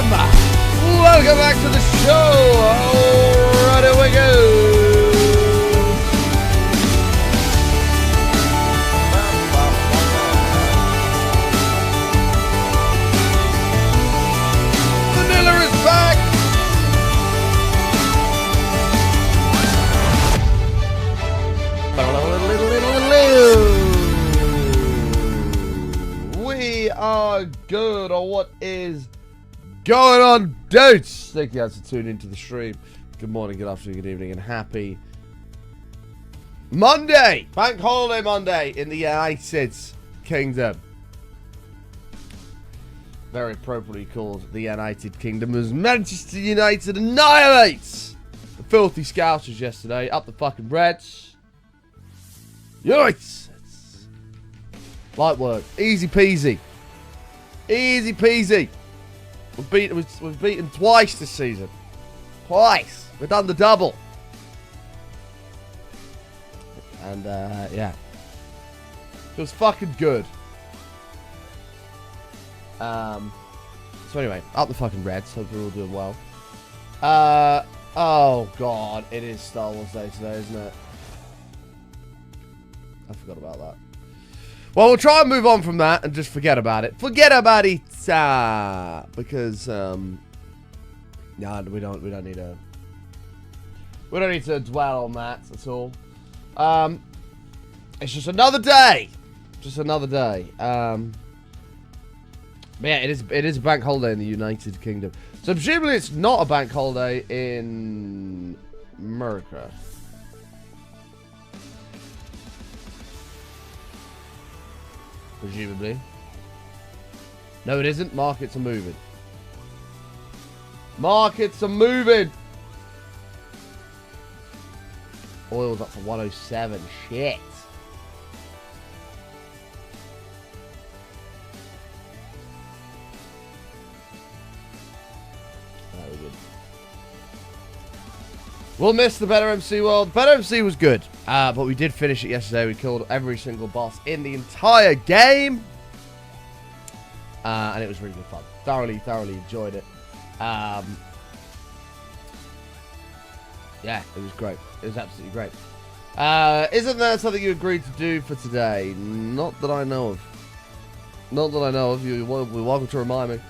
Welcome back to the show. Alright, here we go. Vanilla is back. We are good, or what is going on, dudes? Thank you guys for tuning into the stream. Good morning, good afternoon, good evening, and happy Monday! Bank holiday Monday in the United Kingdom. Very appropriately called the United Kingdom, as Manchester United annihilates the filthy Scousers yesterday. Up the fucking Reds. United! Light work. Easy peasy. Easy peasy. We've beaten twice this season. Twice. We've done the double. And, yeah. It was fucking good. So anyway, up the fucking Reds. Hope we're all doing well. Oh, God. It is Star Wars Day today, isn't it? I forgot about that. Well, we'll try and move on from that and just forget about it. Forget about it, because no, we don't need to dwell on that at all. It's just another day, But yeah, it is a bank holiday in the United Kingdom. So presumably it's not a bank holiday in America. Presumably. No, it isn't. Markets are moving. Markets are moving. Oil's up to 107. Shit. That was good. We'll miss the Better MC World. Better MC was good. But we did finish it yesterday. We killed every single boss in the entire game. And it was really good fun. Thoroughly enjoyed it. Yeah, it was great. It was absolutely great. Isn't that something you agreed to do for today? Not that I know of. Not that I know of. You're welcome to remind me.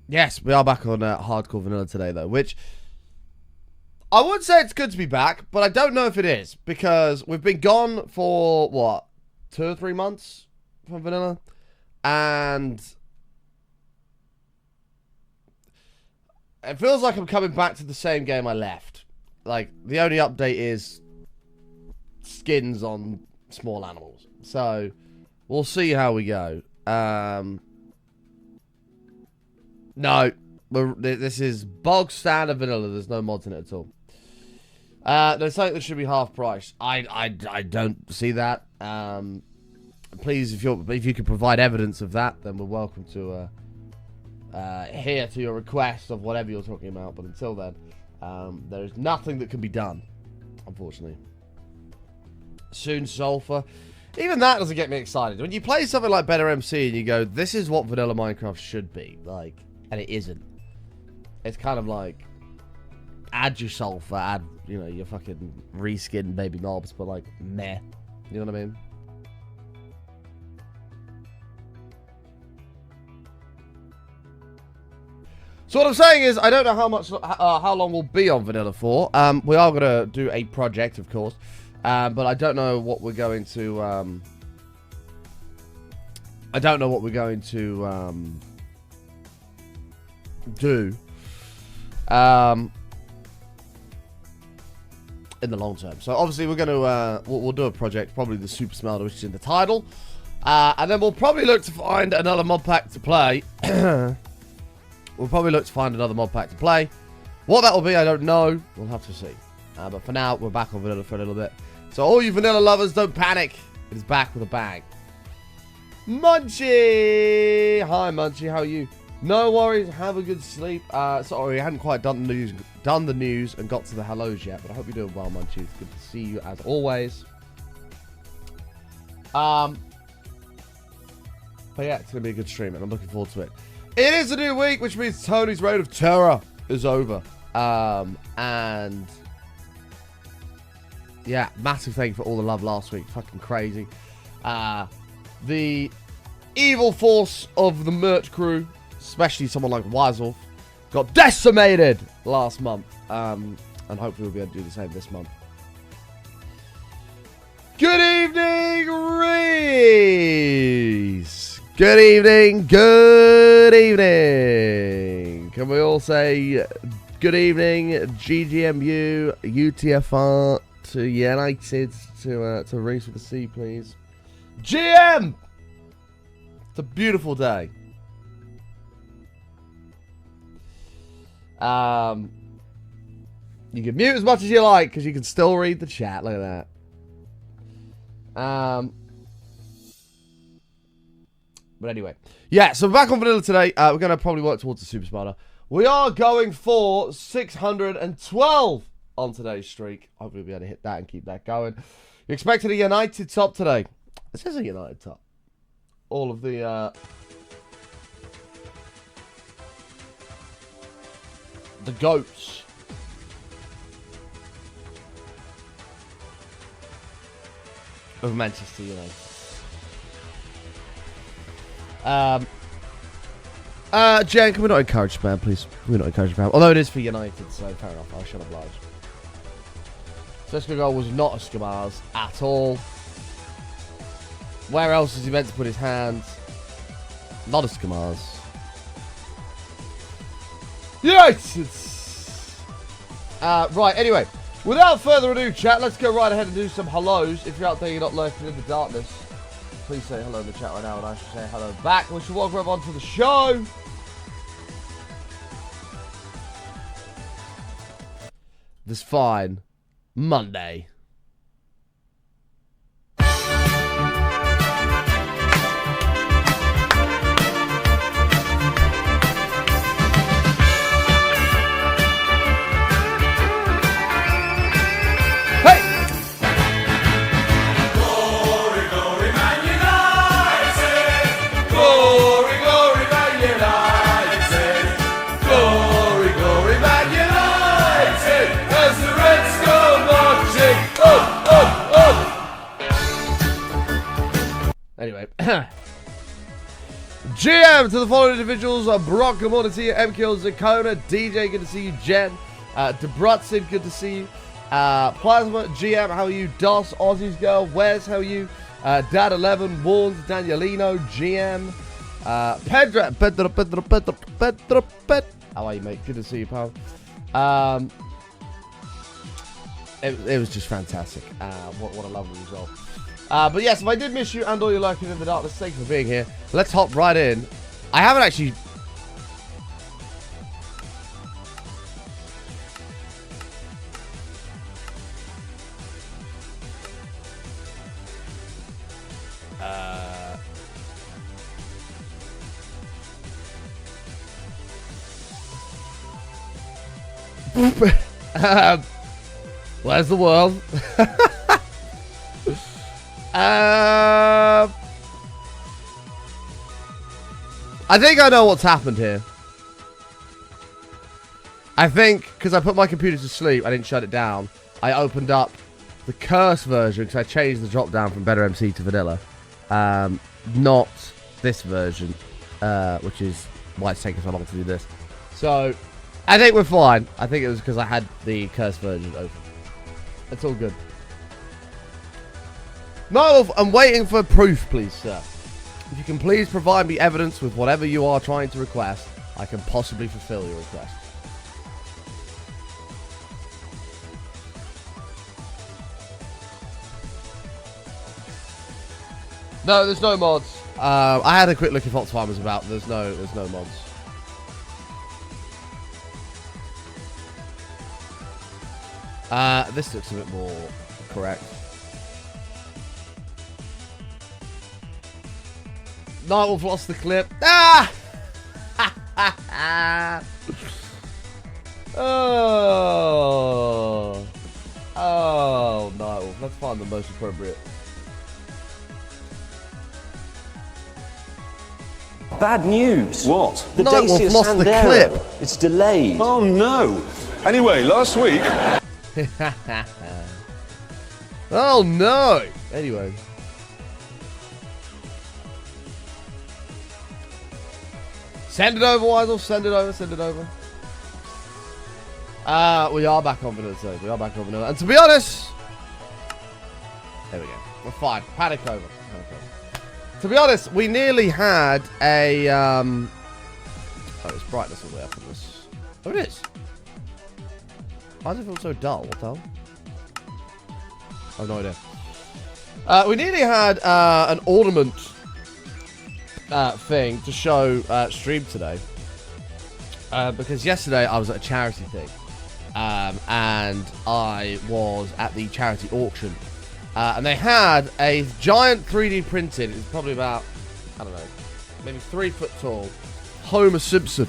Yes, we are back on Hardcore Vanilla today, though, which I would say it's good to be back, but I don't know if it is, because we've been gone for, what, 2 or 3 months from Vanilla, and it feels like I'm coming back to the same game I left. Like, the only update is skins on small animals, so we'll see how we go. No, this is bog standard vanilla. There's no mods in it at all. There's something that should be half price. I don't see that. Please, if you can provide evidence of that, then we're welcome to adhere to your request of whatever you're talking about. But until then, there is nothing that can be done, unfortunately. Soon sulfur. Even that doesn't get me excited. When you play something like Better MC and you go, this is what vanilla Minecraft should be, like, and it isn't. It's kind of like, add your sulfur, add, you know, your fucking reskin baby knobs, but like, meh. You know what I mean? So what I'm saying is, I don't know how long we'll be on vanilla for. We are gonna do a project, of course, but I don't know what we're going to. I don't know what we're going to do in the long term. So obviously we're going to we'll do a project, probably the Super Smelter, which is in the title, and then we'll probably look to find another mod pack to play. We'll probably look to find another mod pack to play. What that will be, I don't know. We'll have to see. But for now, we're back on vanilla for a little bit. So all you vanilla lovers, don't panic. It is back with a bang. Munchie! Hi, Munchie. How are you? No worries. Have a good sleep. Sorry, I hadn't quite done the news and got to the hellos yet, but I hope you're doing well, Munchie. It's good to see you as always. But yeah, it's going to be a good stream, and I'm looking forward to it. It is a new week, which means Tony's Reign of Terror is over. And yeah, massive thank you for all the love last week. Fucking crazy. The evil force of the merch crew, especially someone like Wiseolf, got decimated last month. And hopefully we'll be able to do the same this month. Good evening, Reese. Good evening. Good evening. Can we all say good evening, GGMU, UTFR, to United, to Reese with a C, please. GM! It's a beautiful day. You can mute as much as you like, because you can still read the chat. Look at that. But anyway. Yeah, so we're back on Vanilla today. We're going to probably work towards the Super Smarter. We are going for 612 on today's streak. Hopefully we'll be able to hit that and keep that going. You expected a United top today. This is a United top. All of the goats. Of Manchester United. Jen, can we not encourage spam, please? Can we not encourage spam? Although it is for United, so fair enough. I shall oblige. Sesko goal was not a Skamars at all. Where else is he meant to put his hands? Not a Skamars. United! Right, anyway. Without further ado, chat, let's go right ahead and do some hellos. If you're out there, you're not lurking in the darkness, please say hello in the chat right now, and I shall say hello back. We shall welcome everyone to the show. This fine Monday. Anyway, GM to the following individuals: Brock, good morning to you. MKill, Zakona, DJ, good to see you. Jen, Debrutzin, good to see you. Plasma, GM, how are you? Dos, Aussies girl, Wes, how are you? Dad11, Warns, Danielino, GM, Pedro, how are you, mate? Good to see you, pal. It was just fantastic. What a lovely result. But yes, if I did miss you and all your lurking in the darkness, thank you for being here. Let's hop right in. I haven't actually... Where's the world? I think I know what's happened here. I think because I put my computer to sleep, I didn't shut it down. I opened up the curse version because I changed the drop down from Better MC to Vanilla. Not this version, which is why it's taking so long to do this. So I think we're fine. I think it was because I had the curse version open. It's all good. No, I'm waiting for proof, please, sir. If you can please provide me evidence with whatever you are trying to request, I can possibly fulfill your request. No, there's no mods. I had a quick look if Optifine was about. There's no mods. This looks a bit more correct. Nightwolf lost the clip. Ah! Oh. Oh, Nightwolf. Let's find the most appropriate. Bad news. What? The Nightwolf Dacia lost the Sandero. clip. It's delayed. Oh no. Anyway, last week. Oh no! Anyway. Send it over, Weisel. Send it over, send it over. We are back on vanilla today. We are back on vanilla. And to be honest... There we go. We're fine. Panic over. Panic over. To be honest, we nearly had a... Oh, it's brightness all the way up on this. Oh, it is. Why does it feel so dull? What the hell? I have no idea. We nearly had an ornament thing to show stream today. Because yesterday I was at a charity thing. And I was at the charity auction. And they had a giant 3D printed, it's probably about, I don't know, maybe 3 foot tall, Homer Simpson.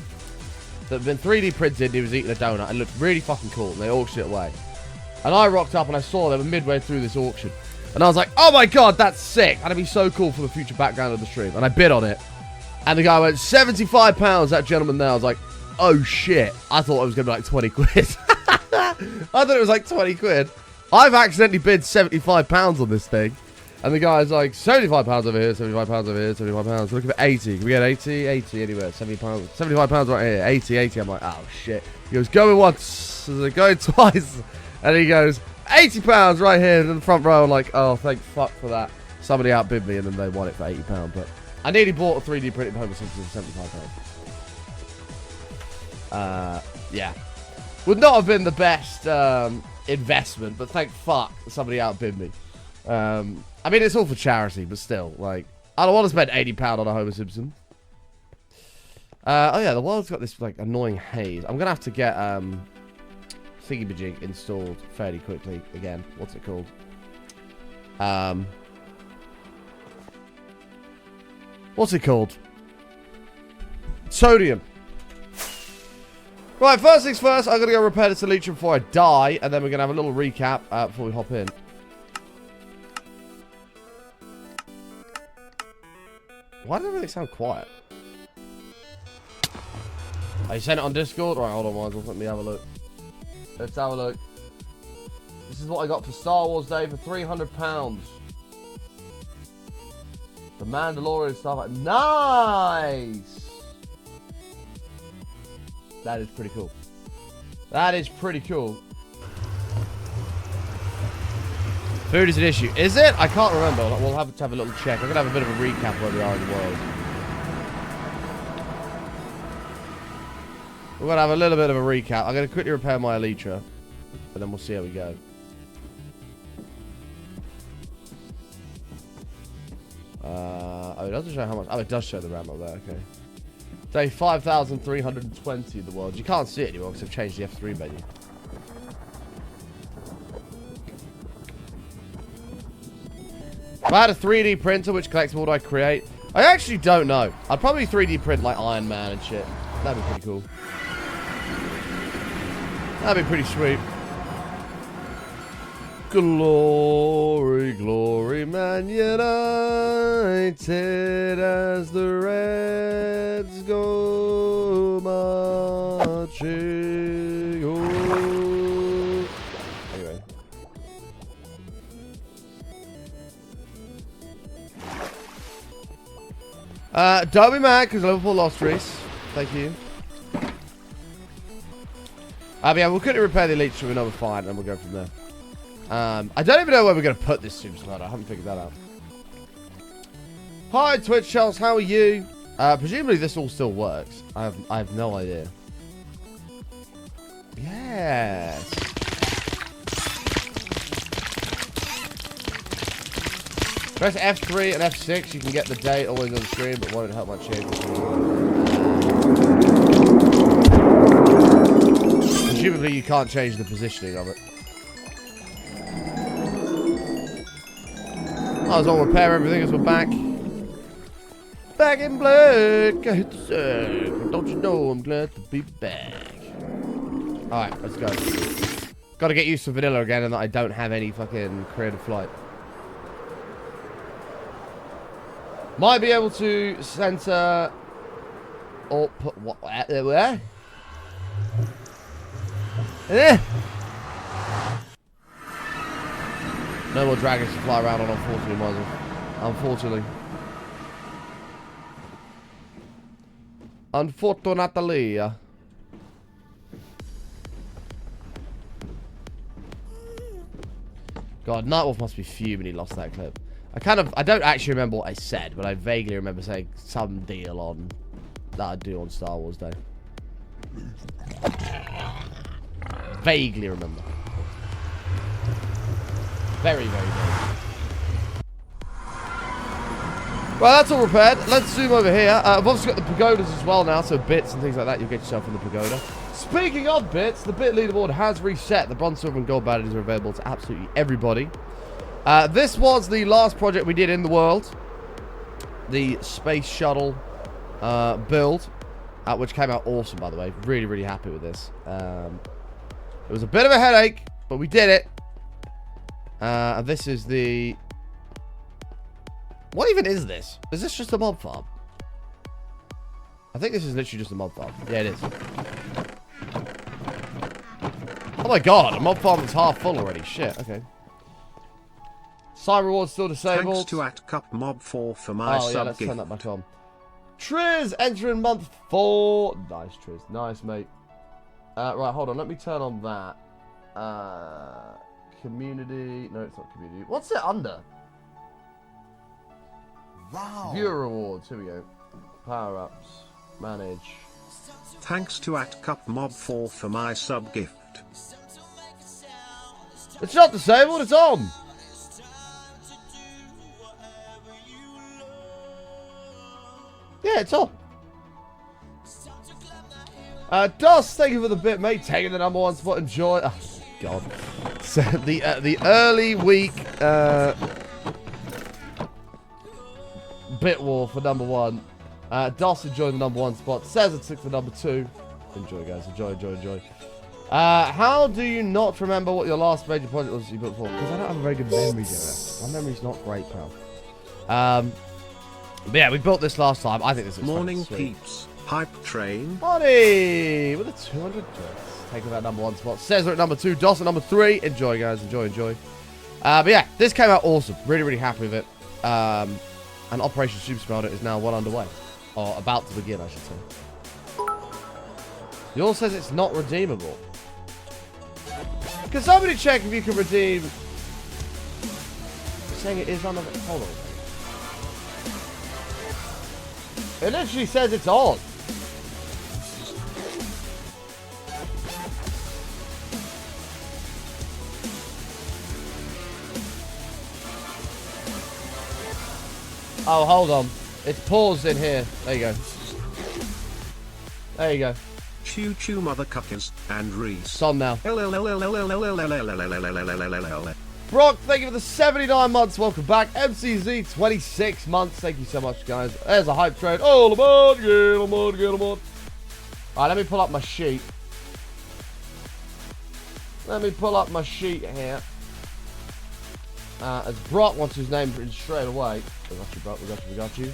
That had been 3D printed, he was eating a donut. It looked really fucking cool, and they auctioned it away. And I rocked up and I saw they were midway through this auction. And I was like, oh my god, that's sick. That'd be so cool for the future background of the stream. And I bid on it. And the guy went, £75, that gentleman there. I was like, oh shit. I thought it was going to be like 20 quid. I thought it was like 20 quid. I've accidentally bid £75 on this thing. And the guy's like, £75 over here, £75 over here, £75. We're looking for 80. Can we get 80? 80 anywhere. £70. £75 right here. 80, 80. I'm like, oh shit. He goes, going once. Going twice. And he goes, £80 right here in the front row. I'm like, oh, thank fuck for that. Somebody outbid me and then they won it for £80. But I nearly bought a 3D printed Homer Simpson for £75. Yeah. Would not have been the best investment, but thank fuck somebody outbid me. I mean, it's all for charity, but still, like, I don't want to spend £80 on a Homer Simpson. Oh yeah, the world's got this like annoying haze. I'm gonna have to get thingy-majig installed fairly quickly again. What's it called? What's it called? Sodium. Right, first things first, I'm gonna go repair this Elytra before I die, and then we're gonna have a little recap before we hop in. Why does everything sound quiet? Oh, you sent it on Discord? Right, hold on, Miles. Let me have a look. Let's have a look. This is what I got for Star Wars Day for £300. The Mandalorian stuff. Like, nice! That is pretty cool. That is pretty cool. Food is an issue. Is it? I can't remember. We'll have to have a little check. I'm going to have a bit of a recap where we are in the world. We're going to have a little bit of a recap. I'm going to quickly repair my Elytra. And then we'll see how we go. Oh, it doesn't show how much. Oh, it does show the RAM up there. Okay. Day 5,320 in the world. You can't see it anymore because I've changed the F3 menu. If I had a 3D printer, which collectible would I create? I actually don't know. I'd probably 3D print like Iron Man and shit. That'd be pretty cool. That'd be pretty sweet. Glory, glory, Man United as the Reds go marching on. Anyway. Don't be mad because Liverpool lost, Reese. Thank you. Yeah, we'll quickly repair the Elite with another fight and we'll go from there. I don't even know where we're going to put this Super Smelter. I haven't figured that out. Hi, Twitch Charles. How are you? Presumably this all still works. I have no idea. Yes. Press F3 and F6. You can get the date always on the screen, but won't help much here. Presumably you can't change the positioning of it. Might as well repair everything as we're back. Back in black. Don't you know I'm glad to be back. Alright, let's go. Gotta get used to vanilla again and that I don't have any fucking creative flight. Might be able to center or put what? Where? Eh. No more dragons to fly around on, unfortunately, Michael. Unfortunately. Unfortunately. God, Nightwolf must be fuming he lost that clip. I don't actually remember what I said, but I vaguely remember saying some deal on that I'd do on Star Wars Day. Vaguely remember. Very, very vague. Well, that's all repaired. Let's zoom over here. I've obviously got the pagodas as well now, so bits and things like that, you'll get yourself in the pagoda. Speaking of bits, the bit leaderboard has reset. The bronze, silver, and gold badges are available to absolutely everybody. This was the last project we did in the world. The space shuttle build, which came out awesome, by the way. Really, really happy with this. It was a bit of a headache, but we did it. And this is the... What even is this? Is this just a mob farm? I think this is literally just a mob farm. Yeah, it is. Oh my god, a mob farm is half full already. Shit, okay. Sign reward still disabled. Thanks to @cupmob4 for my sub yeah, let's gift. turn that back on. Triz entering month 4. Nice, Triz. Nice, mate. Right, hold on. Let me turn on that. Community. No, it's not community. What's it under? Wow. Viewer rewards. Here we go. Power ups. Manage. Thanks to @cupmob4 for my sub gift. It's not disabled. It's on. Yeah, it's on. Doss, thank you for the bit, mate. Taking the #1 spot. Enjoy. Oh, God. So the early week bit war for #1. Doss enjoying the #1 spot. Says it took the #2. Enjoy, guys. Enjoy, enjoy, enjoy. How do you not remember what your last major project was you built for? Because I don't have a very good memory, Joe. My memory's not great, pal. But yeah, we built this last time. I think this is Morning peeps. Hype train. Money with a 200 dress. Taking that #1 spot. Cesar at #2. Doss at #3. Enjoy, guys. Enjoy, enjoy. But yeah, this came out awesome. Really, really happy with it. And Operation Super Smelter is now well underway. Or about to begin, I should say. Yours says it's not redeemable. Can somebody check if you can redeem... It's saying it is on the... Hold on. It literally says it's on. Oh, hold on. It's paused in here. There you go. There you go. Choo choo mother cuckers and Reese. It's on now. Brock, thank you for the 79 months. Welcome back. MCZ, 26 months. Thank you so much, guys. There's a hype train. Oh, Lamont, yeah, Lamont, yeah, Lamont. Alright, let me pull up my sheet. Let me pull up my sheet here. As Brock wants his name written straight away. We got you, Brock. We got you, we got you.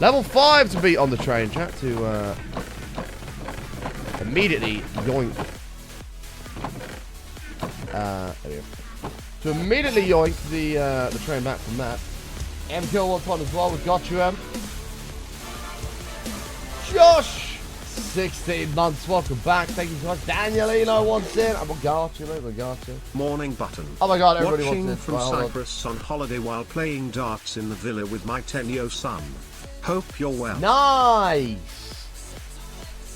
Level 5 to beat on the train, chat. To immediately yoink. There we go. To immediately yoink the train back from that. M kill 1 point as well. We got you, M. Josh, 16 months. Welcome back. Thank you so much. Danielino wants in. I got you, mate. We got you. Morning button. Oh my God, everybody Watching wants in. from Right, Cyprus on holiday while playing darts in the villa with my 10-year son. Hope you're well. Nice.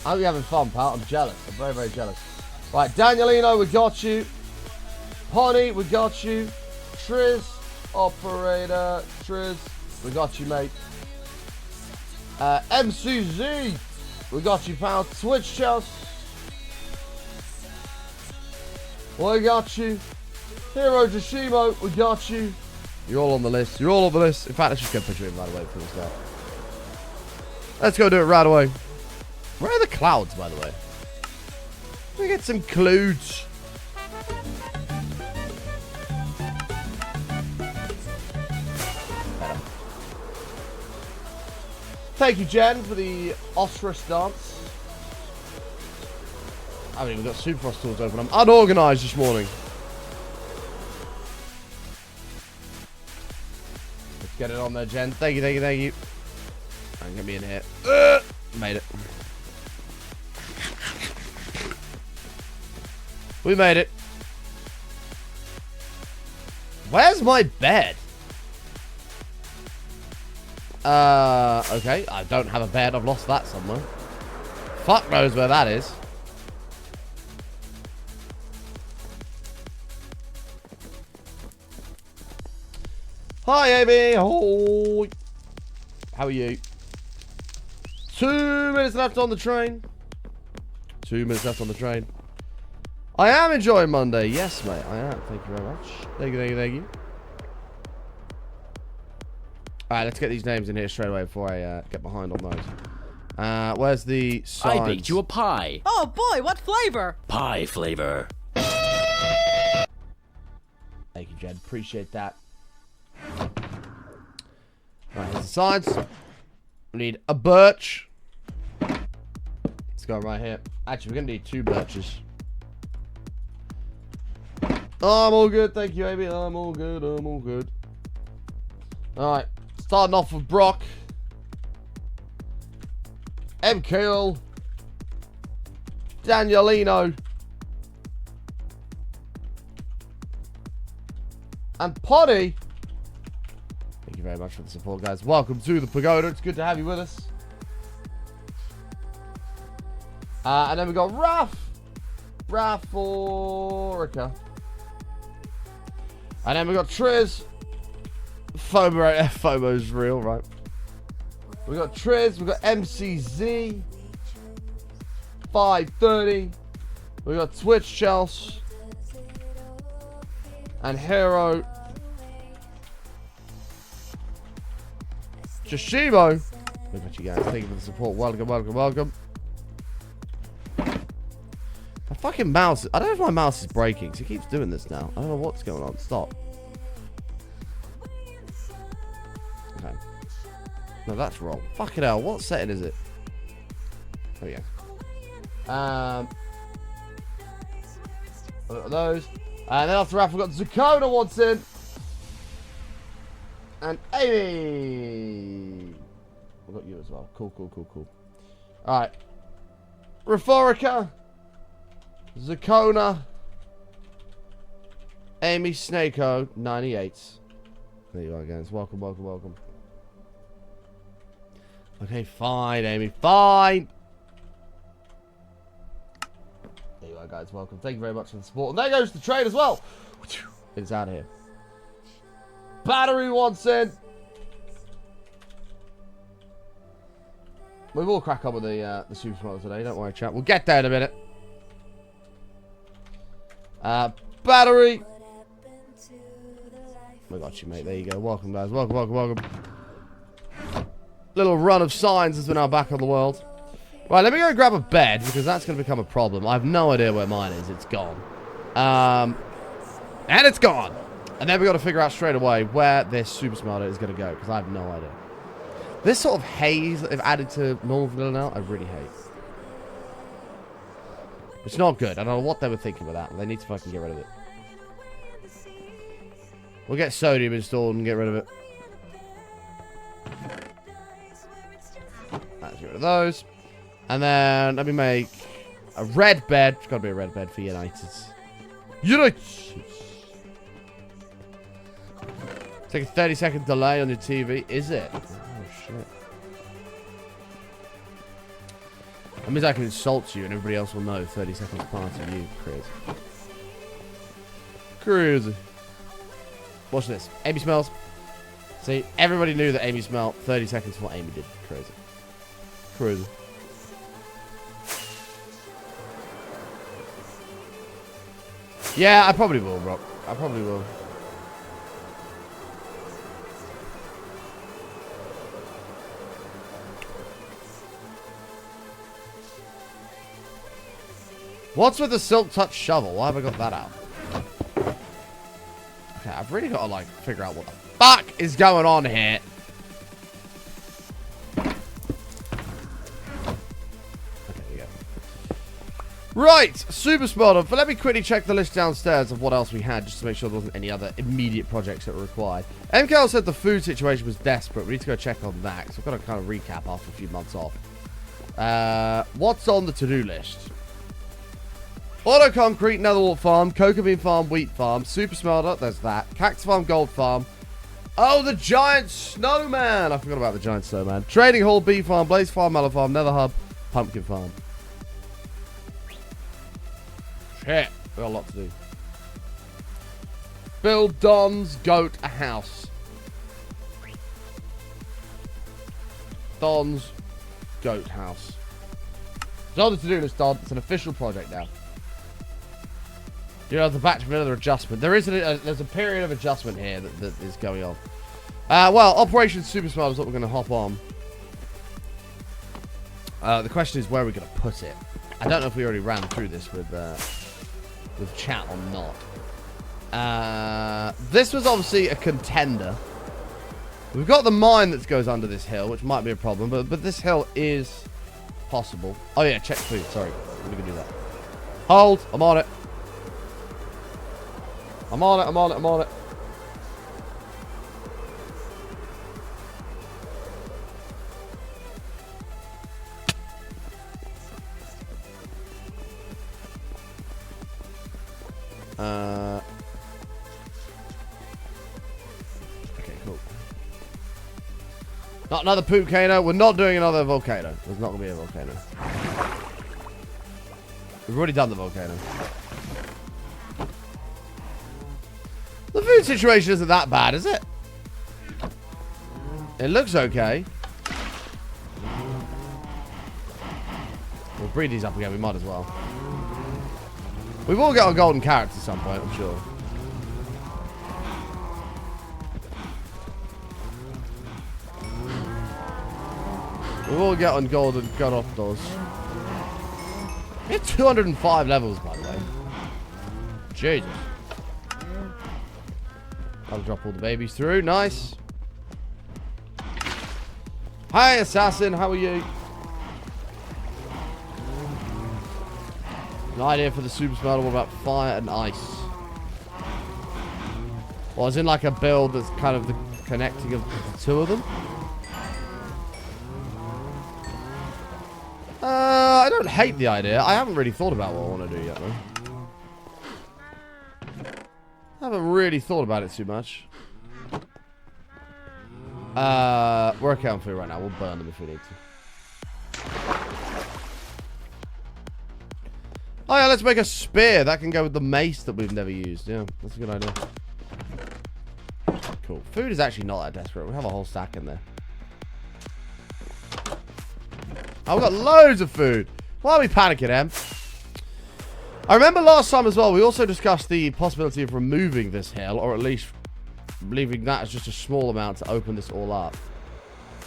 I hope you're having fun, pal. I'm jealous. I'm very, very jealous. Right, Danielino, we got you. Pony, we got you. Triz, operator. Triz, we got you, mate. MCZ, we got you, pal. Twitch Chelsea, we got you. Hero Jashimo, we got you. You're all on the list. You're all on the list. In fact, let's just go picture him right away before we start. Let's go do it right away. Where are the clouds, by the way? Let me get some clouds. Thank you, Jen, for the ostrich dance. I haven't even got Superfrost tools open. I'm unorganized this morning. Let's get it on there, Jen. Thank you, thank you, thank you. And get me in here. Made it. We made it. Where's my bed? Okay. I don't have a bed. I've lost that somewhere. Fuck knows where that is. Hi, Amy. Oh. How are you? 2 minutes left on the train. 2 minutes left on the train. I am enjoying Monday. Yes, mate. I am. Thank you very much. Thank you, thank you, thank you. Alright, let's get these names in here straight away before I get behind on those. Where's the signs? I baked you a pie. Oh boy, what flavor? Pie flavor. Thank you, Jed. Appreciate that. Alright, here's the signs. We need a birch. Let's go right here. Actually, we're going to need 2 birches. Oh, I'm all good. Thank you, Amy. I'm all good. I'm all good. Alright. Starting off with Brock. MKL. Danielino. And Poddy. Thank you very much for the support, guys. Welcome to the Pagoda. It's good to have you with us. And then we got Raforica. And then we got Triz. FOMO's real, right? We got Triz. We got MCZ. 530. We got Twitch Chelsea. And Hero. Jashimo. Look at you guys. Thank you for the support. Welcome, welcome, welcome. My fucking mouse. I don't know if my mouse is breaking. Because it keeps doing this now. I don't know what's going on. Stop. Okay. No, that's wrong. Fucking hell. What setting is it? There we go. Look at those. And then after that, we've got Zakona wants in. And Amy. We've got you as well. Cool, cool, cool, cool. Alright. Raforica. Zakona. Amy Snakeo, 98. There you are, guys. Welcome, welcome, welcome. Okay, fine, Amy. Fine. There you are, guys. Welcome. Thank you very much for the support. And there goes the trade as well. It's out of here. Battery wants in. We will crack on with the Super Smelter today. Don't worry, chat. We'll get there in a minute. Battery. We got you, mate. There you go. Welcome, guys. Welcome, welcome, welcome. Little run of signs as we're now back on the world. Right, let me go grab a bed, because that's going to become a problem. I have no idea where mine is. It's gone. And it's gone. And then we've got to figure out straight away where this Super Smelter is going to go, because I have no idea. This sort of haze that they've added to normal vanilla now, I really hate. It's not good. I don't know what they were thinking with that. They need to fucking get rid of it. We'll get sodium installed and get rid of it. Let's get rid of those. And then let me make a red bed. It's got to be a red bed for United. United! Take a 30-second delay on your TV. Is it? Oh, shit. That means I can insult you and everybody else will know 30 seconds apart of you. Crazy. Crazy. Watch this. Amy smells. See, everybody knew that Amy smelled 30 seconds before Amy did. Crazy. Crazy. Yeah, I probably will, Rock. I probably will. What's with the Silk Touch shovel? Why have I got that out? Okay, I've really got to, like, figure out what the fuck is going on here. Right, super smelter. But let me quickly check the list downstairs of what else we had, just to make sure there wasn't any other immediate projects that were required. MKL said the food situation was desperate. We need to go check on that, because I've got to kind of recap after a few months off. What's on the to-do list? Auto concrete, netherwort farm, cocoa bean farm, wheat farm, super smelter, there's that. Cactus farm, gold farm. Oh, the giant snowman! I forgot about the giant snowman. Trading hall, bee farm, blaze farm, mellow farm, nether hub, pumpkin farm. Shit, we got a lot to do. Build Don's goat a house. Don's goat house. It's on the to-do list, Don. It's an official project now. You know, the batch of another adjustment. There's a period of adjustment here that is going on. Well, Operation Super Smelter is what we're going to hop on. The question is where are we going to put it? I don't know if we already ran through this with chat or not. This was obviously a contender. We've got the mine that goes under this hill, which might be a problem, but this hill is possible. Oh yeah, check food. Sorry, we're going to do that. Hold, I'm on it. I'm on it, I'm on it, I'm on it. Okay, cool. Not another volcano. We're not doing another volcano. There's not going to be a volcano. We've already done the volcano. The food situation isn't that bad, is it? It looks okay. We'll breed these up again. We might as well. We will get our golden carrots at some point, I'm sure. We will get on golden those. We have 205 levels, by the way. Jesus. I'll drop all the babies through. Nice. Hi, assassin. How are you? An idea for the super smelter. What about fire and ice? Well, as in like a build that's kind of the connecting of the two of them. I don't hate the idea. I haven't really thought about what I want to do yet, though. I haven't really thought about it too much. We're okay on food right now. We'll burn them if we need to. Oh yeah, let's make a spear. That can go with the mace that we've never used. Yeah, that's a good idea. Cool. Food is actually not that desperate. We have a whole stack in there. Oh, we've got loads of food. Why are we panicking, Em? I remember last time as well, we also discussed the possibility of removing this hill, or at least leaving that as just a small amount to open this all up. Look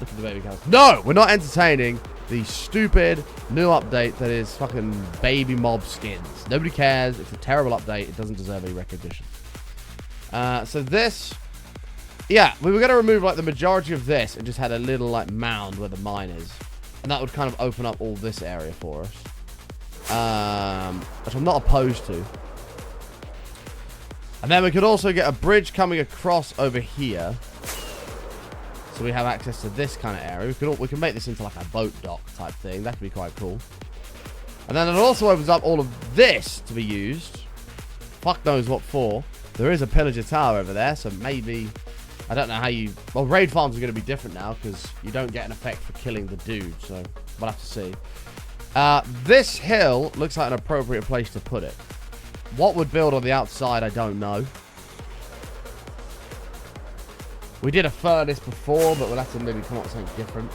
at the baby cows. No! We're not entertaining the stupid new update that is fucking baby mob skins. Nobody cares. It's a terrible update. It doesn't deserve any recognition. So this... Yeah, we were going to remove like the majority of this and just had a little like mound where the mine is. And that would kind of open up all this area for us. Which I'm not opposed to. And then we could also get a bridge coming across over here. So we have access to this kind of area. We can make this into like a boat dock type thing. That could be quite cool. And then it also opens up all of this to be used. Fuck knows what for. There is a pillager tower over there, so maybe... I don't know how you... Well, raid farms are going to be different now because you don't get an effect for killing the dude, so we'll have to see. This hill looks like an appropriate place to put it. What would build on the outside, I don't know. We did a furnace before, but we'll have to maybe come up with something different.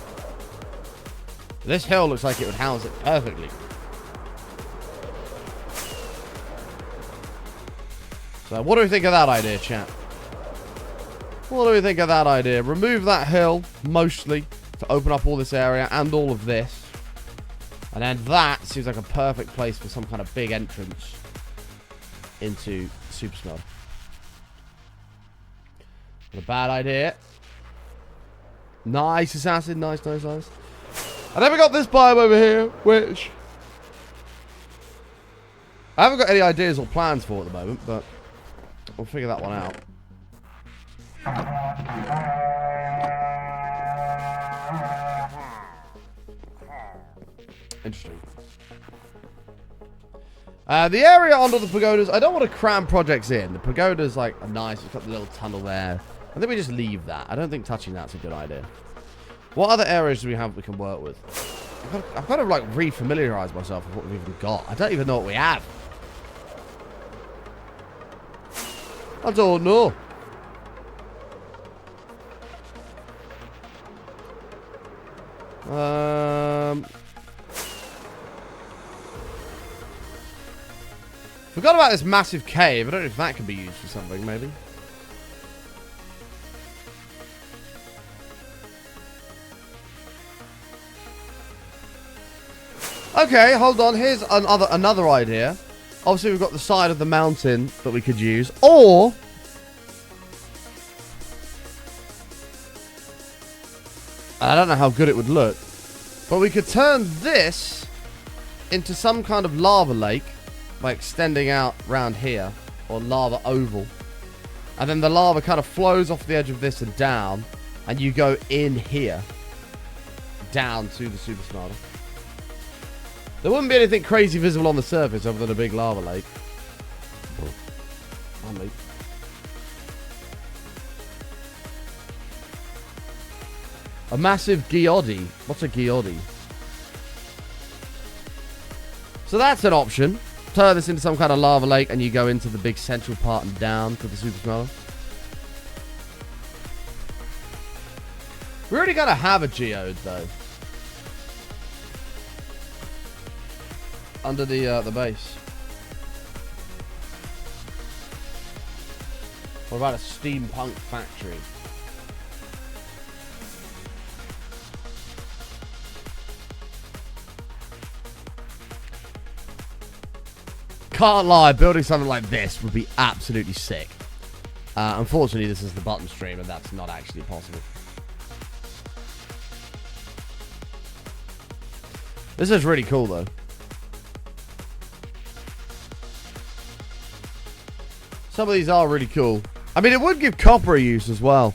This hill looks like it would house it perfectly. So what do we think of that idea, chat? What do we think of that idea? Remove that hill, mostly, to open up all this area and all of this. And then that seems like a perfect place for some kind of big entrance into Super Smelter. Not a bad idea. Nice, assassin. Nice, nice, nice. And then we got this biome over here, which I haven't got any ideas or plans for at the moment, but we'll figure that one out. Interesting. The area under the pagodas, I don't want to cram projects in. The pagodas like are nice. We've got the little tunnel there. I think we just leave that. I don't think touching that's a good idea. What other areas do we have we can work with? I've got to like re-familiarize myself with what we've even got. I don't even know what we have. I don't know. Forgot about this massive cave. I don't know if that can be used for something, maybe. Okay, hold on. Here's another idea. Obviously, we've got the side of the mountain that we could use. Or I don't know how good it would look, but we could turn this into some kind of lava lake by extending out round here, or lava oval. And then the lava kind of flows off the edge of this and down, and you go in here, down to the super smelter. There wouldn't be anything crazy visible on the surface other than a big lava lake. Oh, mate. A massive geode. What's a geode? So that's an option. Turn this into some kind of lava lake and you go into the big central part and down to the super smelter. We already gotta have a geode though. Under the base. What about a steampunk factory? Can't lie, building something like this would be absolutely sick. Unfortunately, this is the button stream, and that's not actually possible. This is really cool, though. Some of these are really cool. I mean, it would give copper a use as well.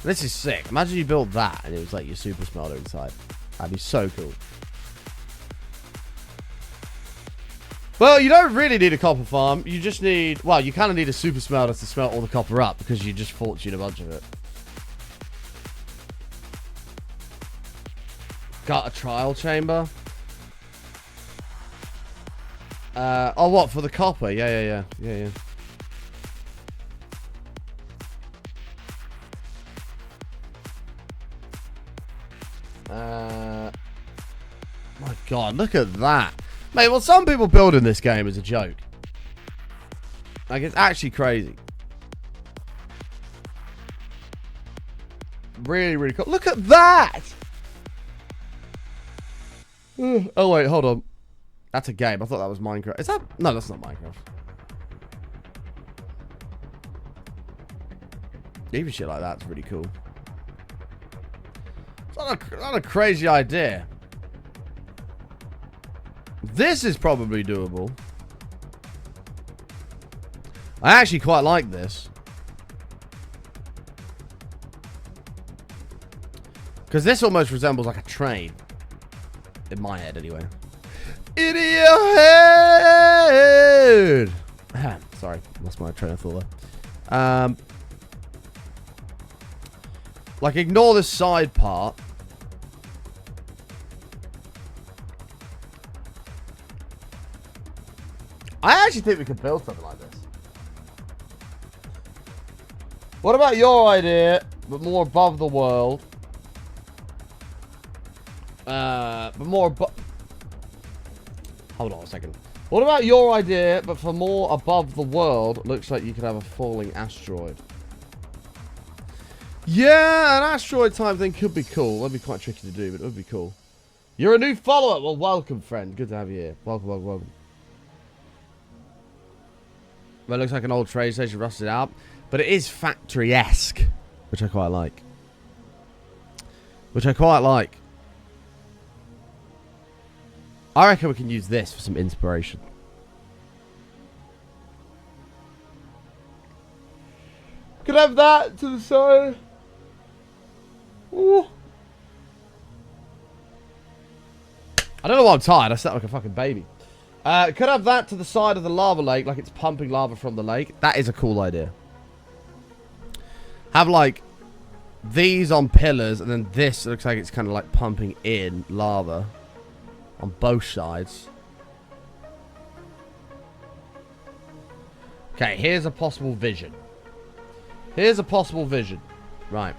This is sick. Imagine you built that and it was like your super smelter inside. That'd be so cool. Well, you don't really need a copper farm. You just need... Well, you kind of need a super smelter to smelt all the copper up because you just fortune a bunch of it. Got a trial chamber. Oh, what? For the copper? Yeah. My God, look at that. Mate, well, some people building this game is a joke. Like, it's actually crazy. Really, really cool. Look at that! Oh, wait, hold on. That's a game. I thought that was Minecraft. Is that... No, that's not Minecraft. Even shit like that's really cool. It's not a crazy idea. This is probably doable. I actually quite like this. Because this almost resembles like a train. In my head, anyway. In your head! Sorry, lost my train of thought there. Like, ignore this side part. I actually think we could build something like this. What about your idea, but more above the world? But more above... Hold on a second. What about your idea, but for more above the world? Looks like you could have a falling asteroid. Yeah, an asteroid type thing could be cool. That'd be quite tricky to do, but it would be cool. You're a new follower. Well, welcome, friend. Good to have you here. Welcome. Well, it looks like an old train station rusted out. But it is factory-esque, which I quite like. I reckon we can use this for some inspiration. Could have that to the side. Ooh. I don't know why I'm tired. I sound like a fucking baby. Could have that to the side of the lava lake, like it's pumping lava from the lake. That is a cool idea. Have like these on pillars, and then this looks like it's kind of like pumping in lava on both sides. Okay, here's a possible vision. Right.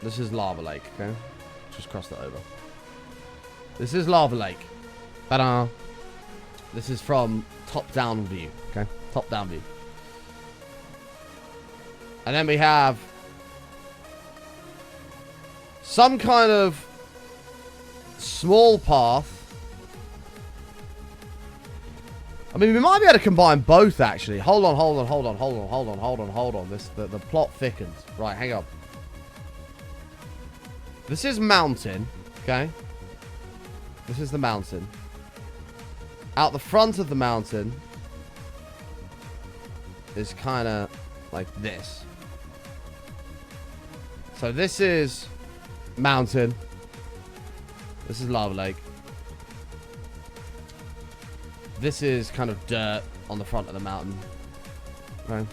This is lava lake, okay? Just cross that over. This is lava lake. Ta-da! This is from top-down view, okay? Top-down view. And then we have some kind of small path. I mean, we might be able to combine both, actually. Hold on. The plot thickens. Right, hang on. This is mountain, okay? This is the mountain. Out the front of the mountain is kind of like this. So this is mountain. This is lava lake. This is kind of dirt on the front of the mountain. Okay.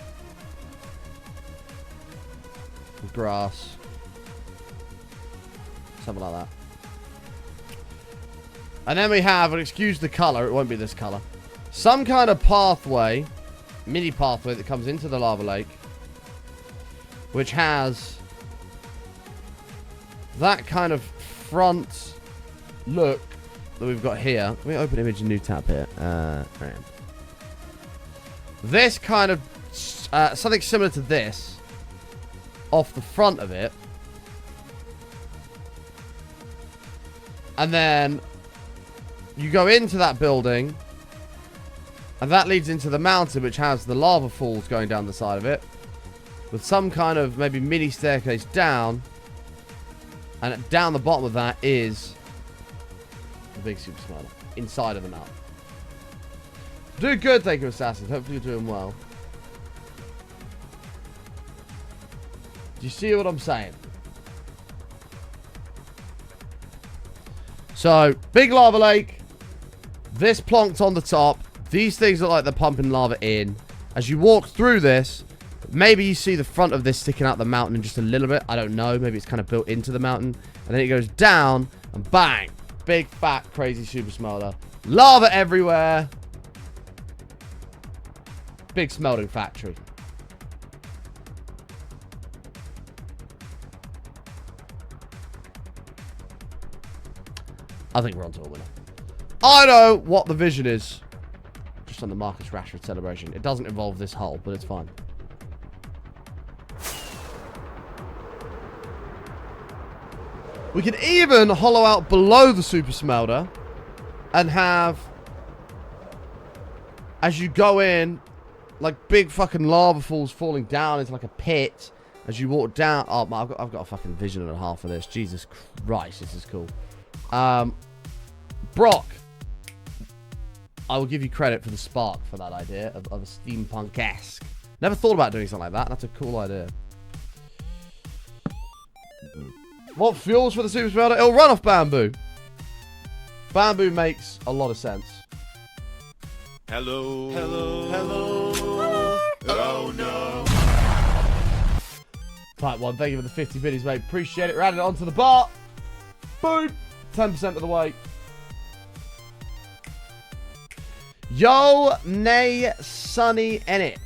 Grass. Something like that. And then we have, and excuse the color, it won't be this color. Some kind of pathway, mini pathway that comes into the lava lake, which has that kind of front look that we've got here. Let me open image, a new tab here. Right. This kind of something similar to this off the front of it. And then you go into that building, and that leads into the mountain, which has the lava falls going down the side of it, with some kind of maybe mini staircase down, and down the bottom of that is the big super smelter inside of the mountain. Do good, thank you, Assassin. Hopefully you're doing well. Do you see what I'm saying? So, big lava lake. This plonked on the top. These things look like they're pumping lava in. As you walk through this, maybe you see the front of this sticking out the mountain just a little bit. I don't know. Maybe it's kind of built into the mountain. And then it goes down, and bang. Big, fat, crazy super smelter. Lava everywhere. Big smelting factory. I think we're on to a winner. I know what the vision is. Just on the Marcus Rashford celebration. It doesn't involve this hole, but it's fine. We can even hollow out below the super smelter and have, as you go in, like big fucking lava falls falling down into like a pit as you walk down. Oh, I've got a fucking vision and a half of this. Jesus Christ, this is cool. Brock, I will give you credit for the spark for that idea of a steampunk-esque. Never thought about doing something like that. That's a cool idea. What fuels for the super smelter? It'll run off bamboo. Bamboo makes a lot of sense. Hello. Oh no. Type 1, thank you for the 50 biddies, mate. Appreciate it. We're adding it onto the bar. Boom. 10% of the way. Yo, nay, sunny in it.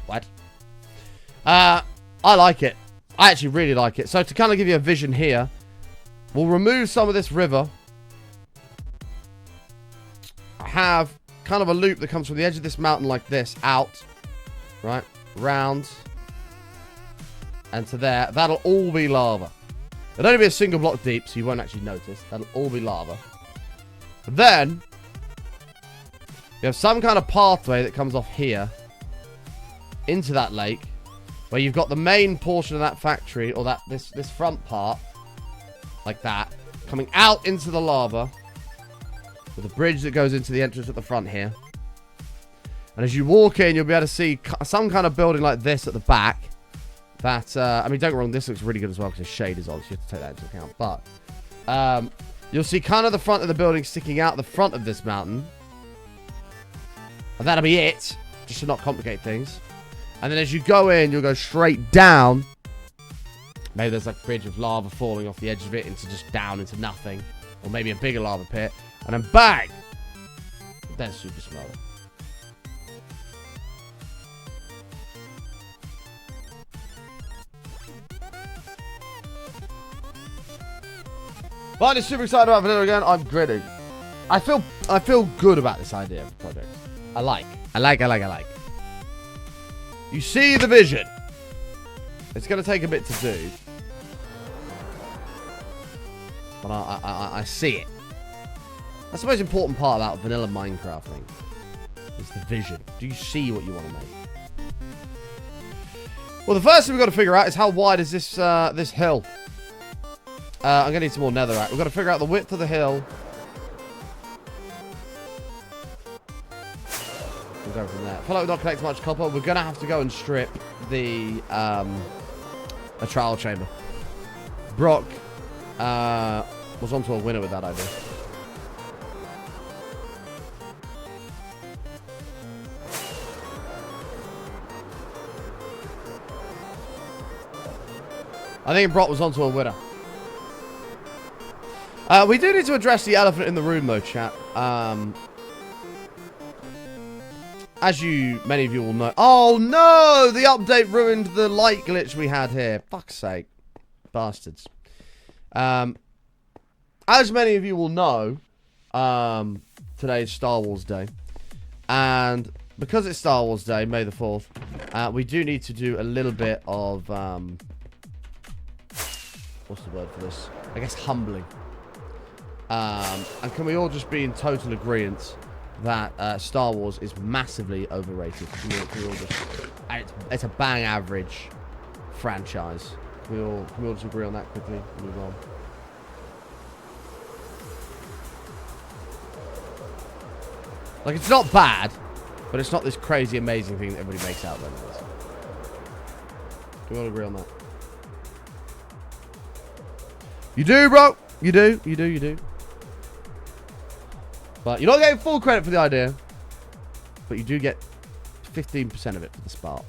What? I like it. I actually really like it. So to kind of give you a vision here, we'll remove some of this river. Have kind of a loop that comes from the edge of this mountain like this, out. Right? Round. And to there. That'll all be lava. It'll only be a single block deep, so you won't actually notice. That'll all be lava. But then, you have some kind of pathway that comes off here into that lake, where you've got the main portion of that factory, or that this front part, like that, coming out into the lava, with a bridge that goes into the entrance at the front here. And as you walk in, you'll be able to see some kind of building like this at the back. That, I mean, don't get me wrong, this looks really good as well because the shade is on, so you have to take that into account. But, you'll see kind of the front of the building sticking out the front of this mountain. And that'll be it, just to not complicate things. And then as you go in, you'll go straight down. Maybe there's like a bridge of lava falling off the edge of it into just down into nothing. Or maybe a bigger lava pit. And then bang! Then Super Smelter. But I'm super excited about Vanilla again. I'm grinning. I feel good about this idea of the project. I like. You see the vision. It's going to take a bit to do. But I see it. That's the most important part about vanilla Minecraft thing. Is the vision. Do you see what you want to make? Well, the first thing we've got to figure out is how wide is this this hill. I'm going to need some more netherrack. We've got to figure out the width of the hill. We'll go from there. I feel like we're not collecting much copper. We're going to have to go and strip the a trial chamber. Brock was onto a winner with that idea. I think Brock was onto a winner. We do need to address the elephant in the room, though, chat. As many of you will know. Oh, no! The update ruined the light glitch we had here. Fuck's sake. Bastards. As many of you will know, today's Star Wars Day. And because it's Star Wars Day, May the 4th, we do need to do a little bit of... what's the word for this? I guess humbling. And can we all just be in total agreement that Star Wars is massively overrated? Can we all just, it's a bang average franchise. Can we all just agree on that quickly? Move on. Like, it's not bad, but it's not this crazy amazing thing that everybody makes out there. Do we all agree on that? You do, bro. You do. But you're not getting full credit for the idea. But you do get 15% of it for the spark.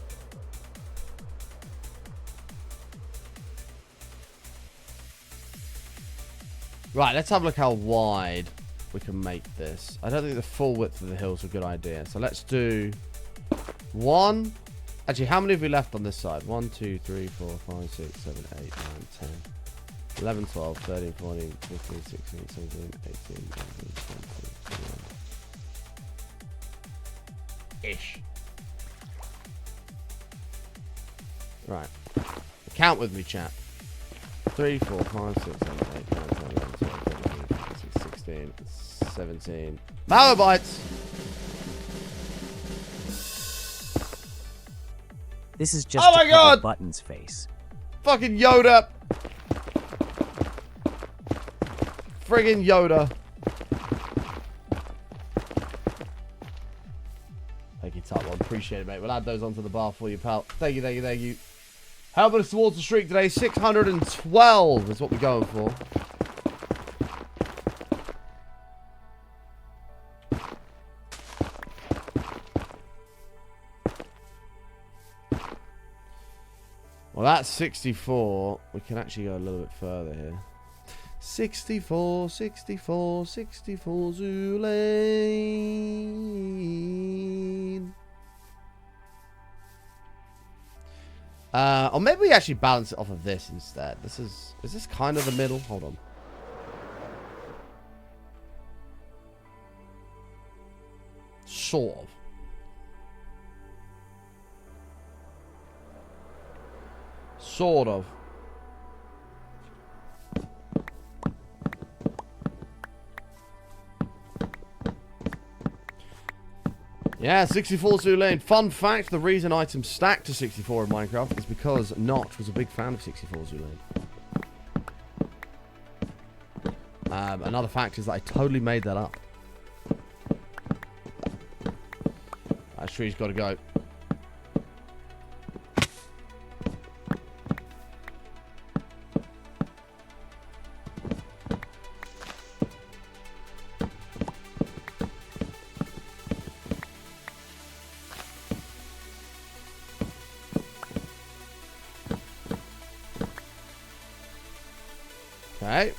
Right, let's have a look how wide we can make this. I don't think the full width of the hill is a good idea. So let's do one. Actually, how many have we left on this side? 1, 2, 3, 4, 5, 6, 7, 8, 9, 10. 11, 12, 13, 14, 15, 16, 17, 18, 19, 20, 21. Ish. Right. Count with me, chat. 3, 4, 5, 6, 7, 8, 9, 10, 11, 12, 13, 14, 15, 16, 17. Malwarebytes! This is just to cover Button's face. Fucking Yoda! Friggin' Yoda. Thank you, Top One. Appreciate it, mate. We'll add those onto the bar for you, pal. Thank you. Helping us towards the streak today. 612 is what we're going for. Well, that's 64. We can actually go a little bit further here. 64 Zulane. Or maybe we actually balance it off of this instead. Is this kind of the middle? Hold on. Sort of. Sort of. Yeah, 64 Zoo Lane. Fun fact, the reason items stack to 64 in Minecraft is because Notch was a big fan of 64 Zoo Lane. Another fact is that I totally made that up. That tree's got to go. Okay.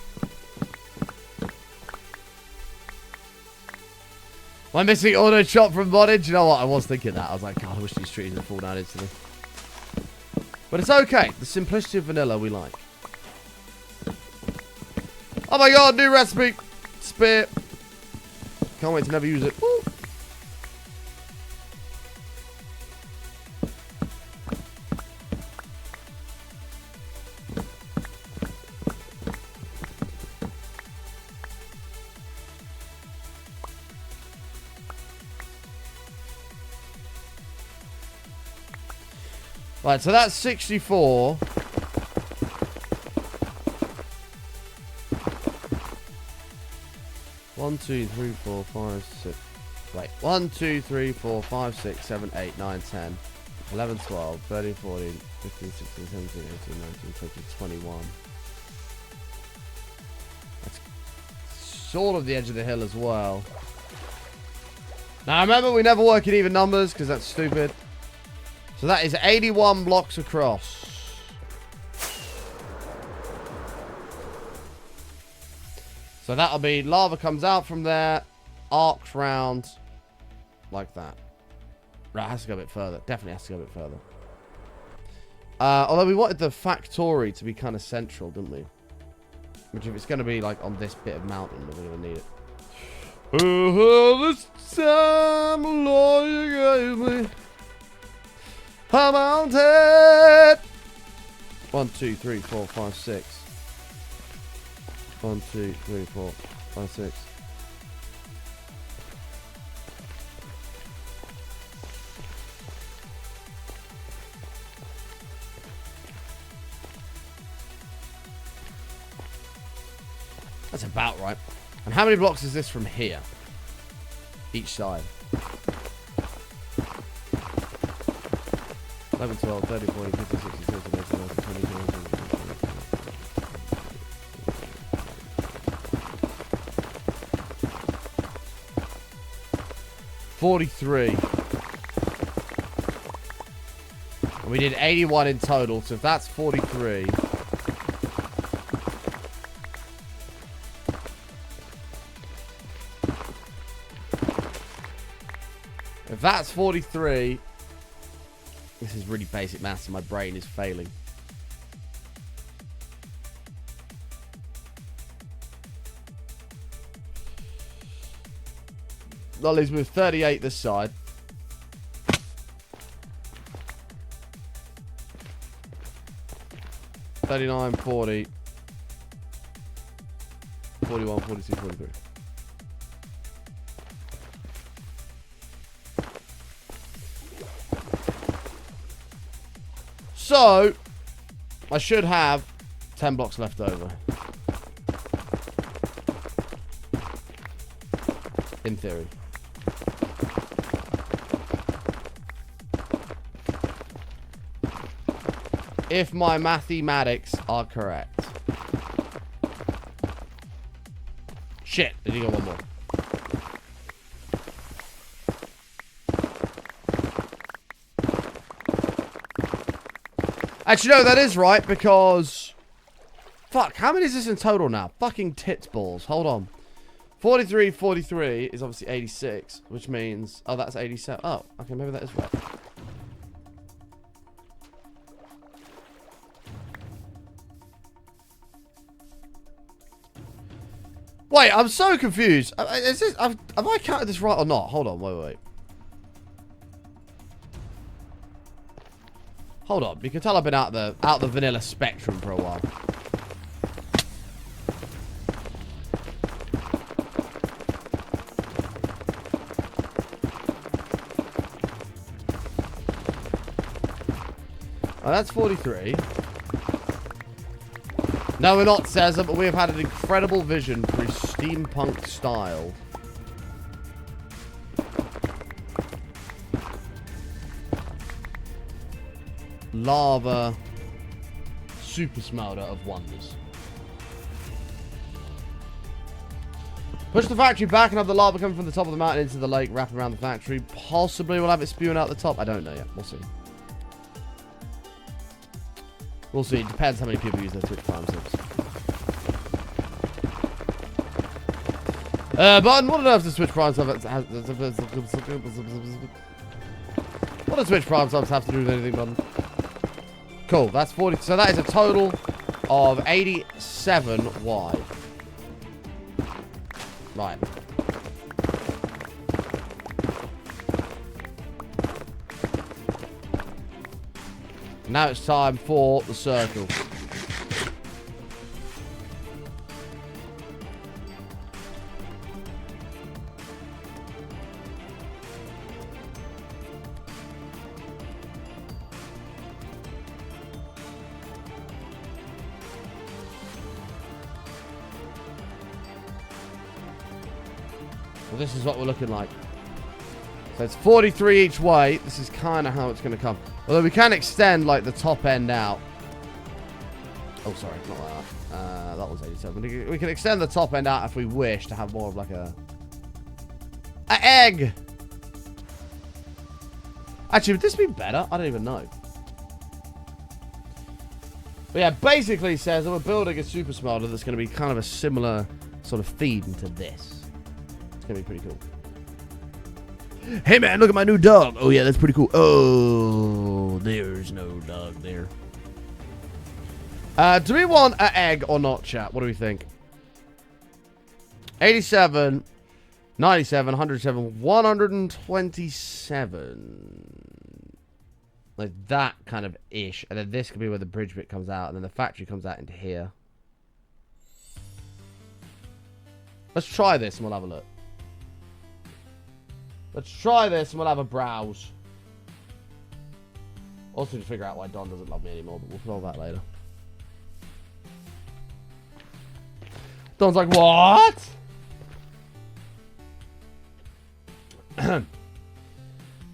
Am I missing auto chop from modded? Do you know what? I was thinking that. I was like, God, I wish these trees would fall down instantly. But it's okay. The simplicity of vanilla we like. Oh my God, new recipe. Spear. Can't wait to never use it. Woo. Right, so that's 64. One, 2, 3, 4, 5, 6. Wait. 1, 2, 3, 4, 5, 6, 7, 8, 9, 10, 11, 12, 13, 14, 15, 16, 17, 18, 19, 20, 21. That's sort of the edge of the hill as well. Now remember, we never work in even numbers because that's stupid. So that is 81 blocks across. So that'll be lava comes out from there, arcs round, like that. Right, it has to go a bit further. Definitely has to go a bit further. Although we wanted the factory to be kind of central, didn't we? Which if it's going to be like on this bit of mountain, we're going to need it. Oh, this time, Lord, you gave me. I'm on it. 1, 2, 3, 4, 5, 6. 1, 2, 3, 4, 5, 6. That's about right. And how many blocks is this from here? Each side. 11, 12, 13, 14, 15, 16, 17, 18, 19, 20, 21, 43. And we did 81 in total, so if that's 43. If that's 43. This is really basic maths and my brain is failing. That leaves me with 38 this side. $39, $40, $41, $42, $43. So, I should have 10 blocks left over. In theory. If my mathematics are correct. Shit, did he go one more? Actually, no, that is right, because... Fuck, how many is this in total now? Fucking tits balls. Hold on. 43 is obviously 86, which means... Oh, that's 87. Oh, okay, maybe that is right. Wait, I'm so confused. Is this, have I counted this right or not? Hold on, wait. Hold on, you can tell I've been out the vanilla spectrum for a while. Oh, that's 43. No, we're not, Cesar, but we have had an incredible vision for his steampunk style. Lava super smelter of wonders. Push the factory back and have the lava coming from the top of the mountain into the lake, wrap around the factory. Possibly we'll have it spewing out the top. I don't know yet. We'll see. We'll see. It depends how many people use their Twitch Prime subs. Button, what on earth does Twitch Prime subs have? What does Twitch Prime subs have to do with anything, Button? Cool, that's 40. So that is a total of 87 wide. Right. Now it's time for the circle. Well, this is what we're looking like. So it's 43 each way. This is kind of how it's going to come. Although we can extend, like, the top end out. Oh, sorry. Not like that. That was 87. We can extend the top end out if we wish to have more of, like, a egg. Actually, would this be better? I don't even know. But yeah, basically it says that we're building a super smelter that's going to be kind of a similar sort of feed into this. It's going to be pretty cool. Hey man, look at my new dog. Oh yeah, that's pretty cool. Oh, there's no dog there. Do we want an egg or not, chat? What do we think? 87, 97, 107, 127. Like that kind of ish. And then this could be where the bridge bit comes out. And then the factory comes out into here. Let's try this and we'll have a look. Let's try this and we'll have a browse. Also to figure out why Don doesn't love me anymore, but we'll put all that later. Don's like, what?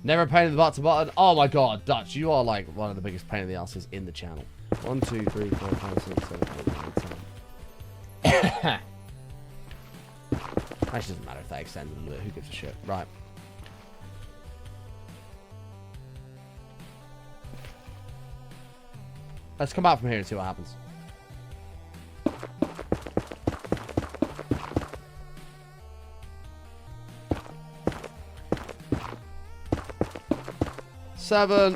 Never a pain in the butt to button. Oh my god, Dutch, you are like one of the biggest pain in the asses in the channel. 1, 2, 3, 4, 5, 6, 7, 8, 9, 10. Actually doesn't matter if that extends a little bit. Who gives a shit? Right. Let's come out from here and see what happens. Seven,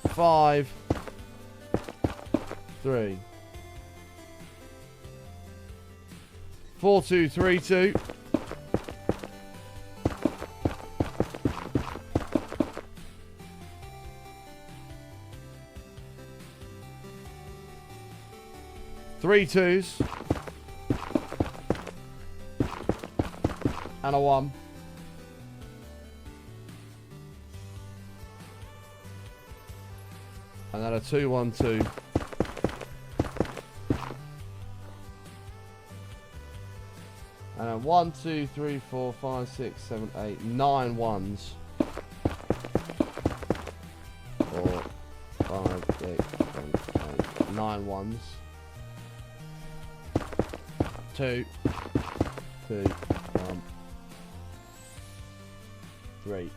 5, 3, 4, 2, 3, 2. Three twos. And a 1. And then a 2, 1, 2. And then 1, 2, 3, 4, 5, 6, 7, 8, 9 ones. 4, 5, 6, 7, 8, 9 ones. 2, 2, 1, 3.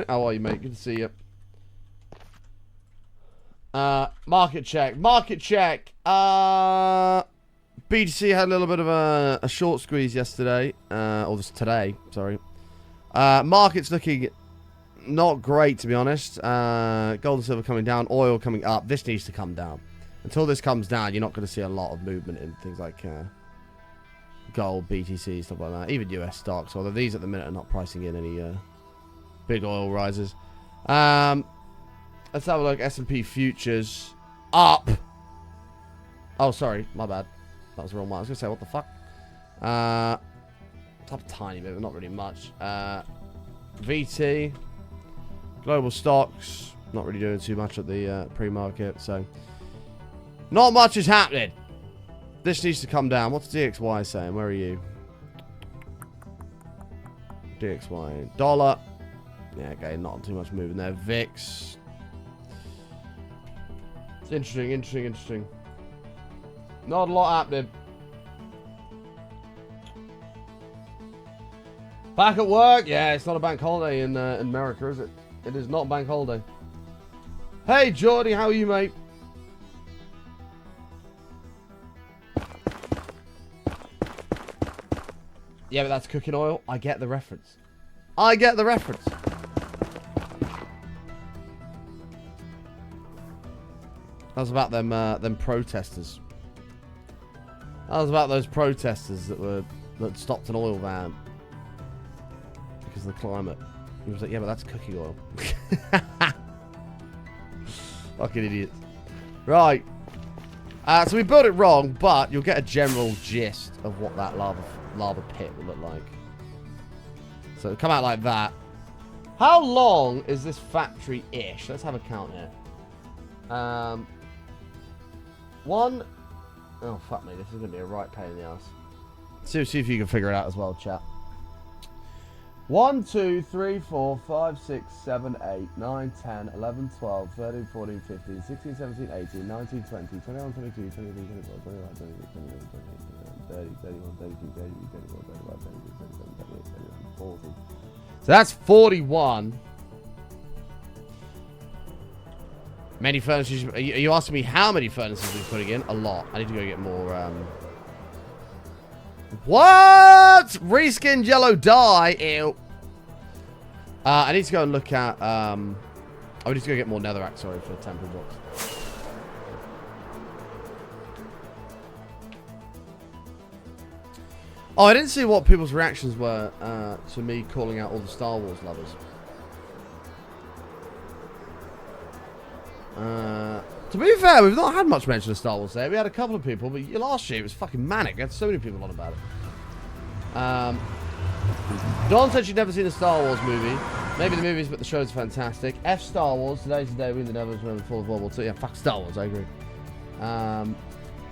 How are you, mate? Good to see you. Market check. Market check. BTC had a little bit of a short squeeze yesterday. Or this today, sorry. Market's looking not great, to be honest. Gold and silver coming down. Oil coming up. This needs to come down. Until this comes down, you're not going to see a lot of movement in things like gold, BTC, stuff like that. Even US stocks. Although these at the minute are not pricing in any big oil rises. Let's have a look. S&P futures up. Oh, sorry. My bad. That was the wrong one. I was going to say, what the fuck? Up a tiny bit, but not really much. VT. Global stocks. Not really doing too much at the pre-market, so... Not much is happening. This needs to come down. What's DXY saying? Where are you? DXY. Dollar. Yeah, okay, not too much moving there. VIX. It's interesting. Not a lot happening. Back at work? Yeah, it's not a bank holiday in America, is it? It is not a bank holiday. Hey, Jordy, how are you, mate? Yeah, but that's cooking oil. I get the reference. That was about them protesters. That was about those protesters that stopped an oil van because of the climate. He was like, yeah, but that's cooking oil. Fucking idiots. Right. So we built it wrong, but you'll get a general gist of what that lava pit will look like. So it'll come out like that. How long is this factory-ish? Let's have a count here. One... Oh, fuck me. This is going to be a right pain in the ass. See if you can figure it out as well, chat. 1, 2, 3, 4, 5, 6, 7, 8, 9, 10, 11, 12, 13, 14, 15, 16, 17, 18, 19, 20, 21, 22, 23, 24, 25, 26, 27, 28, 30, 31, 32, 33, 34, 35, 36, 37, 38, 39, 40. So that's 41. Many furnaces. Are you asking me how many furnaces we're putting in? A lot. I need to go get more. What? Reskinned yellow dye. Ew. I need to go and look at. I need to go get more netherrack. Sorry for the temporary box. Oh, I didn't see what people's reactions were to me calling out all the Star Wars lovers. To be fair, we've not had much mention of Star Wars there. We had a couple of people, but last year it was fucking manic. We had so many people on about it. Dawn said she'd never seen a Star Wars movie. Maybe the movies, but the show's fantastic. F Star Wars. Today's the day we in the Devils remember before World War II. Yeah, fuck Star Wars. I agree.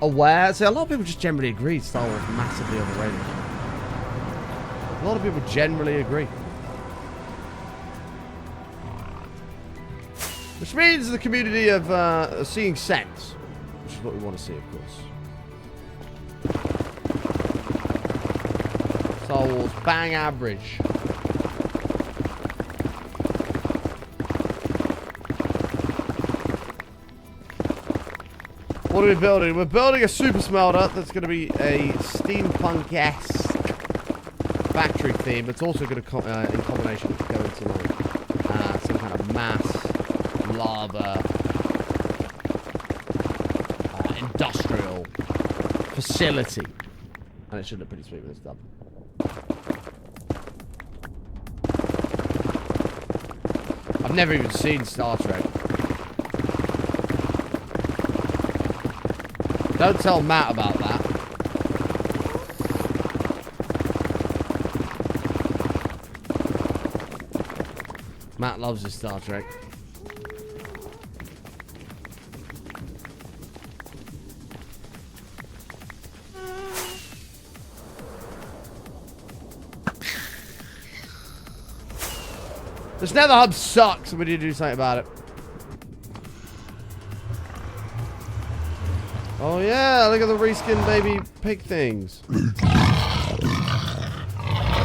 Aware. So a lot of people just generally agree Star Wars massively overrated. A lot of people generally agree. Which means the community of seeing sense, which is what we want to see, of course. Star Wars, bang average. What are we building? We're building a super smelter that's going to be a steampunk-esque factory theme. It's also going to, in combination, go into like some kind of mass lava industrial facility, and it should look pretty sweet when it's done. I've never even seen Star Trek. Don't tell Matt about that. Matt loves his Star Trek. This nether hub sucks, and we need to do something about it. Oh yeah, look at the reskin baby pig things. I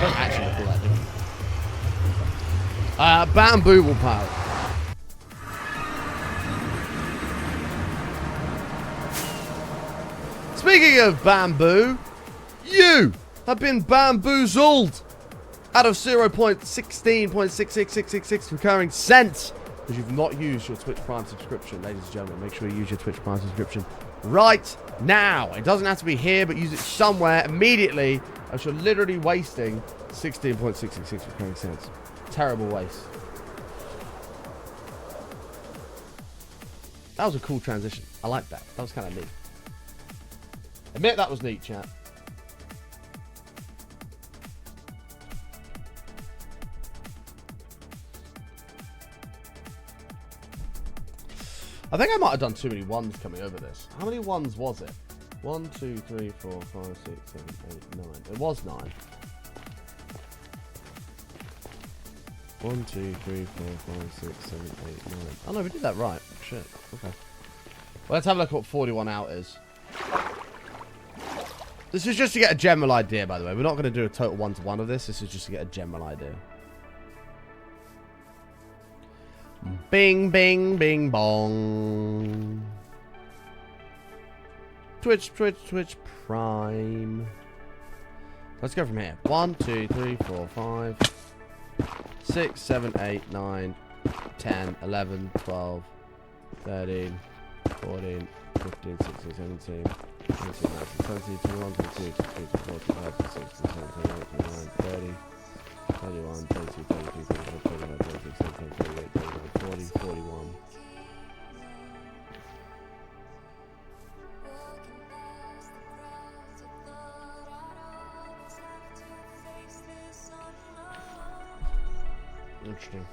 don't actually look like that, do I? Bamboo will power. Speaking of bamboo, you have been bamboozled out of 0.16.66666 recurring cents because you've not used your Twitch Prime subscription. Ladies and gentlemen, make sure you use your Twitch Prime subscription right now. It doesn't have to be here, but use it somewhere immediately, as you're literally wasting 16.666 recurring cents. Terrible waste. That was a cool transition. I like that. That was kind of neat. Admit that was neat, chat. I think I might have done too many ones coming over this. How many ones was it? 1, 2, 3, 4, 5, 6, 7, 8, 9. It was 9. 1, 2, 3, 4, 5, 6, 7, 8, 9. Oh no, we did that right. Shit. Okay. Well, let's have a look at what 41 out is. This is just to get a general idea, by the way. We're not going to do a total 1-to-1 of this. This is just to get a general idea. Bing, bing, bing, bong. Twitch, Twitch, Twitch Prime. Let's go from here. 1, 2, 3, 4, 5, 6, 7, 8, 9, 10, 11, 12, 13, 14, 15, 16, 17, 18, 19, 20, 21, 22, 23, 24, 25, 26, 27, 28, 29, 30, 31, 32, 33, 34, 35, 36, 37, 38, 39, 40, 41. Interesting.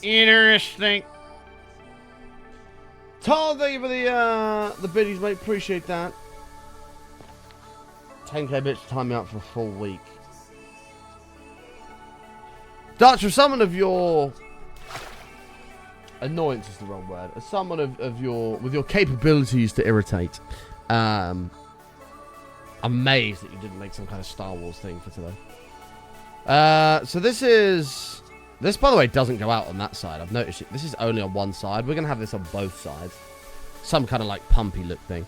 Interesting. Tom, thank you for the biddies, mate. Appreciate that. 10k bits to time me out for a full week. Dutch, for someone of your annoyance is the wrong word. As someone of your with your capabilities to irritate, I'm amazed that you didn't make some kind of Star Wars thing for today. So this, by the way, doesn't go out on that side. I've noticed it. This is only on one side. We're going to have this on both sides. Some kind of, like, pumpy look thing.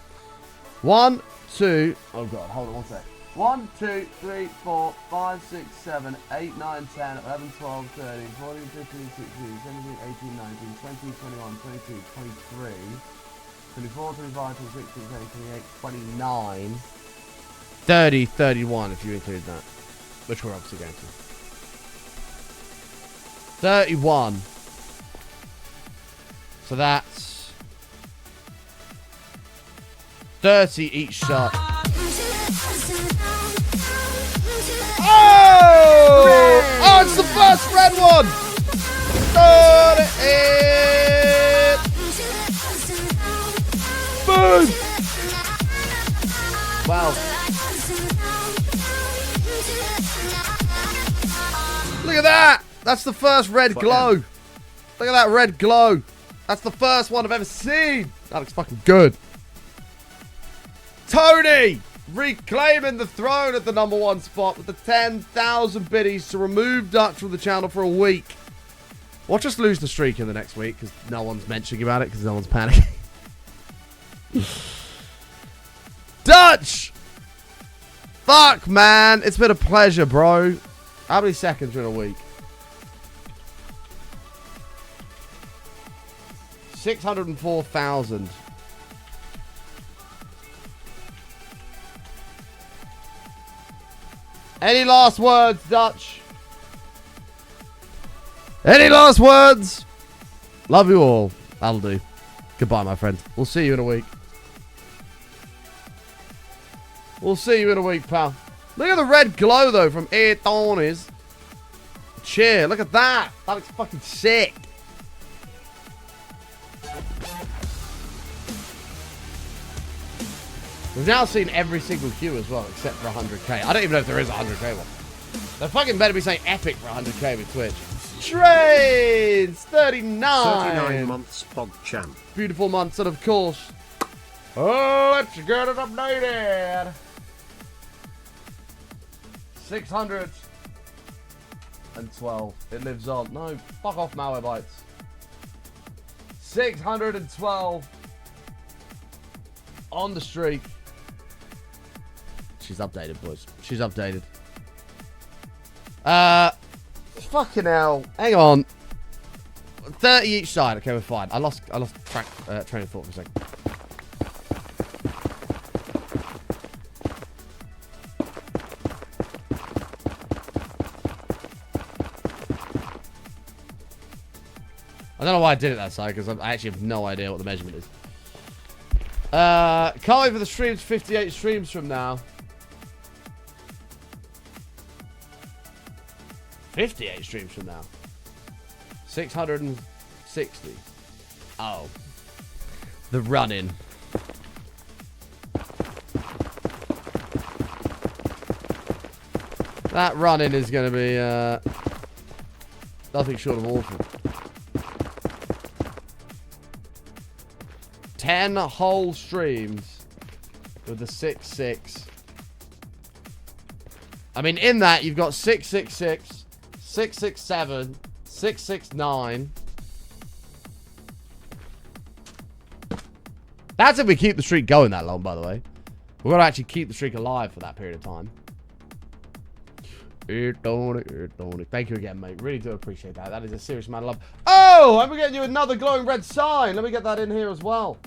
1, 2... Oh, God. Hold on one sec. 1, 2, 3, 4, 5, 6, 7, 8, 9, 10, 11, 12, 13, 14, 15, 16, 17, 18, 19, 20, 21, 22, 23, 24, 25, 26, 27, 28, 29, 30, 31, if you include that. Which we're obviously going to. 31. So that's 30 each shot. Oh! Oh, it's the first red one! Got it! Boom! Wow. Look at that! That's the first red glow. Look at that red glow. That's the first one I've ever seen. That looks fucking good. Tony reclaiming the throne at the #1 spot with the 10,000 biddies to remove Dutch from the channel for a week. Watch us lose the streak in the next week because no one's mentioning about it because no one's panicking. Dutch! Fuck, man. It's been a pleasure, bro. How many seconds are in a week? 604,000. Any last words, Dutch? Any last words? Love you all. That'll do. Goodbye, my friend. We'll see you in a week. We'll see you in a week, pal. Look at the red glow, though, from Air Tony's. Cheer. Look at that. That looks fucking sick. We've now seen every single queue as well, except for 100k. I don't even know if there is a 100k one. They fucking better be saying epic for 100k with Twitch. Trades! 39! 39 months pod champ. Beautiful months, and of course... Oh, let's get it updated! 612. It lives on. No, fuck off, Malwarebytes. 612 on the streak. She's updated, boys. She's updated. Fucking hell. Hang on. 30 each side. Okay, we're fine. I lost train of thought for a second. I don't know why I did it that side, because I actually have no idea what the measurement is. Can't wait for the streams. 58 streams from now. 58 streams from now. 660. Oh. the run-in. That run-in is going to be nothing short of awful. 10 whole streams with the 6-6. I mean, in that, you've got 666, 667, 669. That's if we keep the streak going that long, by the way. We've got to actually keep the streak alive for that period of time. Thank you again, mate. Really do appreciate that. That is a serious amount of love. Oh, and we're getting you another glowing red sign. Let me get that in here as well.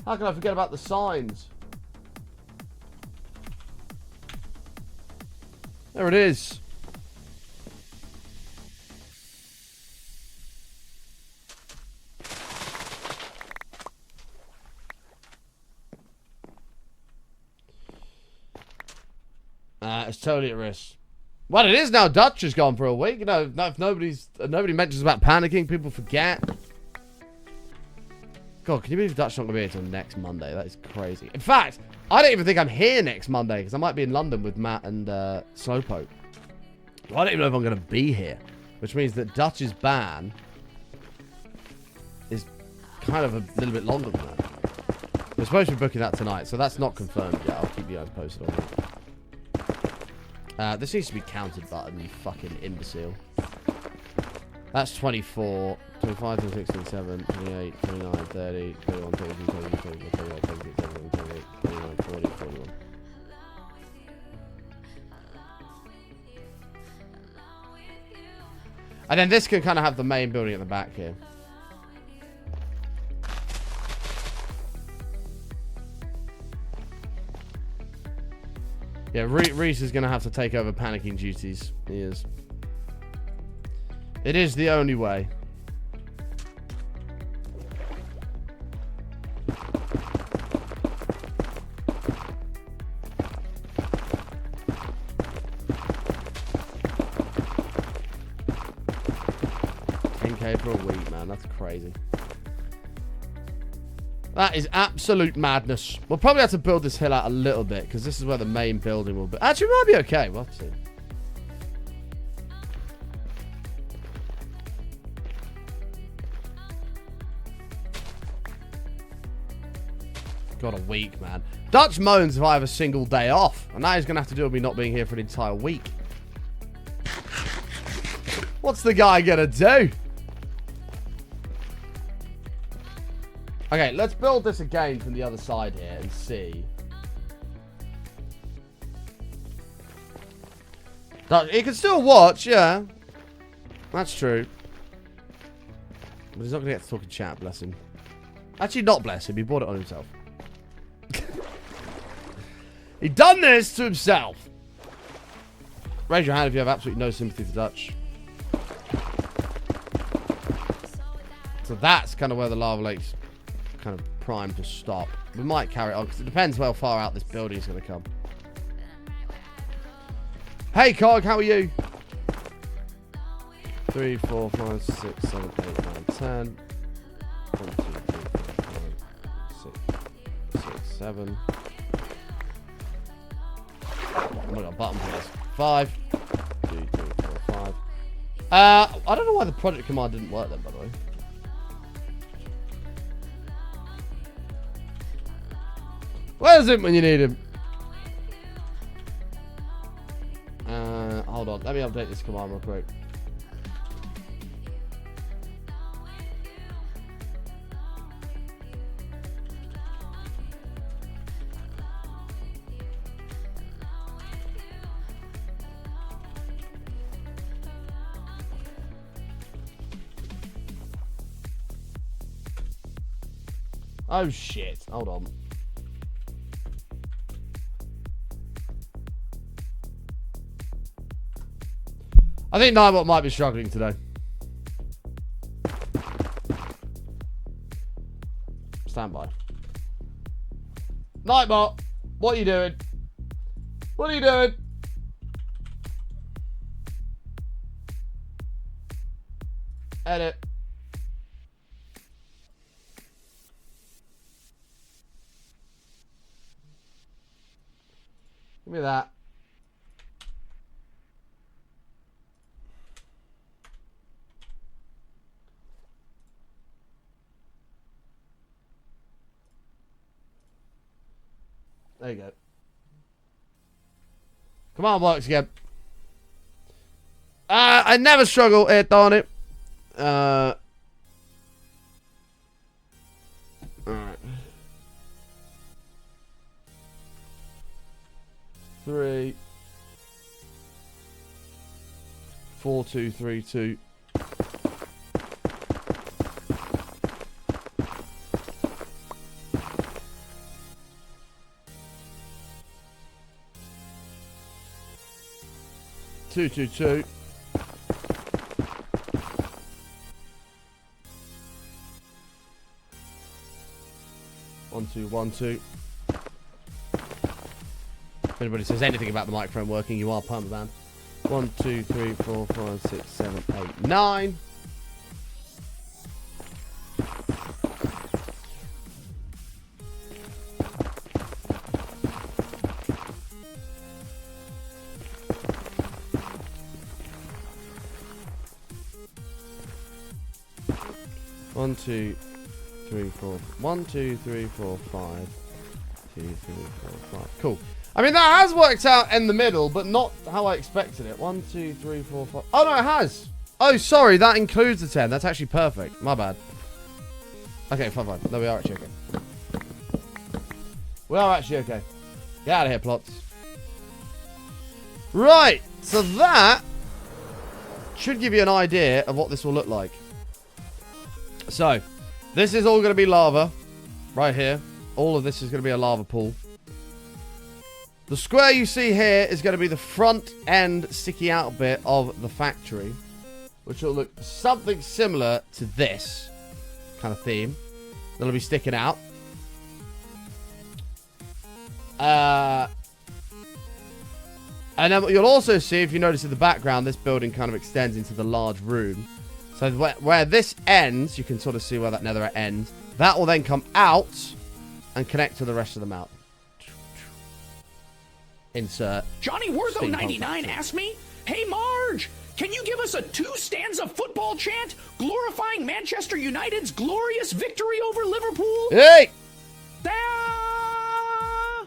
How can I forget about the signs? There it is. It's totally at risk. Well, it is now. Dutch is gone for a week. You know, if nobody mentions about panicking, people forget. God, can you believe Dutch not going to be here until next Monday? That is crazy. In fact, I don't even think I'm here next Monday because I might be in London with Matt and Slowpoke. I don't even know if I'm going to be here, which means that Dutch's ban is kind of a little bit longer than that. We're supposed to be booking that tonight, so that's not confirmed yet. I'll keep you guys posted on it. This needs to be counted button, you fucking imbecile. That's 24, 25, 26, 27, 28, 29, 30, 31, 32, 33, 34, 35, 36, 37, 38, 39, 40, 41. And then this can kind of have the main building at the back here. Yeah, Reese is going to have to take over panicking duties. He is. It is the only way. $10K for a week, man. That's crazy. That is absolute madness. We'll probably have to build this hill out a little bit because this is where the main building will be. Actually, it might be okay. We'll have to see. God, a week, man. Dutch moans if I have a single day off. And now he's going to have to deal with me not being here for an entire week. What's the guy going to do? Okay, let's build this again from the other side here and see. He can still watch, yeah. That's true. But he's not going to get to talk in chat, bless him. Actually, not bless him. He brought it on himself. He done this to himself. Raise your hand if you have absolutely no sympathy for Dutch. So that's kind of where the lava lake's kind of primed to stop. We might carry it on because it depends how far out this building is going to come. Hey Cog, how are you? 3, 4, 5, 6, 7, 8, 9, 10. 1, 2, 3, 4, 5, 6, 7. Oh my god, button press. 5, 2, 3, 4, 5. I don't know why the project command didn't work then, by the way. Where's him when you need him? Hold on. Let me update this command real quick. Oh shit. Hold on. I think Nightbot might be struggling today. Stand by. Nightbot, what are you doing? What are you doing? Edit. Give me that. There you go. Come on, blokes, again. I never struggle here, darn it. Alright. 3 4 2 3 2 2 2 2 1 2 1 2. If anybody says anything about the microphone working, you are pumped, man. 1 2 3 4 5 6 7 8 9. One, two, three, four. 1 2 3 4 5 2 3 4 5. Cool. I mean, that has worked out in the middle, but not how I expected it. 1 2 3 4 5. Oh no, it has. Oh, sorry, that includes the 10. That's actually perfect. My bad. Okay, fine. No, we are actually okay. We are actually okay. Get out of here, plots. Right, so that should give you an idea of what this will look like. So, this is all going to be lava. Right here. All of this is going to be a lava pool. The square you see here is going to be the front end sticky out bit of the factory, which will look something similar to this kind of theme. That'll be sticking out. And then what you'll also see, if you notice in the background, this building kind of extends into the large room. So where this ends, you can sort of see where that netherite ends. That will then come out and connect to the rest of the mountain. Insert. Johnny Wortho 99 asked me, "Hey Marge, can you give us a 2-stanza football chant glorifying Manchester United's glorious victory over Liverpool?" Hey! Ah!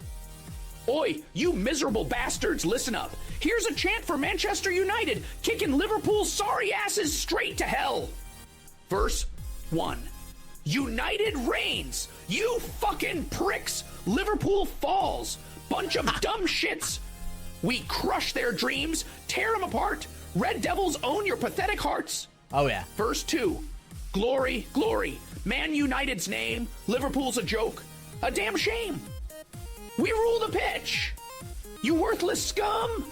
Oi, you miserable bastards, listen up. Here's a chant for Manchester United, kicking Liverpool's sorry asses straight to hell. Verse 1. United reigns. You fucking pricks. Liverpool falls. Bunch of dumb shits. We crush their dreams, tear them apart. Red Devils own your pathetic hearts. Oh, yeah. Verse 2. Glory, glory. Man United's name. Liverpool's a joke. A damn shame. We rule the pitch. You worthless scum.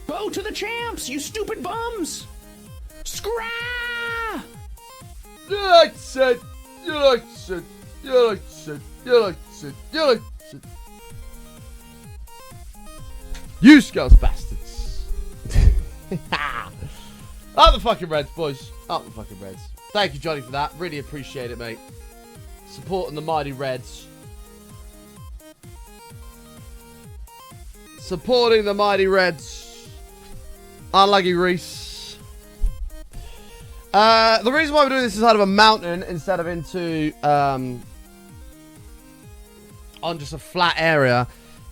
Bow to the champs, you stupid bums. Scrah! You like it. You like it. You like it. You like it. You like it. You scouse bastards. Up the fucking Reds, boys. Up the fucking Reds. Thank you, Johnny, for that. Really appreciate it, mate. Supporting the mighty Reds. Supporting the mighty Reds. Unlucky Reese. The reason why we're doing this inside of a mountain instead of into on just a flat area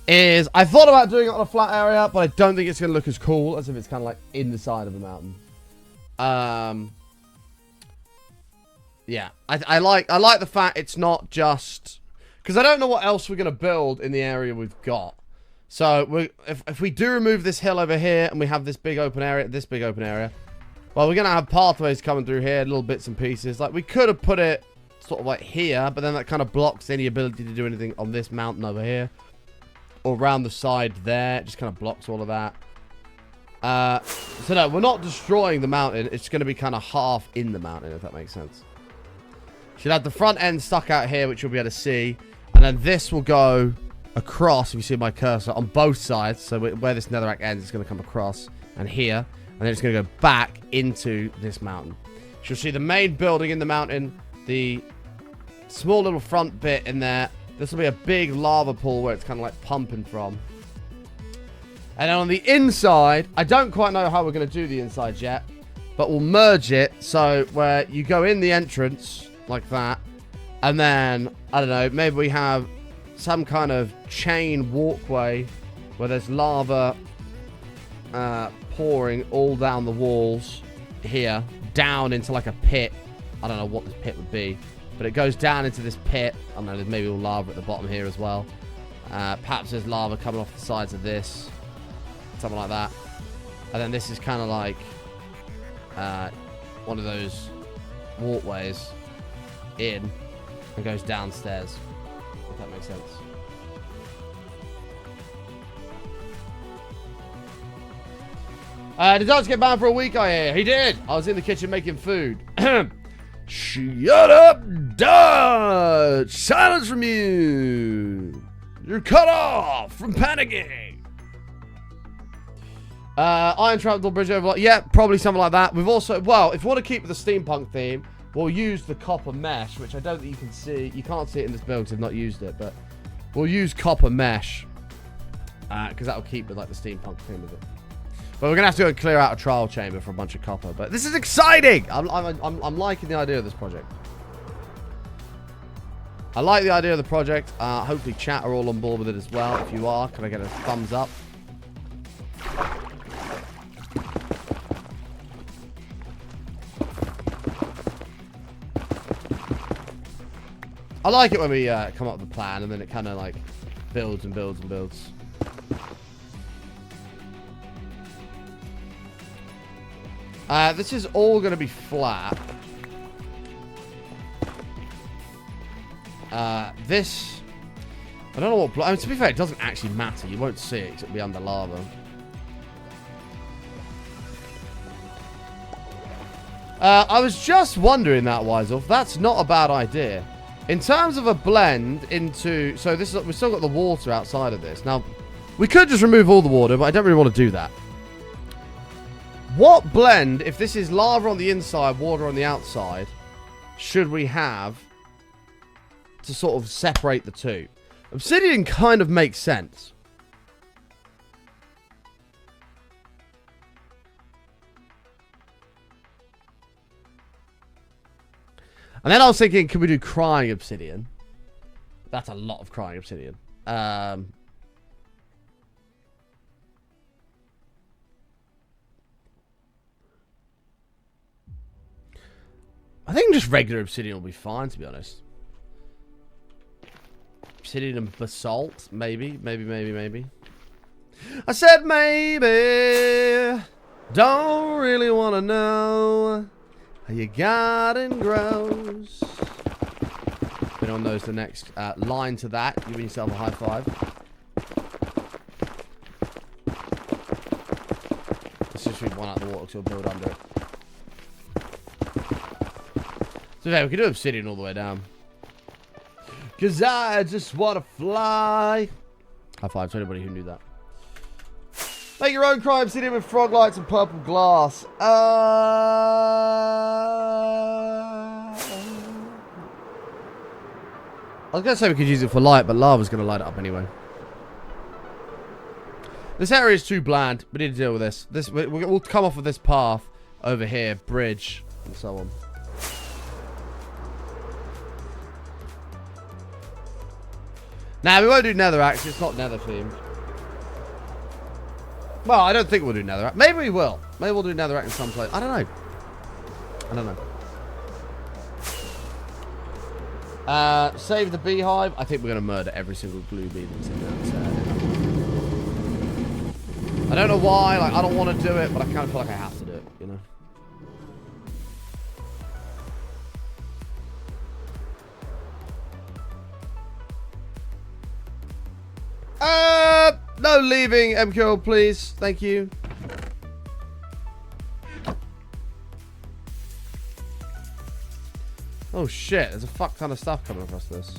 is I thought about doing it on a flat area, but I don't think it's going to look as cool as if it's kind of like in the side of a mountain. Yeah, I like the fact it's not just because I don't know what else we're going to build in the area we've got. So if we do remove this hill over here and we have this big open area, well, we're going to have pathways coming through here, little bits and pieces. Like, we could have put it sort of like here, but then that kind of blocks any ability to do anything on this mountain over here. Or around the side there. It just kind of blocks all of that. So no, we're not destroying the mountain. It's going to be kind of half in the mountain, if that makes sense. Should have the front end stuck out here, which you'll be able to see. And then this will go across, if you see my cursor, on both sides. So where this netherrack ends, it's going to come across and here. And then it's going to go back into this mountain. You'll see the main building in the mountain, the small little front bit in there. This will be a big lava pool where it's kind of like pumping from. And then on the inside, I don't quite know how we're going to do the inside yet, but we'll merge it so where you go in the entrance like that, and then, I don't know, maybe we have some kind of chain walkway where there's lava pouring all down the walls here, down into like a pit. I don't know what this pit would be, but it goes down into this pit. I don't know, there's maybe all lava at the bottom here as well. Perhaps there's lava coming off the sides of this. Something like that. And then this is kind of like one of those walkways in and goes downstairs. If that makes sense. Did Dutch get banned for a week, I hear? He did! I was in the kitchen making food. Shut up, Dutch! Silence from you! You're cut off from panicking! Iron Trapdoor Bridge Overlock. Yeah, probably something like that. We've also... Well, if you want to keep with the steampunk theme, we'll use the copper mesh, which I don't think you can see. You can't see it in this build because I've not used it, but we'll use copper mesh because that'll keep with like the steampunk theme of it. But we're gonna have to go and clear out a trial chamber for a bunch of copper. But this is exciting. I'm liking the idea of this project. I like the idea of the project. Hopefully, chat are all on board with it as well. If you are, can I get a thumbs up? I like it when we come up with a plan and then it kind of like builds and builds and builds. This is all going to be flat. This... I don't know what... I mean, to be fair, it doesn't actually matter. You won't see it because it'll be under lava. I was just wondering that, Wiseoff. That's not a bad idea. In terms of a blend into... So this is, we've still got the water outside of this. Now, we could just remove all the water, but I don't really want to do that. What blend, if this is lava on the inside, water on the outside, should we have to sort of separate the two? Obsidian kind of makes sense. And then I was thinking, can we do crying obsidian? That's a lot of crying obsidian. I think just regular obsidian will be fine, to be honest. Obsidian and basalt, maybe. Maybe. I said maybe. Don't really want to know how your garden grows. If anyone knows the next line to that, give yourself a high five. Let's just read one out of the water because we'll build under it. So yeah, we can do obsidian all the way down. Cause I just wanna fly. High five to anybody who knew that. Make your own cry obsidian with frog lights and purple glass. I was gonna say we could use it for light, but lava's gonna light it up anyway. This area is too bland. We need to deal with this. We'll come off of this path over here, bridge, and so on. Nah, we won't do netherrack. It's not nether themed. Well, I don't think we'll do netherrack. Maybe we will. Maybe we'll do netherrack in some place. I don't know. Save the beehive. I think we're going to murder every single glue bee that's in that. I don't know why. Like, I don't want to do it, but I kind of feel like I have to do it, you know. No leaving, MQ, please. Thank you. Oh shit, there's a fuck ton of stuff coming across this.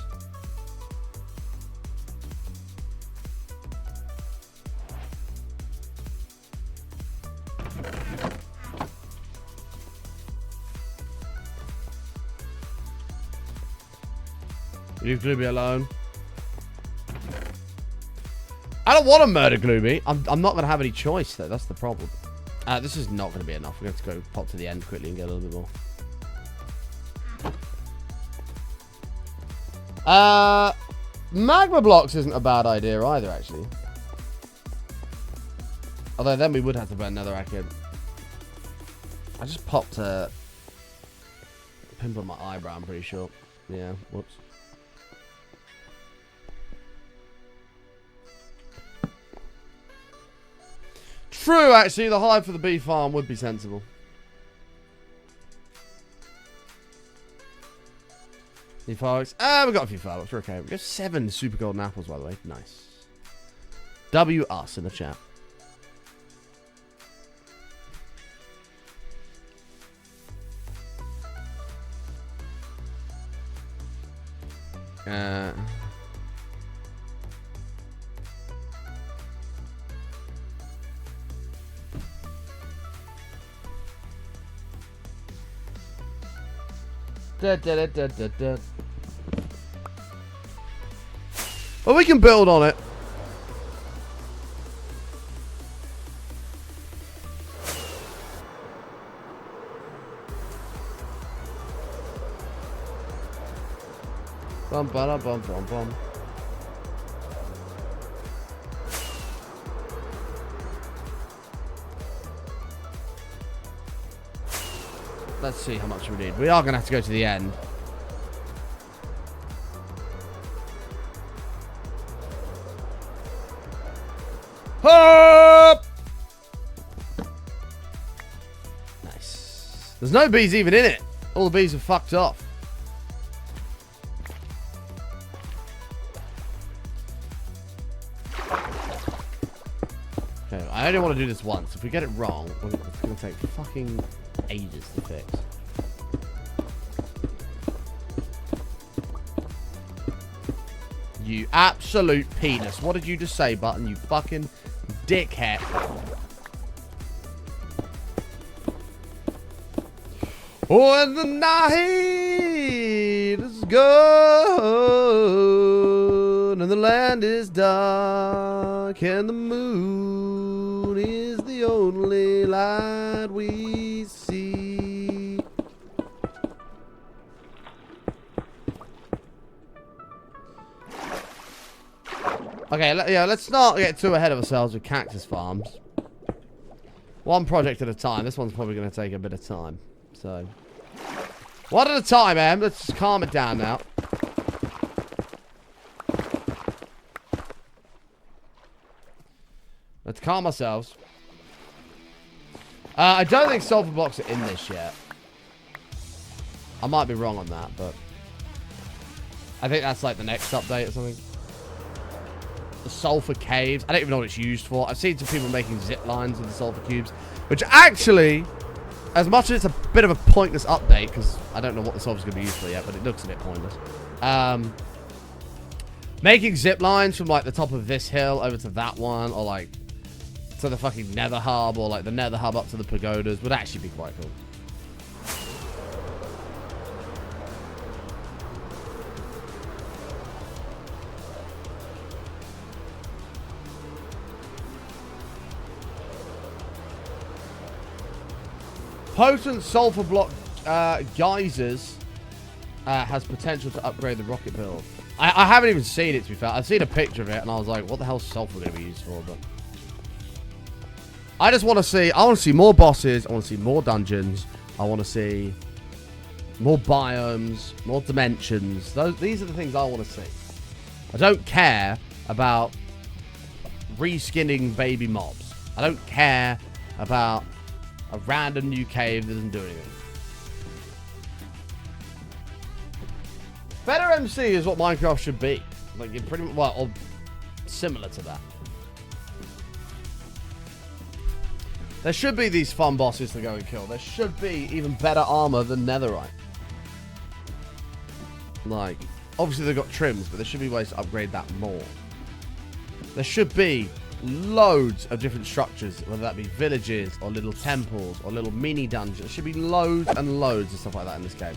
Leave Gloomy alone. I don't want to murder Gloomy. I'm not going to have any choice, though. That's the problem. This is not going to be enough. We're going to have to go pop to the end quickly and get a little bit more. Magma blocks isn't a bad idea either, actually. Although then we would have to burn netherrack in. I just popped a pimple on my eyebrow, I'm pretty sure. Yeah, whoops. True, actually, the hive for the bee farm would be sensible. Any fireworks? We got a few fireworks. We're okay. We got 7 super golden apples, by the way. Nice. W us in the chat. Well, we can build on it. Bum ba bum bum bum. Let's see how much we need. We are going to have to go to the end. Hop! Nice. There's no bees even in it. All the bees are fucked off. Okay, I only want to do this once. If we get it wrong, it's going to take fucking ages to fix. You absolute penis. What did you just say, Button? You fucking dickhead. When the night is gone and the land is dark and the moon is the only light we see. Okay, yeah, let's not get too ahead of ourselves with cactus farms. One project at a time. This one's probably going to take a bit of time. So, one at a time, Em. Let's just calm it down now. Let's calm ourselves. I don't think sulfur blocks are in this yet. I might be wrong on that, but I think that's like the next update or something. The sulfur caves. I don't even know what it's used for. I've seen some people making zip lines with the sulfur cubes, which actually, as much as it's a bit of a pointless update, because I don't know what the sulfur's going to be used for yet, but it looks a bit pointless. Making zip lines from like the top of this hill over to that one, or like to the fucking nether hub, or like the nether hub up to the pagodas would actually be quite cool. Potent sulfur block geysers has potential to upgrade the rocket build. I haven't even seen it, to be fair. I've seen a picture of it, and I was like, what the hell is sulfur going to be used for? But I just want to see... I want to see more bosses. I want to see more dungeons. I want to see more biomes, more dimensions. These are the things I want to see. I don't care about reskinning baby mobs. I don't care about a random new cave that doesn't do anything. Better MC is what Minecraft should be. Like, it pretty much, well, or similar to that. There should be these fun bosses to go and kill. There should be even better armor than netherite. Like, obviously they've got trims, but there should be ways to upgrade that more. There should be loads of different structures, whether that be villages or little temples or little mini dungeons. There should be loads and loads of stuff like that in this game.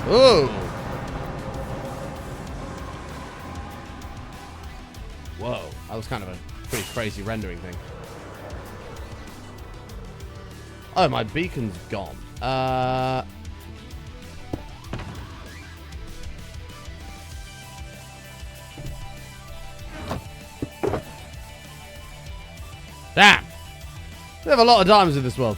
Ooh. That was kind of a pretty crazy rendering thing. Oh, my beacon's gone. Damn! We have a lot of diamonds in this world.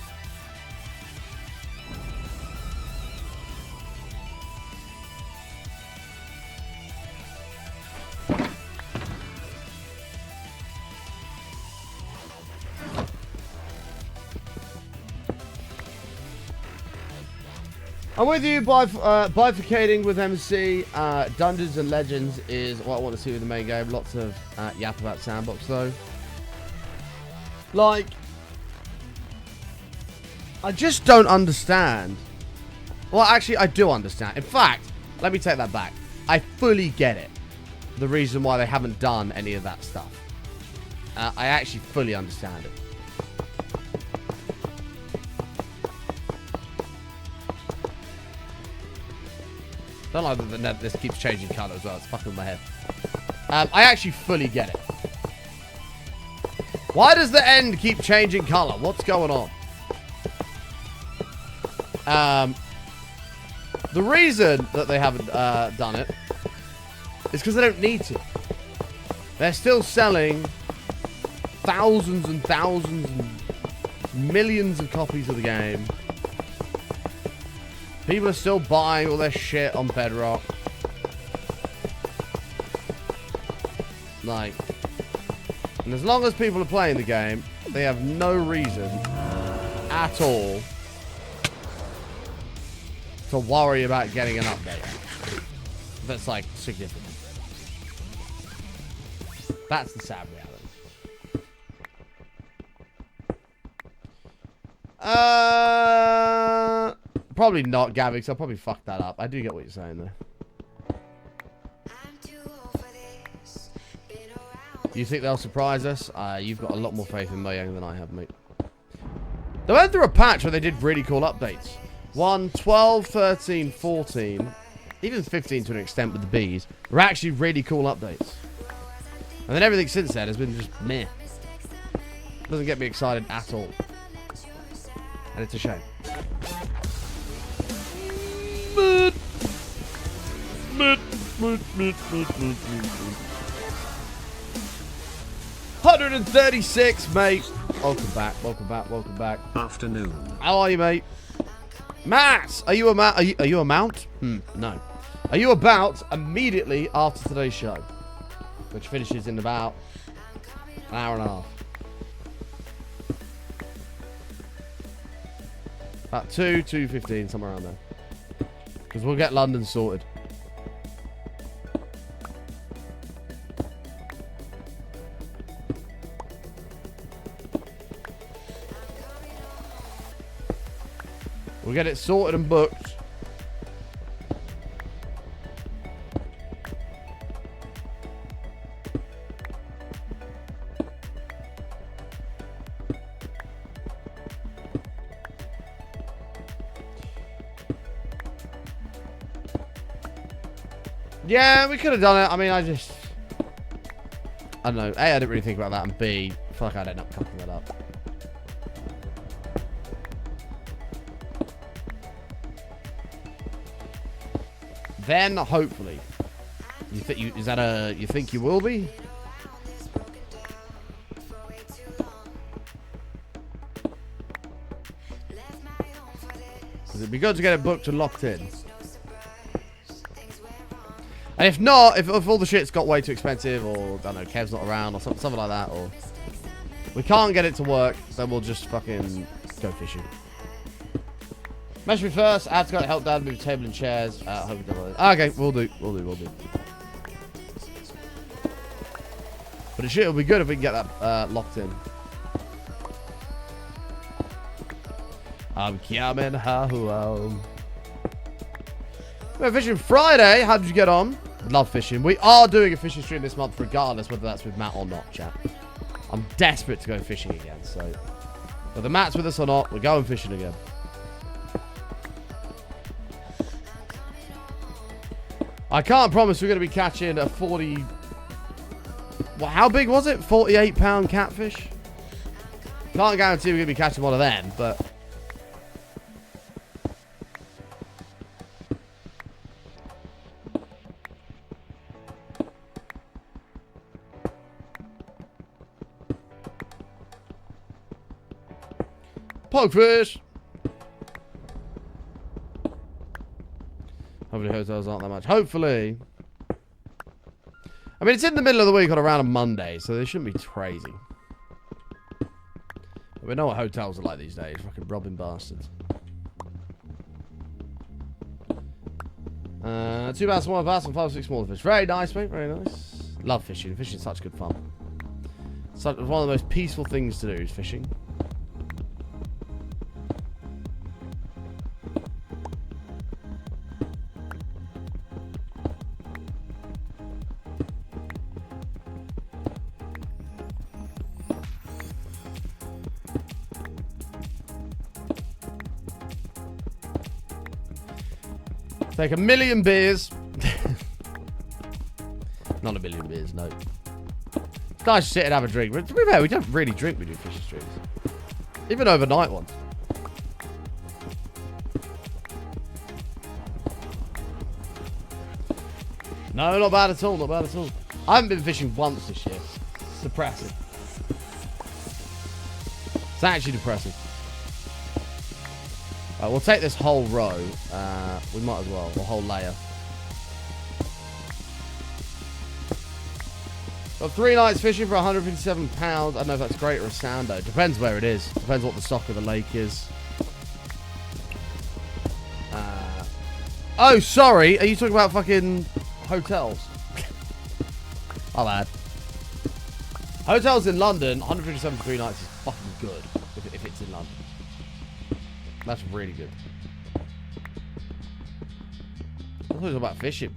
I'm with you. Bifurcating with MC. Dungeons and Legends is what I want to see with the main game. Lots of yap about Sandbox, though. Like, I just don't understand. Well, actually, I do understand. In fact, let me take that back. I fully get it. The reason why they haven't done any of that stuff. I actually fully understand it. I don't like that this keeps changing colour as well. It's fucking with my head. I actually fully get it. Why does the end keep changing colour? What's going on? The reason that they haven't done it is because they don't need to. They're still selling thousands and thousands and millions of copies of the game. People are still buying all their shit on Bedrock. Like, and as long as people are playing the game, they have no reason at all to worry about getting an update that's, like, significant. That's the sad reality. Probably not, Gabby, because I'll probably fuck that up. I do get what you're saying, though. You think they'll surprise us? You've got a lot more faith in Mojang than I have, mate. They went through a patch where they did really cool updates. 1, 12, 13, 14, even 15 to an extent with the bees, were actually really cool updates. And then everything since then has been just meh. Doesn't get me excited at all. And it's a shame. 136, mate. Welcome back, welcome back, welcome back. Afternoon. How are you, mate? Matt, are you a mount? No. Are you about immediately after today's show, which finishes in about an hour and a half? About 2:15, somewhere around there. Because we'll get London sorted. We'll get it sorted and booked. Yeah, we could have done it. I mean, I don't know. A, I didn't really think about that, and B, I feel like I'd end up cutting that up. Then, hopefully. You think you will be? Because it'd be good to get it booked and locked in. And if not, if all the shit's got way too expensive, or, I don't know, Kev's not around, or something like that, or we can't get it to work, then we'll just fucking go fishing. Message me first. I have to go to help Dad move table and chairs. Hope we don't. Okay, we'll do. But it'll be good if we can get that locked in. I'm coming home. We're fishing Friday. How did you get on? Love fishing. We are doing a fishing stream this month, regardless whether that's with Matt or not, chat. I'm desperate to go fishing again, so whether Matt's with us or not, we're going fishing again. I can't promise we're going to be catching a 40 Well, how big was it? 48-pound catfish? Can't guarantee we're going to be catching one of them, but... Pogfish! Hopefully hotels aren't that much. Hopefully. I mean, it's in the middle of the week on around a Monday, so they shouldn't be crazy. But we know what hotels are like these days. Fucking robbing bastards. 2 bass, 1 bass, and 5 or 6 smaller fish. Very nice, mate. Very nice. Love fishing. Fishing's such good fun. It's one of the most peaceful things to do is fishing. Take a million beers. Not a million beers, no. It's nice to sit and have a drink. But to be fair, we don't really drink when we do fishing streams. Even overnight ones. No, not bad at all, not bad at all. I haven't been fishing once this year. It's depressing. It's actually depressing. We'll take this whole row. We might as well. Or whole layer. Got 3 nights fishing for £157. I don't know if that's great or a sounder. Depends where it is. Depends what the stock of the lake is. Oh, sorry. Are you talking about fucking hotels? My bad. Hotels in London, 157 for 3 nights is fucking good. If it's in London. That's really good. I thought it was about fishing.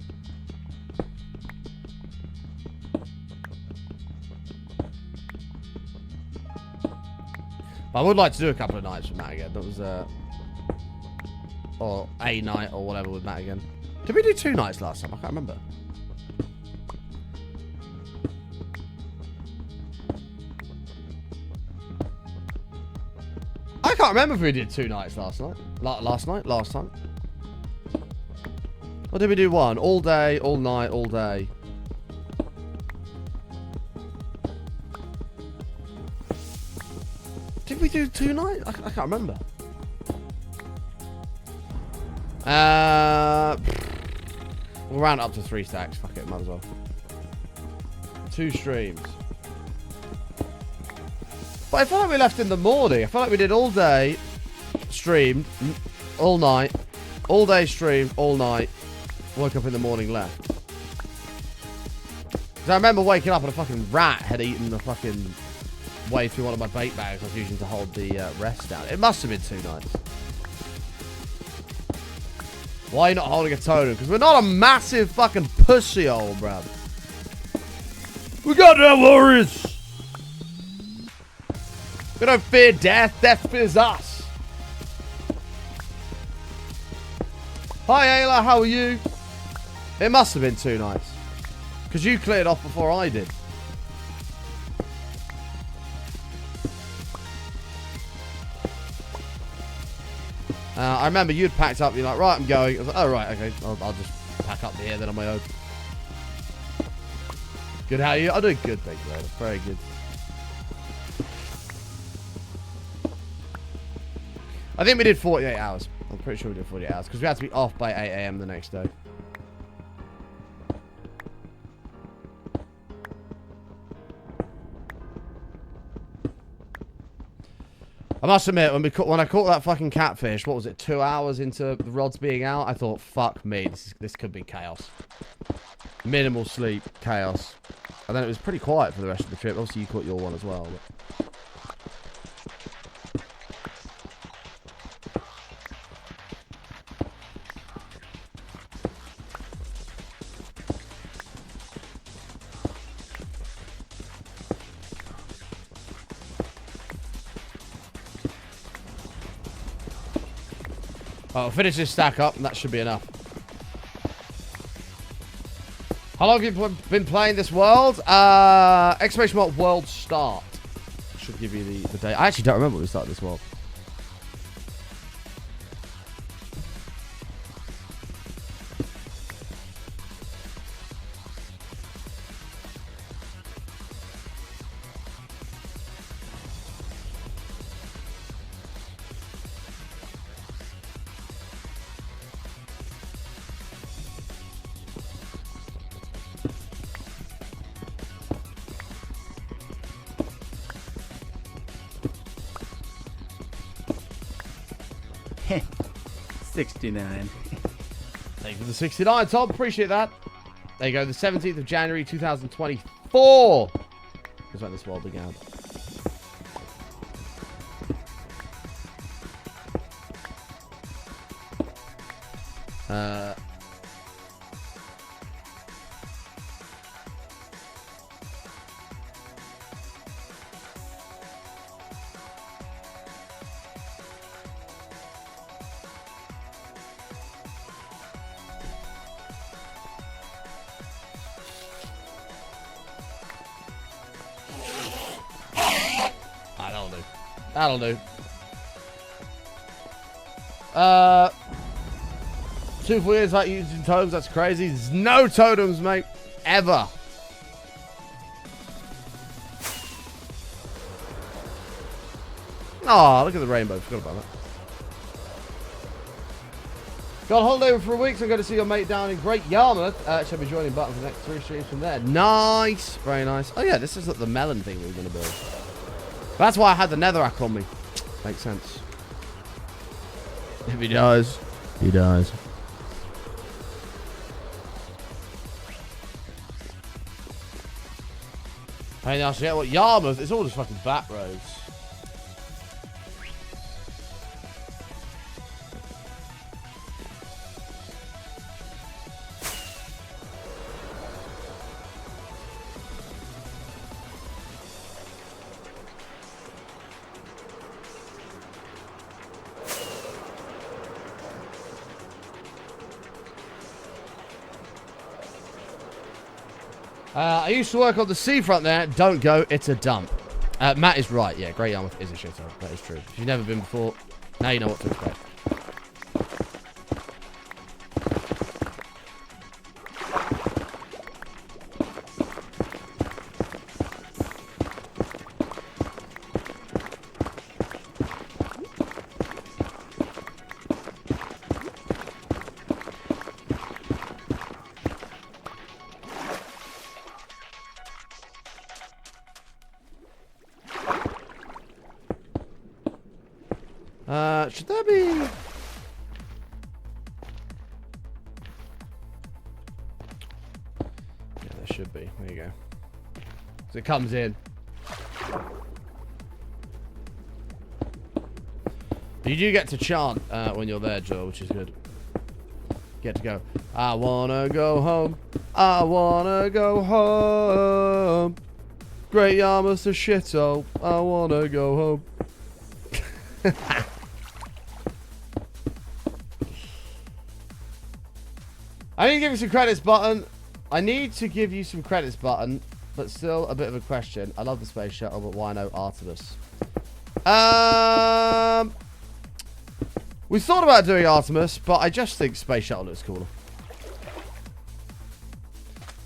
But I would like to do a couple of nights with Matt again. That was or a night or whatever with Matt again. Did we do 2 nights last time? I can't remember. I can't remember if we did 2 nights last night. Last time. Or did we do 1? All day, all night, all day. Did we do 2 nights? I can't remember. We'll round it up to 3 stacks. Fuck it, might as well. 2 streams. But I feel like we left in the morning. I feel like we did all day, streamed, all night, all day streamed, all night, woke up in the morning, left. Because I remember waking up and a fucking rat had eaten the fucking way through one of my bait bags I was using to hold the rest down. It must have been 2 nights. Why are you not holding a totem? Because we're not a massive fucking pussy hole, bruv. We got no worries. We don't fear death. Death fears us. Hi, Ayla. How are you? It must have been 2 nights. Because you cleared off before I did. I remember you'd packed up. You're like, right, I'm going. I was like, oh, right, okay. I'll just pack up here then on my own. Good, how are you? I'm doing good, thank you, Ayla. Very good. I think we did 48 hours. I'm pretty sure we did 48 hours. Because we had to be off by 8 AM the next day. I must admit, when I caught that fucking catfish, what was it, 2 hours into the rods being out, I thought, fuck me, this could be chaos. Minimal sleep, chaos. And then it was pretty quiet for the rest of the trip. Obviously, you caught your one as well. But... I'll finish this stack up, and that should be enough. How long have you been playing this world? Exclamation mark world start. Should give you the date. I actually don't remember when we started this world. $69. Thank you for the 69, Tom. Appreciate that. There you go. The 17th of January, 2024 is when this world began. That'll do. 2 4 years without using totems, that's crazy. There's no totems, mate. Ever. Oh, look at the rainbow. Forgot about that. Got a holiday for a week, so I'm going to see your mate down in Great Yarmouth. Shall be joining Button for the next 3 streams from there. Nice. Very nice. Oh, yeah, this is the melon thing we were going to build. That's why I had the netherrack on me. Makes sense. If he dies, he dies. Hey, now, so yeah, what Yarmouth? It's all just fucking back roads. I used to work on the seafront there. Don't go. It's a dump. Matt is right. Yeah, Great Yarmouth is a shithole. That is true. If you've never been before, now you know what to expect. Should there be... Yeah, there should be. There you go. So it comes in. You do get to chant when you're there, Joe, which is good. Get to go. I wanna go home. I wanna go home. Great Yarmouth's a shithole. I wanna go home. I need to give you some credits, Button. I need to give you some credits, Button. But still a bit of a question. I love the space shuttle, but why no Artemis? We thought about doing Artemis, but I just think space shuttle looks cooler.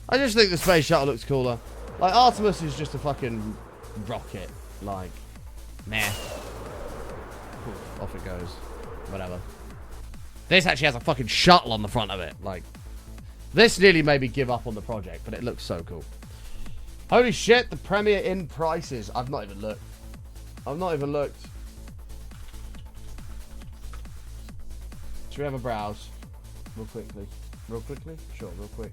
I just think the space shuttle looks cooler. Like, Artemis is just a fucking rocket. Like, meh. Off it goes. Whatever. This actually has a fucking shuttle on the front of it. Like, this nearly made me give up on the project, but it looks so cool. Holy shit, the Premier in prices. I've not even looked. I've not even looked. Should we have a browse? Real quickly. Real quickly? Sure, real quick.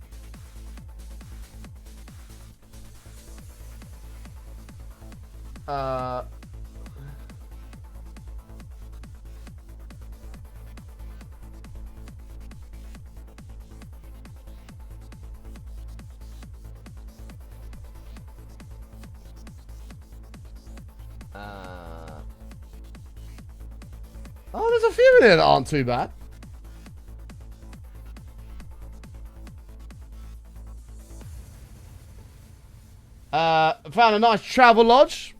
Oh, there's a few in here that aren't too bad. Found a nice travel lodge.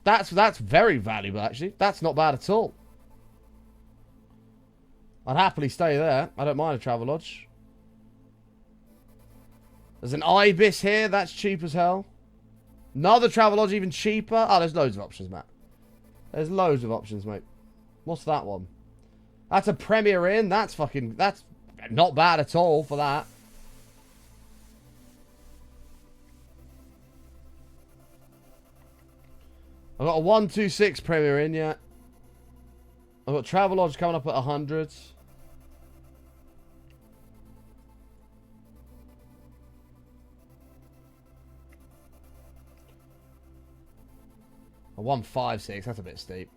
That's very valuable, actually. That's not bad at all. I'd happily stay there. I don't mind a travel lodge. There's an Ibis here. That's cheap as hell. Another travel lodge even cheaper. Oh, there's loads of options, Matt. There's loads of options, mate. What's that one? That's a Premier Inn. That's not bad at all for that. I've got a 126 Premier Inn, yeah. I've got Travelodge coming up at 100. A 156, that's a bit steep.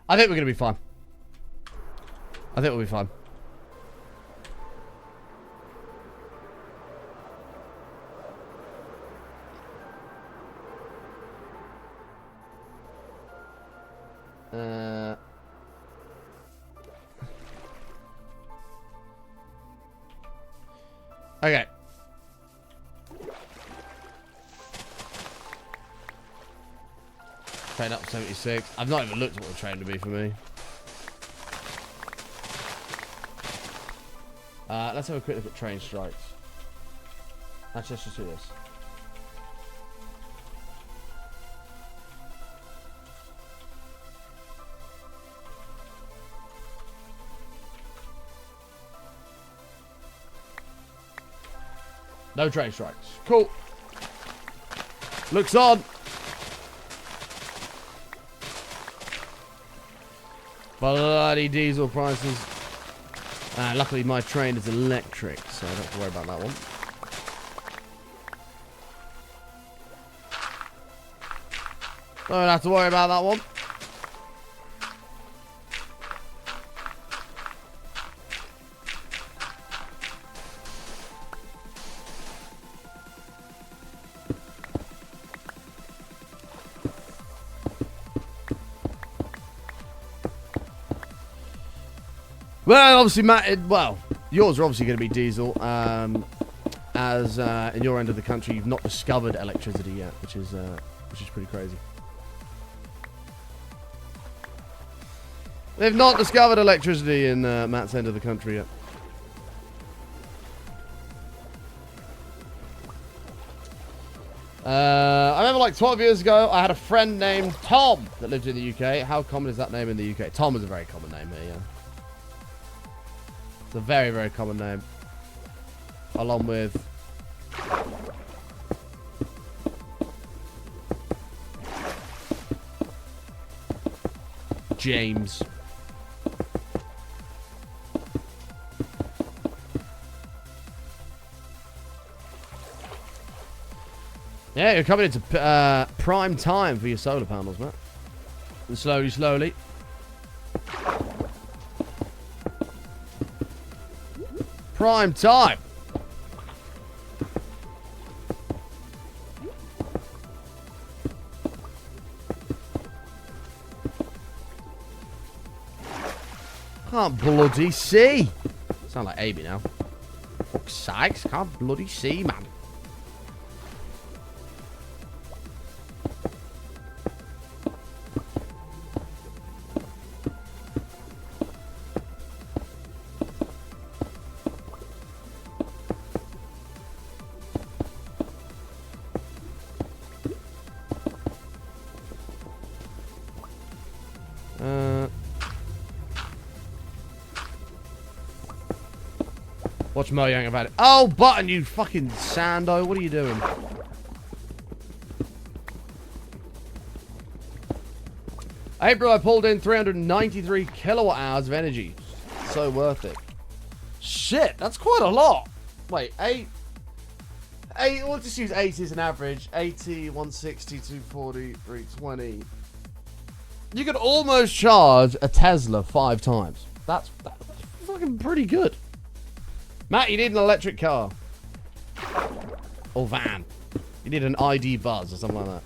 I think we're going to be fine. I think we'll be fine. Okay. Train up 76. I've not even looked at what the train would be for me. Let's have a quick look at train strikes. Let's just do this. No train strikes. Cool. Looks on. Bloody diesel prices. Luckily my train is electric, so I don't have to worry about that one. Don't have to worry about that one. Well, obviously, Matt, well, yours are obviously going to be diesel, as in your end of the country, you've not discovered electricity yet, which is pretty crazy. They've not discovered electricity in Matt's end of the country yet. I remember like 12 years ago, I had a friend named Tom that lived in the UK. How common is that name in the UK? Tom is a very common name here, yeah. It's a very, very common name. Along with... James. Yeah, you're coming into prime time for your solar panels, Matt. And slowly, slowly. Prime time. Can't bloody see. Sound like Amy now. Fuck's sakes, can't bloody see, man. Watch Mo Young about it. Oh, Button, you fucking sando. What are you doing? April, I pulled in 393 kilowatt hours of energy. So worth it. Shit, that's quite a lot. Wait, 8. We'll just use 80 as an average. 80, 160, 240, 320. You could almost charge a Tesla 5 times. That's fucking pretty good. Matt, you need an electric car. Or van. You need an ID Buzz or something like that.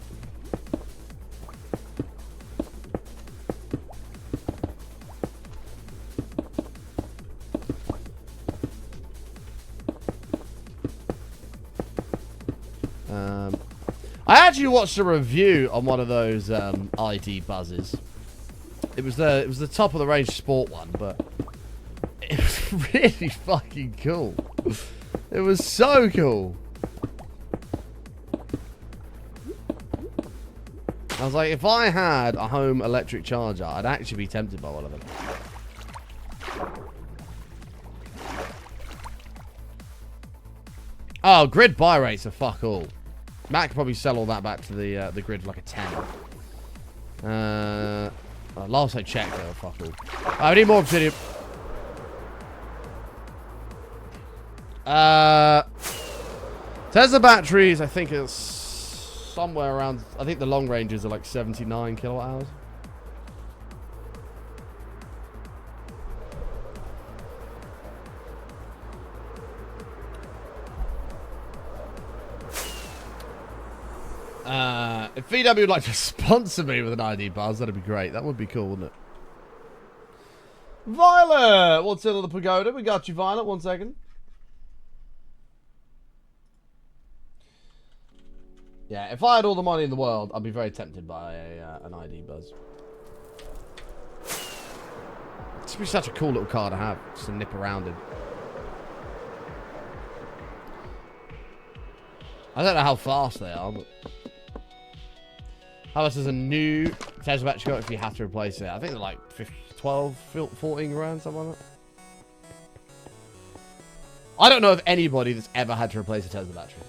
I actually actually watched a review on one of those ID buzzes. It was the top of the range sport one, but it was really fucking cool. It was so cool. I was like, if I had a home electric charger, I'd actually be tempted by one of them. Oh, grid buy rates are fuck all. Matt could probably sell all that back to the grid for like a 10. Last I checked, they were fuck all. I need more obsidian. Tesla batteries, I think it's somewhere around, I think the long ranges are like 79 kilowatt hours. If VW would like to sponsor me with an ID buzz, that'd be great. That would be cool, wouldn't it? Violet! What's in on the pagoda? We got you, Violet. 1 second. Yeah, if I had all the money in the world, I'd be very tempted by an ID buzz. It's be such a cool little car to have, just to nip around in. I don't know how fast they are, but... How much does a new Tesla battery go if you have to replace it? I think they're like 12, 14 grand, something like that. I don't know of anybody that's ever had to replace a Tesla battery.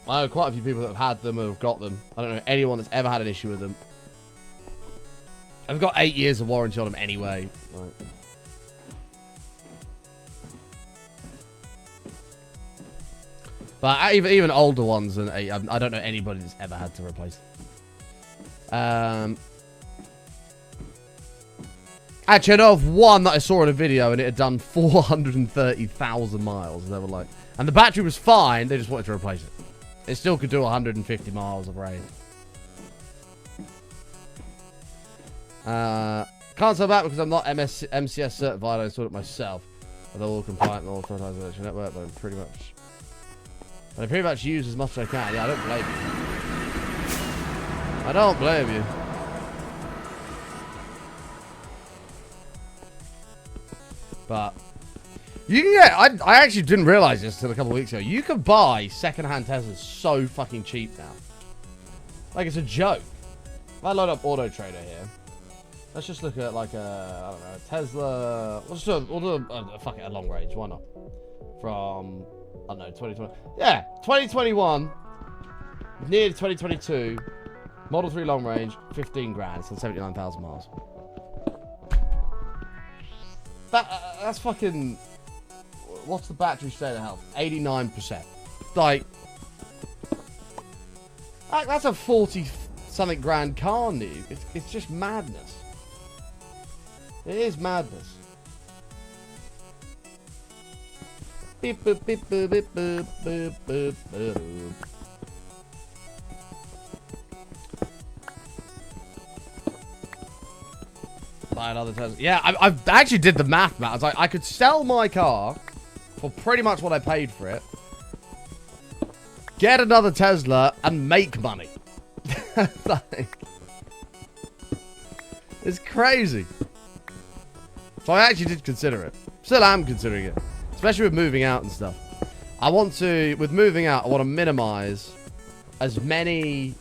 I know quite a few people that have had them or have got them. I don't know anyone that's ever had an issue with them. I've got 8 years of warranty on them anyway. Right. But even older ones than 8, I don't know anybody that's ever had to replace them. Actually, I know of one that I saw in a video and it had done 430,000 miles. And they were like, and the battery was fine. They just wanted to replace it. It still could do 150 miles of range. Can't sell back because I'm not MCS certified. I installed it myself. They're all compliant and all authorized electric network, but I pretty much use as much as I can. Yeah, I don't blame you. I don't blame you. But you can get, I actually didn't realize this until a couple of weeks ago. You can buy second-hand Teslas so fucking cheap now. Like, it's a joke. If I load up Auto Trader here, let's just look at like a, I don't know, a Tesla. We'll do fuck it, a long range. Why not? From, I don't know, 2020. Yeah, 2021, near 2022. Model 3 long range, 15 grand, so 79,000 miles. That's fucking... What's the battery state of health? 89%. Like... That's a 40-something grand car new. It's just madness. It is madness. Beep, boop, beep, boop, beep, boop, boop, boop, boop. Buy another Tesla. Yeah, I actually did the math, Matt. I was like, I could sell my car for pretty much what I paid for it, get another Tesla, and make money. Like, it's crazy. So I actually did consider it. Still am considering it. Especially with moving out and stuff. With moving out, I want to minimize as many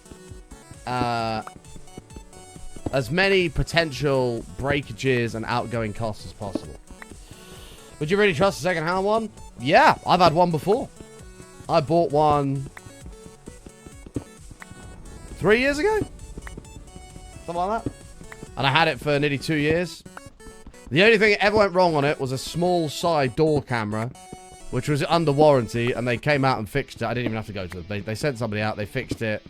potential breakages and outgoing costs as possible. Would you really trust a second-hand one? Yeah, I've had one before. I bought one 3 years ago? Something like that. And I had it for nearly 2 years. The only thing that ever went wrong on it was a small side door camera, which was under warranty, and they came out and fixed it. I didn't even have to go to them. They sent somebody out, they fixed it,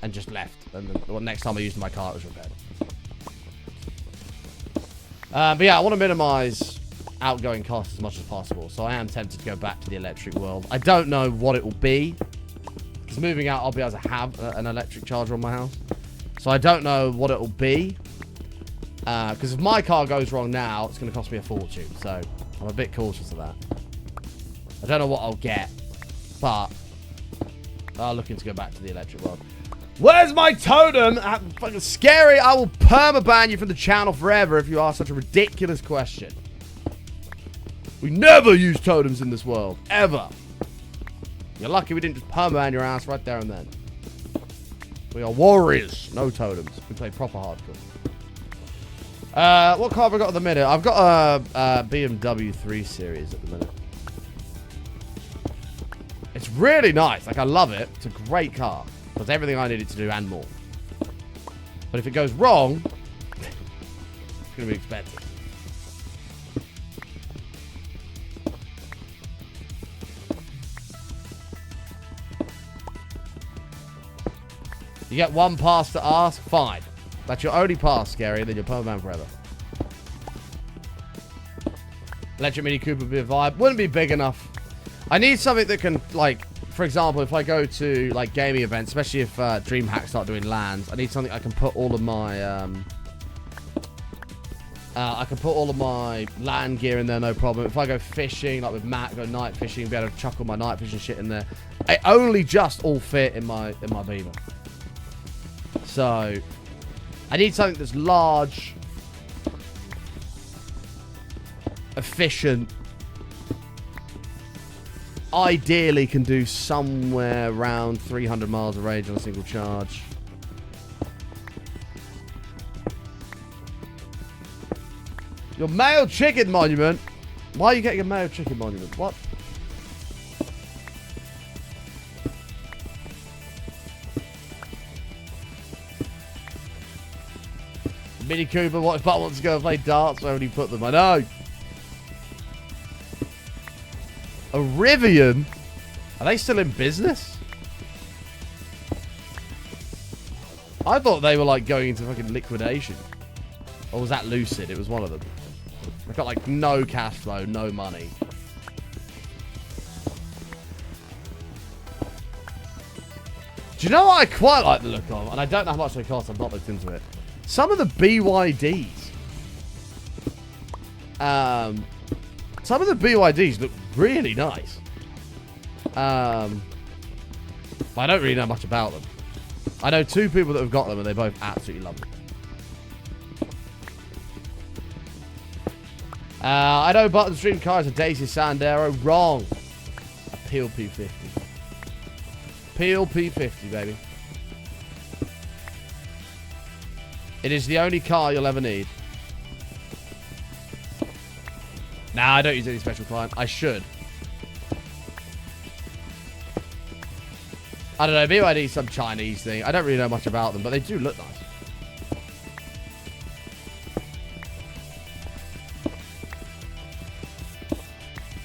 and just left. And the next time I used my car, it was repaired. But yeah, I want to minimize outgoing costs as much as possible. So I am tempted to go back to the electric world. I don't know what it will be. Because moving out, I'll be able to have an electric charger on my house. So I don't know what it will be. Because if my car goes wrong now, it's going to cost me a fortune. So I'm a bit cautious of that. I don't know what I'll get. But I'm looking to go back to the electric world. Where's my totem? Fucking scary. I will permaban you from the channel forever if you ask such a ridiculous question. We never use totems in this world. Ever. You're lucky we didn't just permaban your ass right there and then. We are warriors. No totems. We play proper hardcore. What car have I got at the minute? I've got a BMW 3 Series at the minute. It's really nice. Like, I love it. It's a great car. Does everything I need it to do and more. But if it goes wrong, it's going to be expensive. You get one pass to ask, fine. That's your only pass, Scary, and then you're permaban forever. Electric Mini Cooper would be a vibe. Wouldn't be big enough. I need something that can, like, for example, if I go to, like, gaming events, especially if DreamHack start doing LANs, I need something I can put all of my, LAN gear in there, no problem. If I go fishing, like with Matt, go night fishing, be able to chuck all my night fishing shit in there. It only just all fit in my Beamer. So, I need something that's large, efficient, ideally can do somewhere around 300 miles of range on a single charge. Your male chicken monument? Why are you getting a male chicken monument? What? Mini Cooper, what if I want to go and play darts? Where would you put them? I know. A Rivian? Are they still in business? I thought they were like going into fucking liquidation. Or was that Lucid? It was one of them. They got like no cash flow, no money. Do you know what I quite like the look of? And I don't know how much they cost. I've not looked into it. Some of the BYDs. Some of the BYDs look really nice. But I don't really know much about them. I know two people that have got them and they both absolutely love them. I know Button Stream car is a Daisy Sandero. Wrong. A Peel P50. Peel P50, baby. It is the only car you'll ever need. Nah, I don't use any special client. I should. I don't know. BYD is some Chinese thing. I don't really know much about them, but they do look nice.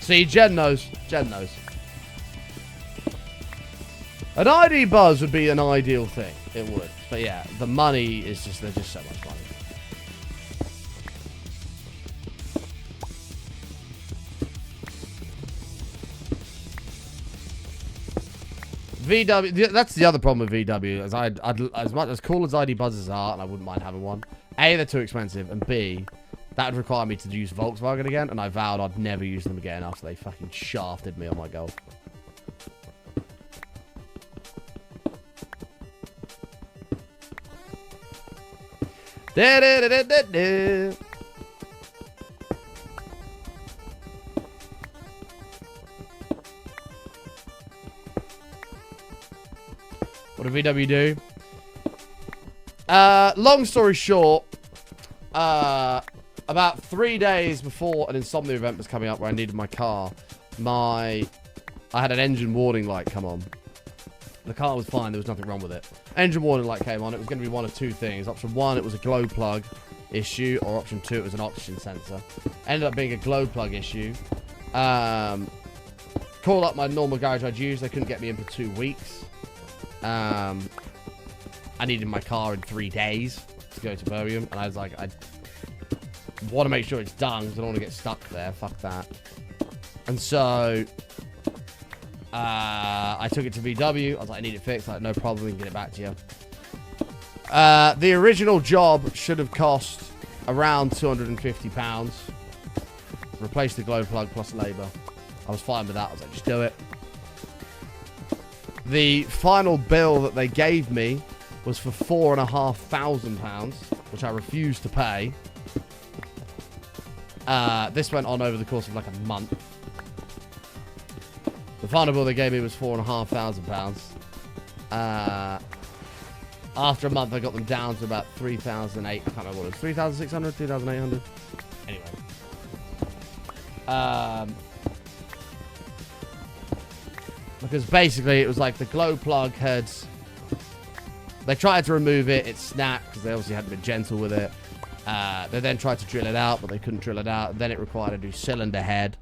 See, Jen knows. Jen knows. An ID Buzz would be an ideal thing. It would. But yeah, the money is just, there's just so much money. VW, that's the other problem with VW. As much as cool as ID Buzzes are, and I wouldn't mind having one. A, they're too expensive, and B, that would require me to use Volkswagen again, and I vowed I'd never use them again after they fucking shafted me on my Golf. What did VW do? Long story short, about 3 days before an Insomnia event was coming up where I needed my car, I had an engine warning light come on. The car was fine, there was nothing wrong with it. Engine warning light came on, it was going to be one of two things. Option 1, it was a glow plug issue, or option 2, it was an oxygen sensor. Ended up being a glow plug issue. Called up my normal garage I'd use, they couldn't get me in for 2 weeks. I needed my car in 3 days to go to Birmingham, and I was like, I want to make sure it's done because I don't want to get stuck there. Fuck that. And so I took it to VW. I was like, I need it fixed. Like, no problem, we can get it back to you. The original job should have cost around £250. Replace the glow plug plus labour. I was fine with that. I was like, just do it. The final bill that they gave me was for £4,500, which I refused to pay. This went on over the course of like a month. The final bill they gave me was £4,500. After a month, I got them down to about 3,800. I can't remember what it was. 3,600, 3,800. Anyway. Because basically, it was like the glow plug had... They tried to remove it. It snapped because they obviously hadn't been gentle with it. They then tried to drill it out, but they couldn't drill it out. Then it required a new cylinder head.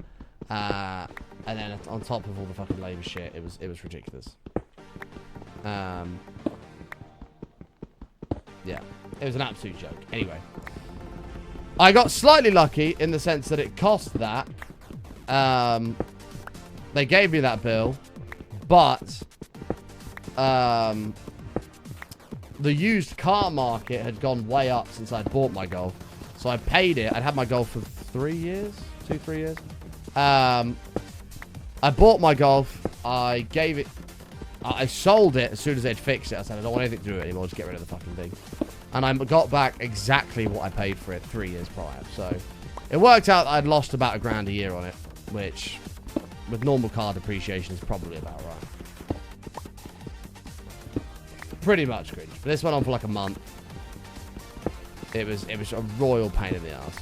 And then on top of all the fucking labour shit, it was ridiculous. Yeah, it was an absolute joke. Anyway, I got slightly lucky in the sense that it cost that. They gave me that bill, but the used car market had gone way up since I'd bought my Golf. So I paid it. I'd had my Golf for 3 years, 2-3 years. I bought my Golf. I gave it... I sold it as soon as they'd fixed it. I said, I don't want anything to do with it anymore. Just get rid of the fucking thing. And I got back exactly what I paid for it 3 years prior. So it worked out that I'd lost about $1,000 a year on it, which with normal car depreciation is probably about right. Pretty much cringe. But this went on for like a month. It was a royal pain in the ass.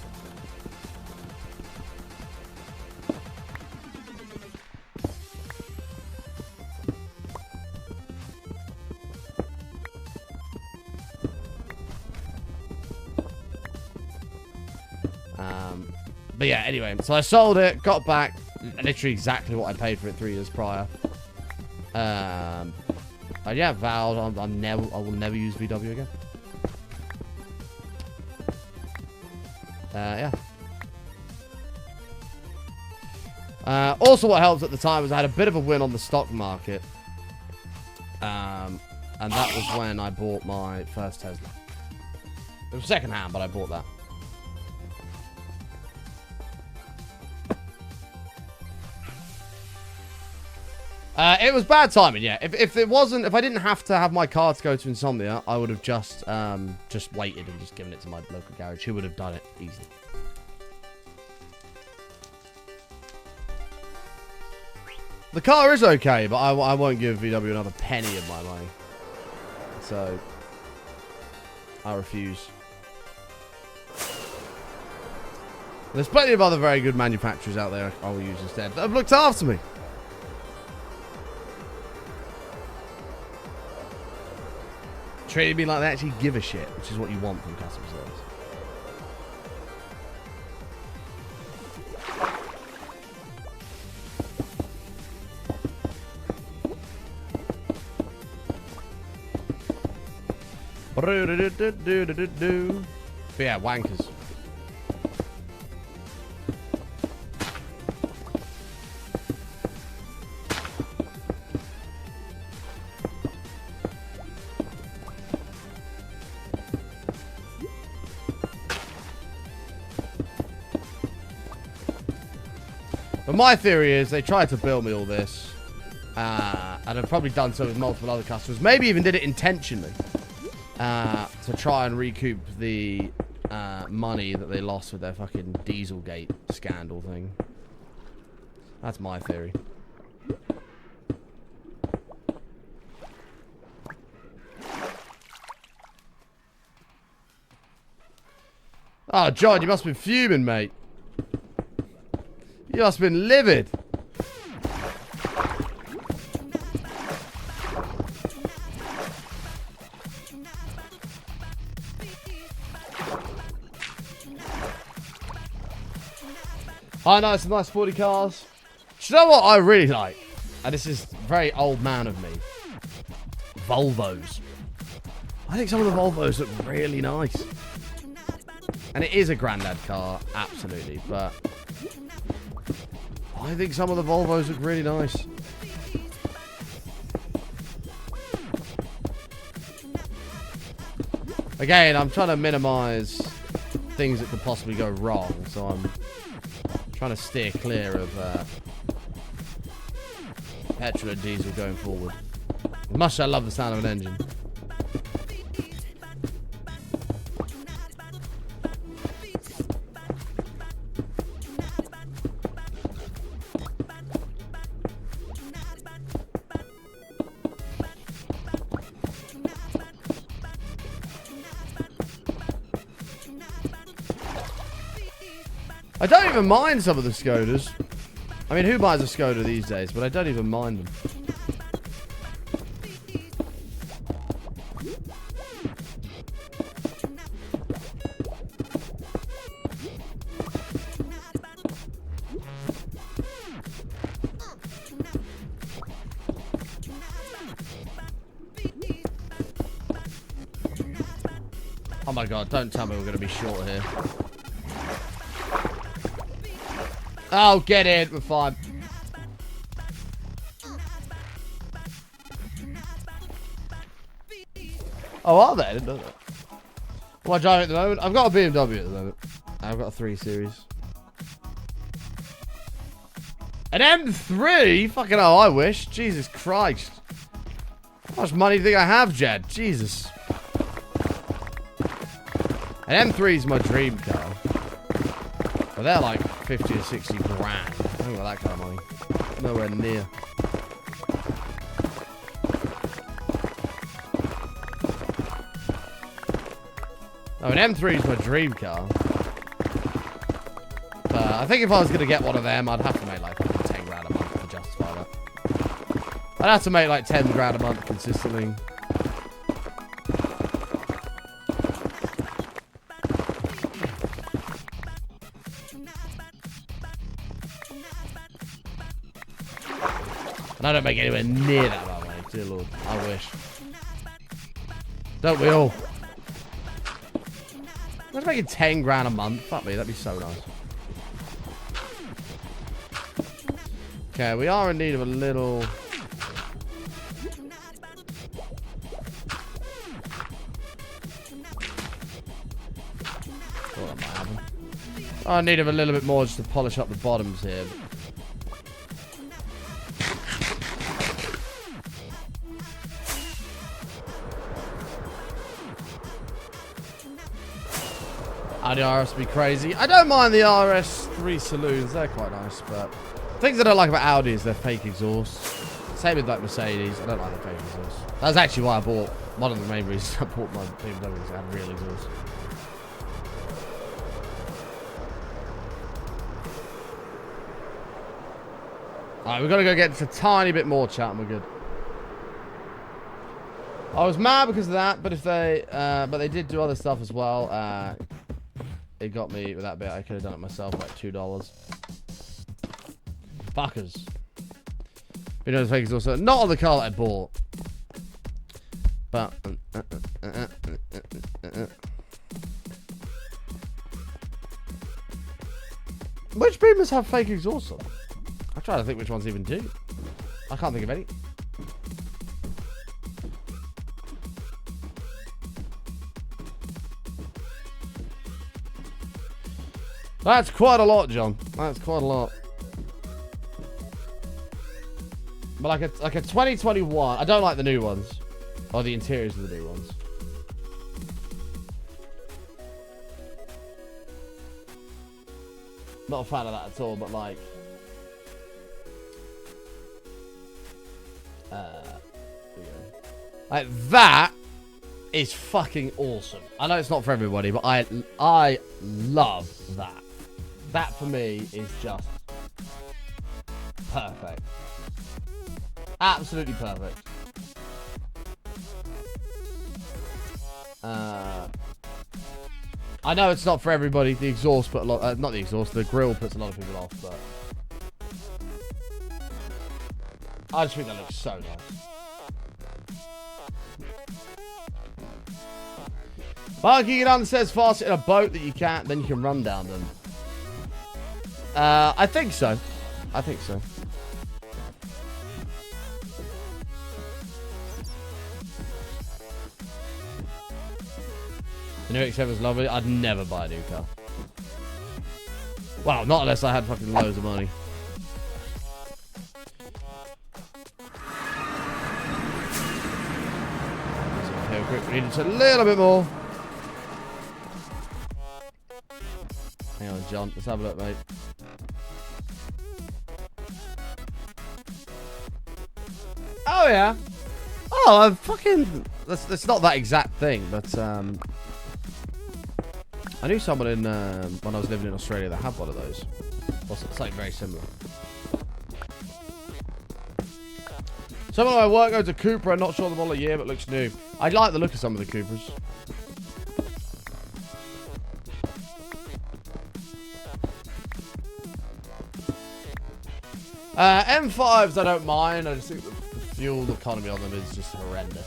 But yeah, anyway, so I sold it, got back literally exactly what I paid for it 3 years prior. Yeah, vowed I will never use VW again. Yeah. Also, what helped at the time was I had a bit of a win on the stock market. And that was when I bought my first Tesla. It was second hand, but I bought that. It was bad timing, yeah. If I didn't have to have my car to go to Insomnia, I would have just waited and just given it to my local garage, who would have done it easily. The car is okay, but I won't give VW another penny of my money. So, I refuse. There's plenty of other very good manufacturers out there I will use instead that have looked after me. Treated me like they actually give a shit, which is what you want from customer service. But yeah, wankers. But my theory is they tried to bill me all this, and have probably done so with multiple other customers. Maybe even did it intentionally to try and recoup the money that they lost with their fucking Dieselgate scandal thing. That's my theory. Oh, John, you must have been fuming, mate. You must have been livid. I know some nice sporty cars. Do you know what I really like? And this is very old man of me. Volvos. I think some of the Volvos look really nice. And it is a granddad car, absolutely, but I think some of the Volvos look really nice. Again, I'm trying to minimize things that could possibly go wrong, so I'm trying to steer clear of petrol and diesel going forward. Much as I love the sound of an engine. I don't even mind some of the Skodas. I mean, who buys a Skoda these days? But I don't even mind them. Oh my god, don't tell me we're going to be short here. Oh, get in. We're fine. Oh, are they? I didn't know that. What am I driving at the moment? I've got a BMW at the moment. I've got a 3 Series. An M3? Fucking hell, I wish. Jesus Christ. How much money do you think I have, Jed? Jesus. An M3 is my dream car. But they're like 50 or 60 grand. I haven't got that kind of money. Nowhere near. Oh, an M3 is my dream car. But I think if I was going to get one of them, I'd have to make like 10 grand a month to justify that. I'd have to make like 10 grand a month consistently. And I don't make anywhere near that amount of money, dear lord. I wish. Don't we all? Imagine making 10 grand a month. Fuck me, that'd be so nice. Okay, we are in need of a little... What am I having? I need of a little bit more just to polish up the bottoms here. Oh, the RS would be crazy. I don't mind the RS3 saloons. They're quite nice, but... things I don't like about Audi is their fake exhaust. Same with like Mercedes. I don't like the fake exhaust. That's actually why I bought... one of the main reasons I bought my BMW is it had real exhaust. Alright, we've got to go get just a tiny bit more chat and we're good. I was mad because of that, but if they... but they did do other stuff as well. It got me with that bit. I could have done it myself, like $2. Fuckers. You know, the fake exhaust. Not on the car that I bought. But... which Beamers have fake exhaust on? I'm trying to think which ones even do. I can't think of any. That's quite a lot, John. That's quite a lot. But like a 2021, I don't like the new ones. Or the interiors of the new ones. Not a fan of that at all, but like... like that is fucking awesome. I know it's not for everybody, but I love that. That for me is just perfect. Absolutely perfect. I know it's not for everybody. The exhaust put a lot... not the exhaust, the grill puts a lot of people off, but... I just think that looks so nice. Barking it on says faster in a boat that you can't, then you can run down them. I think so. I think so. The new X7 is lovely. I'd never buy a new car. Well, not unless I had fucking loads of money. We need just a little bit more. Hang on, John. Let's have a look, mate. Oh, yeah. Oh, I'm fucking... That's not that exact thing, but... I knew someone in when I was living in Australia that had one of those. Or something very similar. Someone at my work owns a Cooper. I'm not sure the model of the year, but looks new. I like the look of some of the Coopers. M5s I don't mind. I just think the fuel economy on them is just horrendous.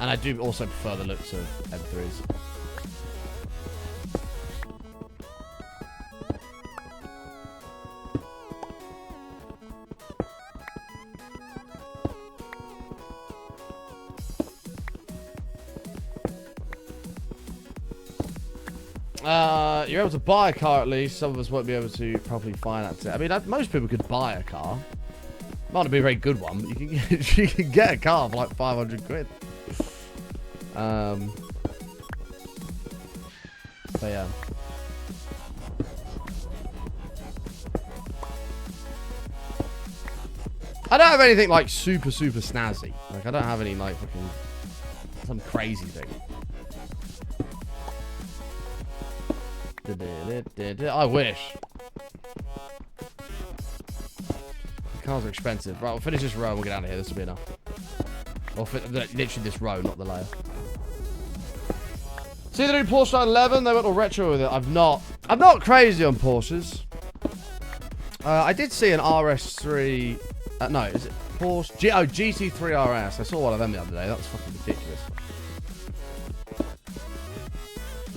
And I do also prefer the looks of M3s. You're able to buy a car at least. Some of us won't be able to properly finance it. I mean, most people could buy a car. Might not be a very good one, but you can get a car for like 500 quid. But yeah. I don't have anything like super snazzy. Like I don't have any like fucking some crazy thing. I wish. The cars are expensive. Right, we'll finish this row and we'll get out of here. This will be enough. Or literally this row, not the layer. See the new Porsche 911? They went all retro with it. I'm not crazy on Porsches. I did see an RS3. No, is it Porsche? GT3 RS. I saw one of them the other day. That was fucking ridiculous.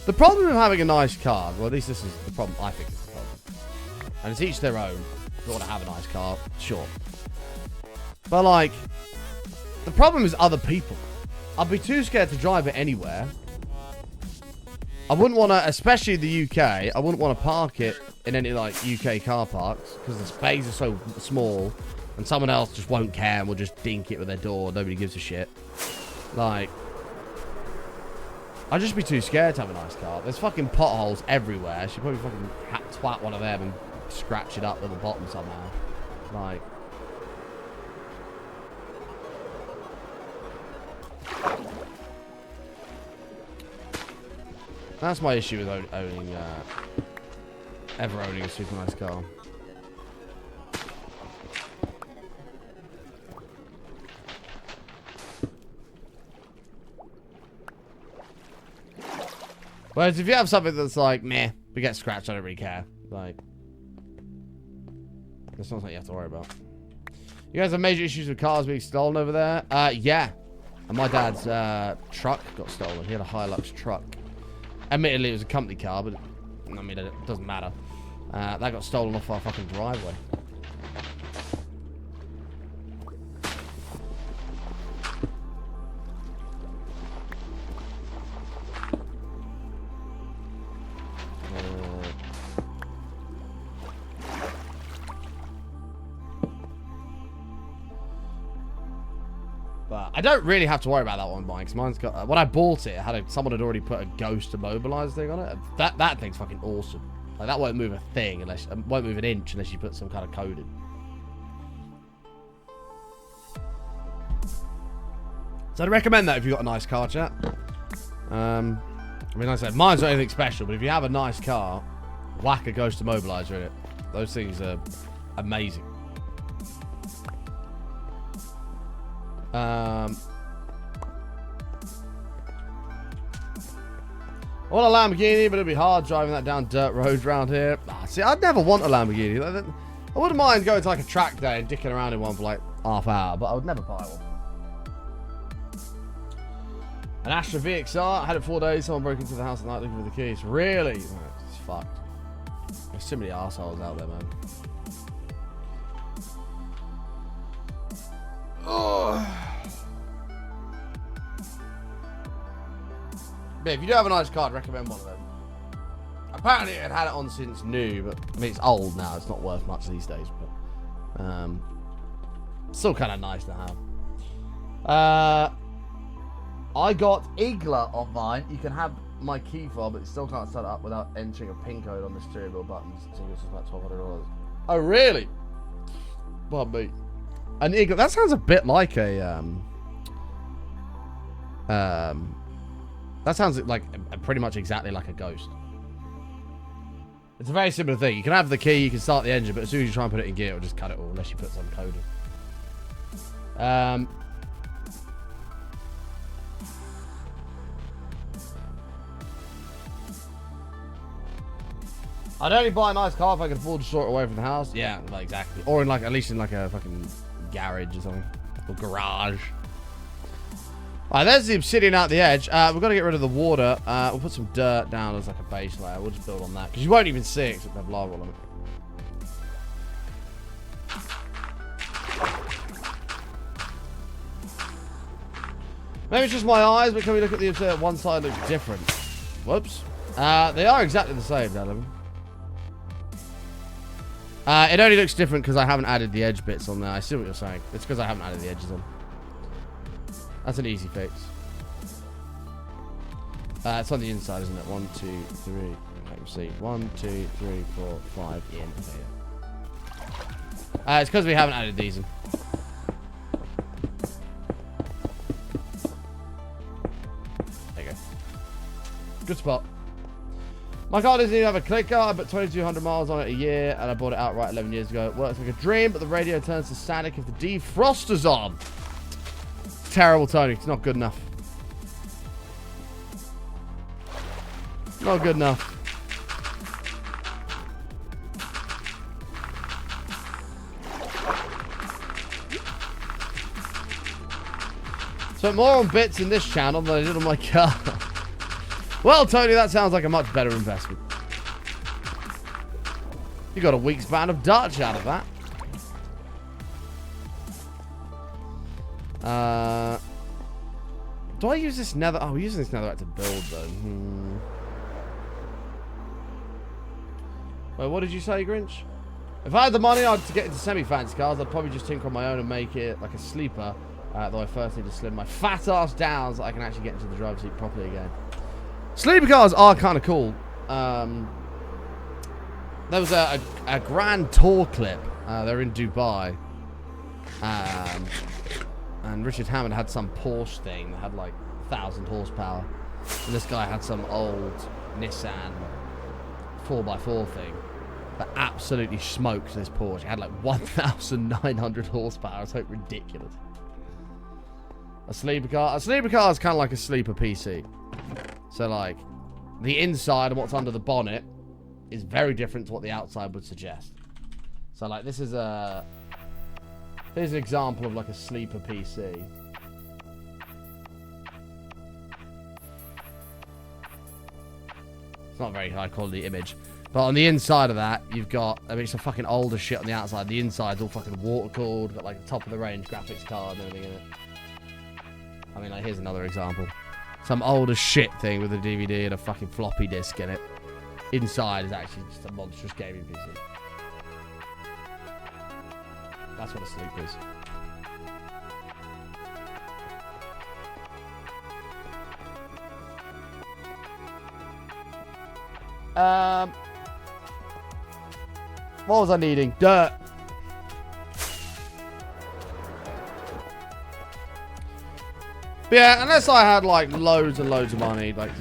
The problem with having a nice car, well, at least this is the problem. I think it's the problem. And it's each their own. If you want to have a nice car, sure. But like, the problem is other people. I'd be too scared to drive it anywhere. I wouldn't want to, especially the UK, I wouldn't want to park it in any like UK car parks because the space is so small and someone else just won't care and will just dink it with their door. Nobody gives a shit. Like, I'd just be too scared to have a nice car. There's fucking potholes everywhere. She'd probably fucking twat one of them and scratch it up at the bottom somehow. Like, that's my issue with owning, ever owning a super nice car. Whereas if you have something that's like, meh, we get scratched, I don't really care. Like, that's not something you have to worry about. You guys have major issues with cars being stolen over there? Yeah. And my dad's truck got stolen. He had a Hilux truck. Admittedly, it was a company car, but I mean, it doesn't matter. That got stolen off our fucking driveway. But I don't really have to worry about that one, Mike. Mine's got when I bought it, someone had already put a ghost immobilized thing on it. That thing's fucking awesome. Like that won't move a thing unless won't move an inch unless you put some kind of code in. So I'd recommend that if you've got a nice car, chat. I mean, like I said, mine's not anything special, but if you have a nice car, whack a ghost immobilizer in it. Those things are amazing. I want a Lamborghini, but it'd be hard driving that down dirt roads around here. See, I'd never want a Lamborghini. I wouldn't mind going to like a track day and dicking around in one for like half hour, but I would never buy one. An Astra VXR. I had it 4 days. Someone broke into the house at night looking for the keys. Really? It's fucked. There's so many assholes out there, man. Oh. But if you do have a nice car, I'd recommend one of them. Apparently it had it on since new, but I mean it's old now, it's not worth much these days, but still kind of nice to have. I got Igla on mine. You can have my key fob, but you still can't set it up without entering a pin code on the steering wheel buttons. I think it's about $1,200. Oh really? Pardon me. An Igla, that sounds a bit like a That sounds like pretty much exactly like a ghost. It's a very similar thing. You can have the key, you can start the engine, but as soon as you try and put it in gear, it'll just cut it all, unless you put some code in. I'd only buy a nice car if I could afford to store it away from the house. Yeah, like, exactly. Or in like, at least in like a fucking garage or something. Or garage. Alright, there's the obsidian out the edge. We've got to get rid of the water. We'll put some dirt down as like a base layer. We'll just build on that. Because you won't even see it except have lava on it. Maybe it's just my eyes, but can we look at the obsidian? One side looks different. Whoops. They are exactly the same, Dalvin. It only looks different because I haven't added the edge bits on there. I see what you're saying. It's because I haven't added the edges on. That's an easy fix. It's on the inside, isn't it? 1, 2, 3. Let me see. 1, 2, 3, 4, 5 in here. It's because we haven't added these in. There you go. Good spot. My car doesn't even have a clicker. I put 2,200 miles on it a year, and I bought it outright 11 years ago. It works like a dream, but the radio turns to static if the defroster's on. It's terrible, Tony. It's not good enough. Not good enough. So more on bits in this channel than I did on my car. Well, Tony, that sounds like a much better investment. You got a week's ban of Dutch out of that. Do I use this nether? Oh, we're using this netherite to build, though. Wait, what did you say, Grinch? If I had the money to get into semi-fancy cars, I'd probably just tinker on my own and make it like a sleeper. Though I first need to slim my fat ass down so I can actually get into the driver's seat properly again. Sleeper cars are kind of cool. There was a Grand Tour clip. They're in Dubai. And Richard Hammond had some Porsche thing that had like 1,000 horsepower. And this guy had some old Nissan 4x4 thing that absolutely smoked this Porsche. It had like 1,900 horsepower. It's like ridiculous. A sleeper car is kind of like a sleeper PC. So like the inside and what's under the bonnet is very different to what the outside would suggest. So like this is here's an example of like a sleeper PC. It's not a very high quality image. But on the inside of that, you've got, I mean, it's a fucking older shit on the outside. The inside's all fucking water cooled, got like a top of the range graphics card and everything in it. I mean, like, here's another example. Some older shit thing with a DVD and a fucking floppy disk in it. Inside is actually just a monstrous gaming PC. That's what a sleep is. What was I needing? Dirt. But yeah, unless I had like loads and loads of money, like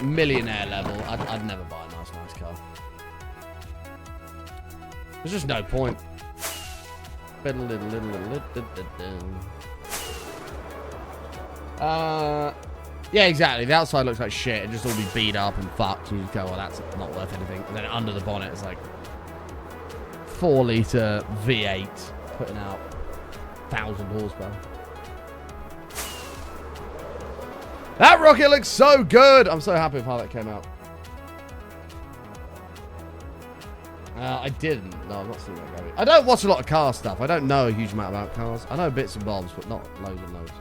millionaire level, I'd never buy a nice car. There's just no point. Yeah, exactly. The outside looks like shit and just all be beat up and fucked. You just go, well, that's not worth anything. And then under the bonnet, it's like 4-litre V8 putting out 1,000 horsepower. That rocket looks so good. I'm so happy with how that came out. I didn't. No, I'm not seeing that going. I don't watch a lot of car stuff. I don't know a huge amount about cars. I know bits and bobs, but not loads and loads.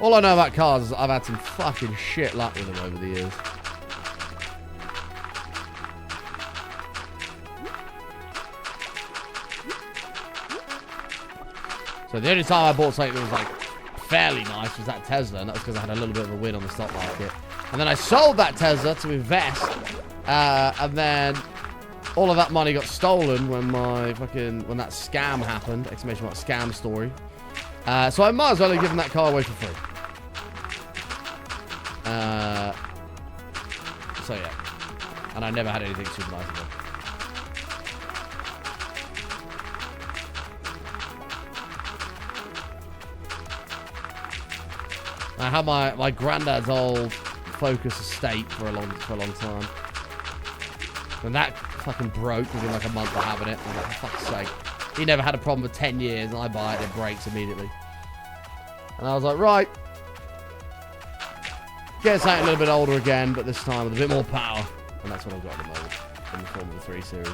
All I know about cars is I've had some fucking shit luck with them over the years. So the only time I bought something that was like fairly nice was that Tesla, and that was because I had a little bit of a win on the stock market. And then I sold that Tesla to invest. And then all of that money got stolen when when that scam happened. Exclamation mark scam story. So I might as well have given that car away for free. So yeah. And I never had anything super nice about it. I had my granddad's old Focus Estate for a long time. When that fucking broke within like a month of having it, I was like, for fuck's sake. He never had a problem for 10 years, and I buy it, it breaks immediately. And I was like, right. Get something a little bit older again, but this time with a bit more power. And that's what I've got at the moment, in the Formula 3 series.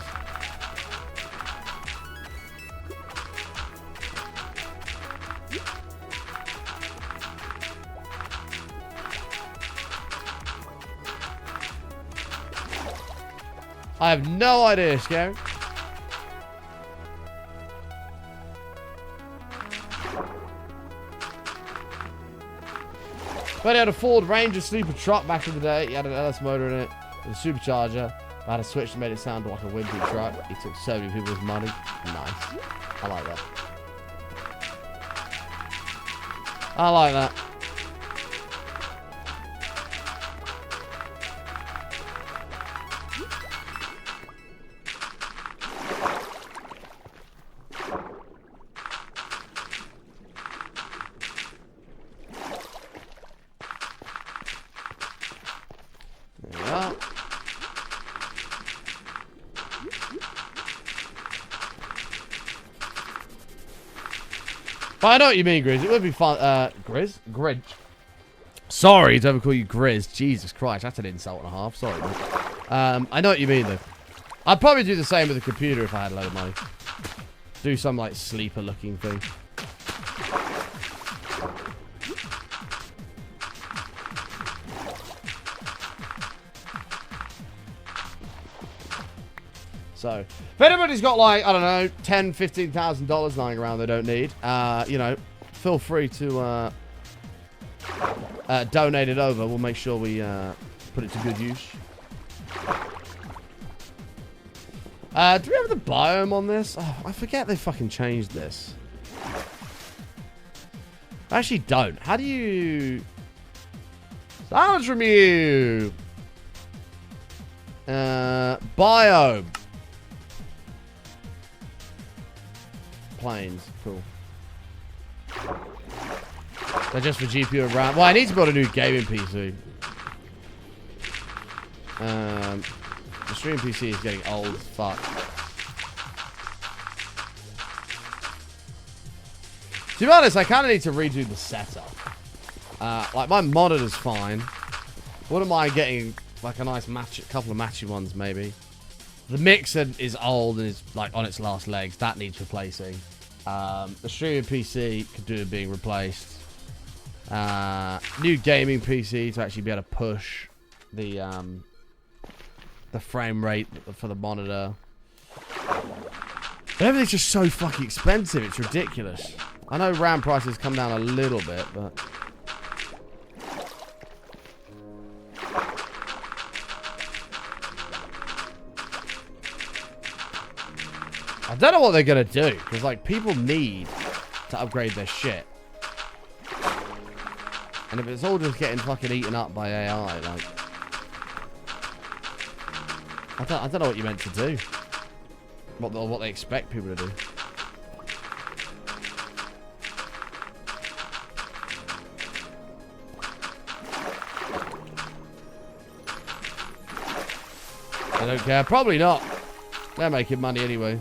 I have no idea, Scary. But I had a Ford Ranger sleeper truck back in the day. He had an LS motor in it with a supercharger. I had a switch that made it sound like a wimpy truck. He took so many people's money. Nice. I like that. I like that. I know what you mean, Grizz. It would be fun. Grizz? Grinch. Sorry to ever call you Grizz. Jesus Christ, that's an insult and a half. Sorry, man. I know what you mean, though. I'd probably do the same with a computer if I had a load of money. Do some, like, sleeper-looking thing. So, if anybody's got like, I don't know, $10,000, $15,000 lying around they don't need, you know, feel free to donate it over. We'll make sure we put it to good use. Do we have the biome on this? Oh, I forget they fucking changed this. I actually don't. How do you... Silence from you! Biome. Planes, cool. They're just for GPU and RAM. Well, I need to build a new gaming PC. The stream PC is getting old as fuck. To be honest, I kind of need to redo the setup. Like, my monitor's fine. Wouldn't mind getting, like, a nice couple of matchy ones, maybe. The mixer is old and is, like, on its last legs. That needs replacing. The streaming PC could do with being replaced. New gaming PC to actually be able to push the frame rate for the monitor. But everything's just so fucking expensive. It's ridiculous. I know RAM prices come down a little bit, but... I don't know what they're going to do, because, like, people need to upgrade their shit. And if it's all just getting fucking eaten up by AI, like... I don't know what you meant to do. What they expect people to do. I don't care. Probably not. They're making money anyway.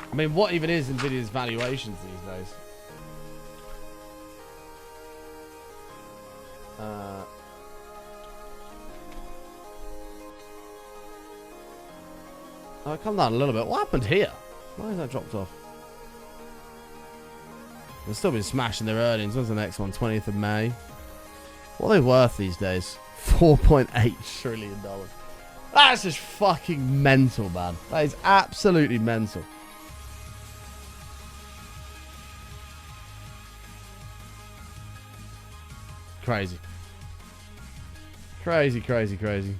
I mean, what even is Nvidia's valuations these days? Oh, it come down a little bit. What happened here? Why has that dropped off? They've still been smashing their earnings. When's the next one? 20th of May. What are they worth these days? $4.8 trillion. That's just fucking mental, man. That is absolutely mental. Crazy. Crazy, crazy, crazy.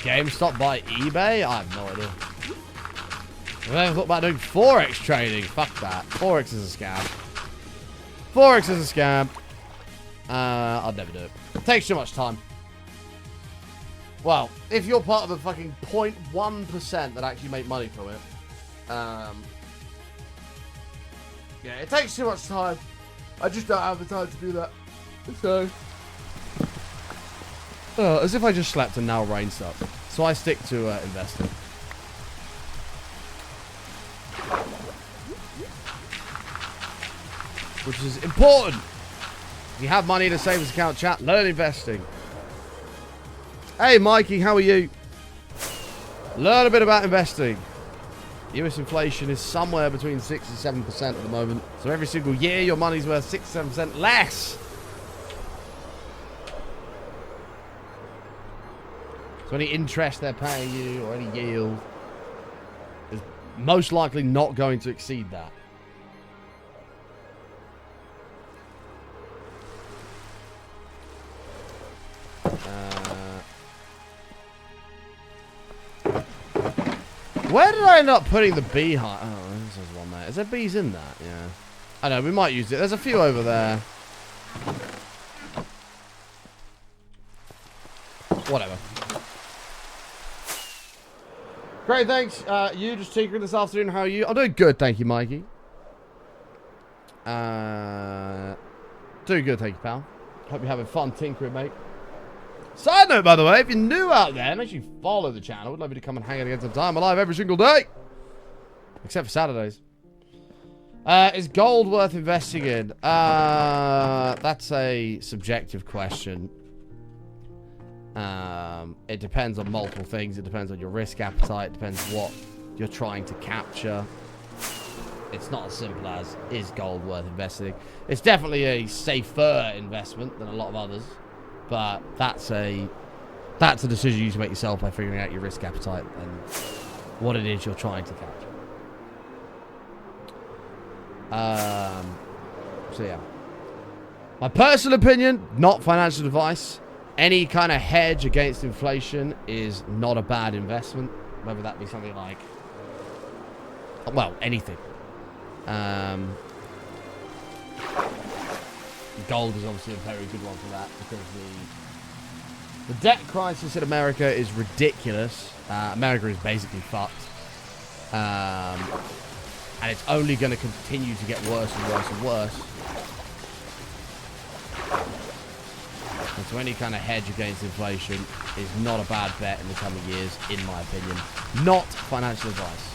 GameStop by eBay? I have no idea. I've never thought about doing Forex trading. Fuck that. Forex is a scam. Forex is a scam. I'll never do it. It takes too much time. Well, if you're part of the fucking 0.1% that actually make money from it, yeah, it takes too much time. I just don't have the time to do that. So, as if I just slept and now rain stopped. So I stick to investing. Which is important. If you have money in a savings account, chat, learn investing. Hey, Mikey, how are you? Learn a bit about investing. US inflation is somewhere between 6 and 7% at the moment. So every single year, your money's worth 6 to 7% less. So any interest they're paying you or any yield is most likely not going to exceed that. Where did I end up putting the beehive? Oh, this is one there. Is there bees in that? Yeah. I know, we might use it. There's a few over there. Whatever. Great, thanks. You just tinkering this afternoon. How are you? I'm doing good, thank you, Mikey. Doing good, thank you, pal. Hope you're having fun tinkering, mate. Side note, by the way, if you're new out there, make sure you follow the channel. We'd love you to come and hang out again sometime. I'm live every single day. Except for Saturdays. Is gold worth investing in? That's a subjective question. It depends on multiple things. It depends on your risk appetite. It depends what you're trying to capture. It's not as simple as, is gold worth investing? It's definitely a safer investment than a lot of others. But that's a decision you need to make yourself by figuring out your risk appetite and what it is you're trying to capture. So yeah. My personal opinion, not financial advice. Any kind of hedge against inflation is not a bad investment. Whether that be something like, well, anything. Gold is obviously a very good one for that because the debt crisis in America is ridiculous. America is basically fucked. And it's only going to continue to get worse and worse and worse. And so any kind of hedge against inflation is not a bad bet in the coming years, in my opinion. Not financial advice.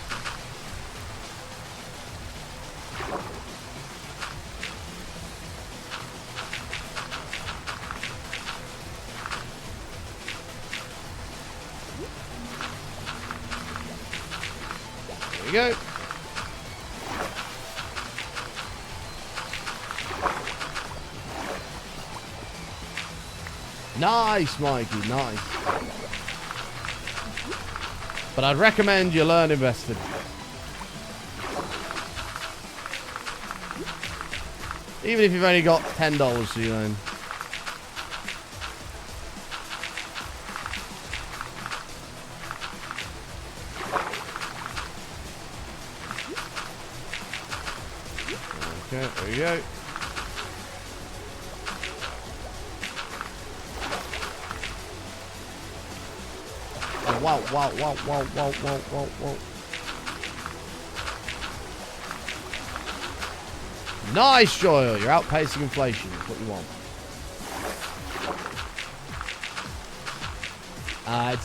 There we go. Nice, Mikey, nice. But I'd recommend you learn investing. Even if you've only got $10 to you learn. Okay, there we go. Wow, wow, wow, wow, wow, wow, wow, wow. Nice, Joel. You're outpacing inflation. That's what you want.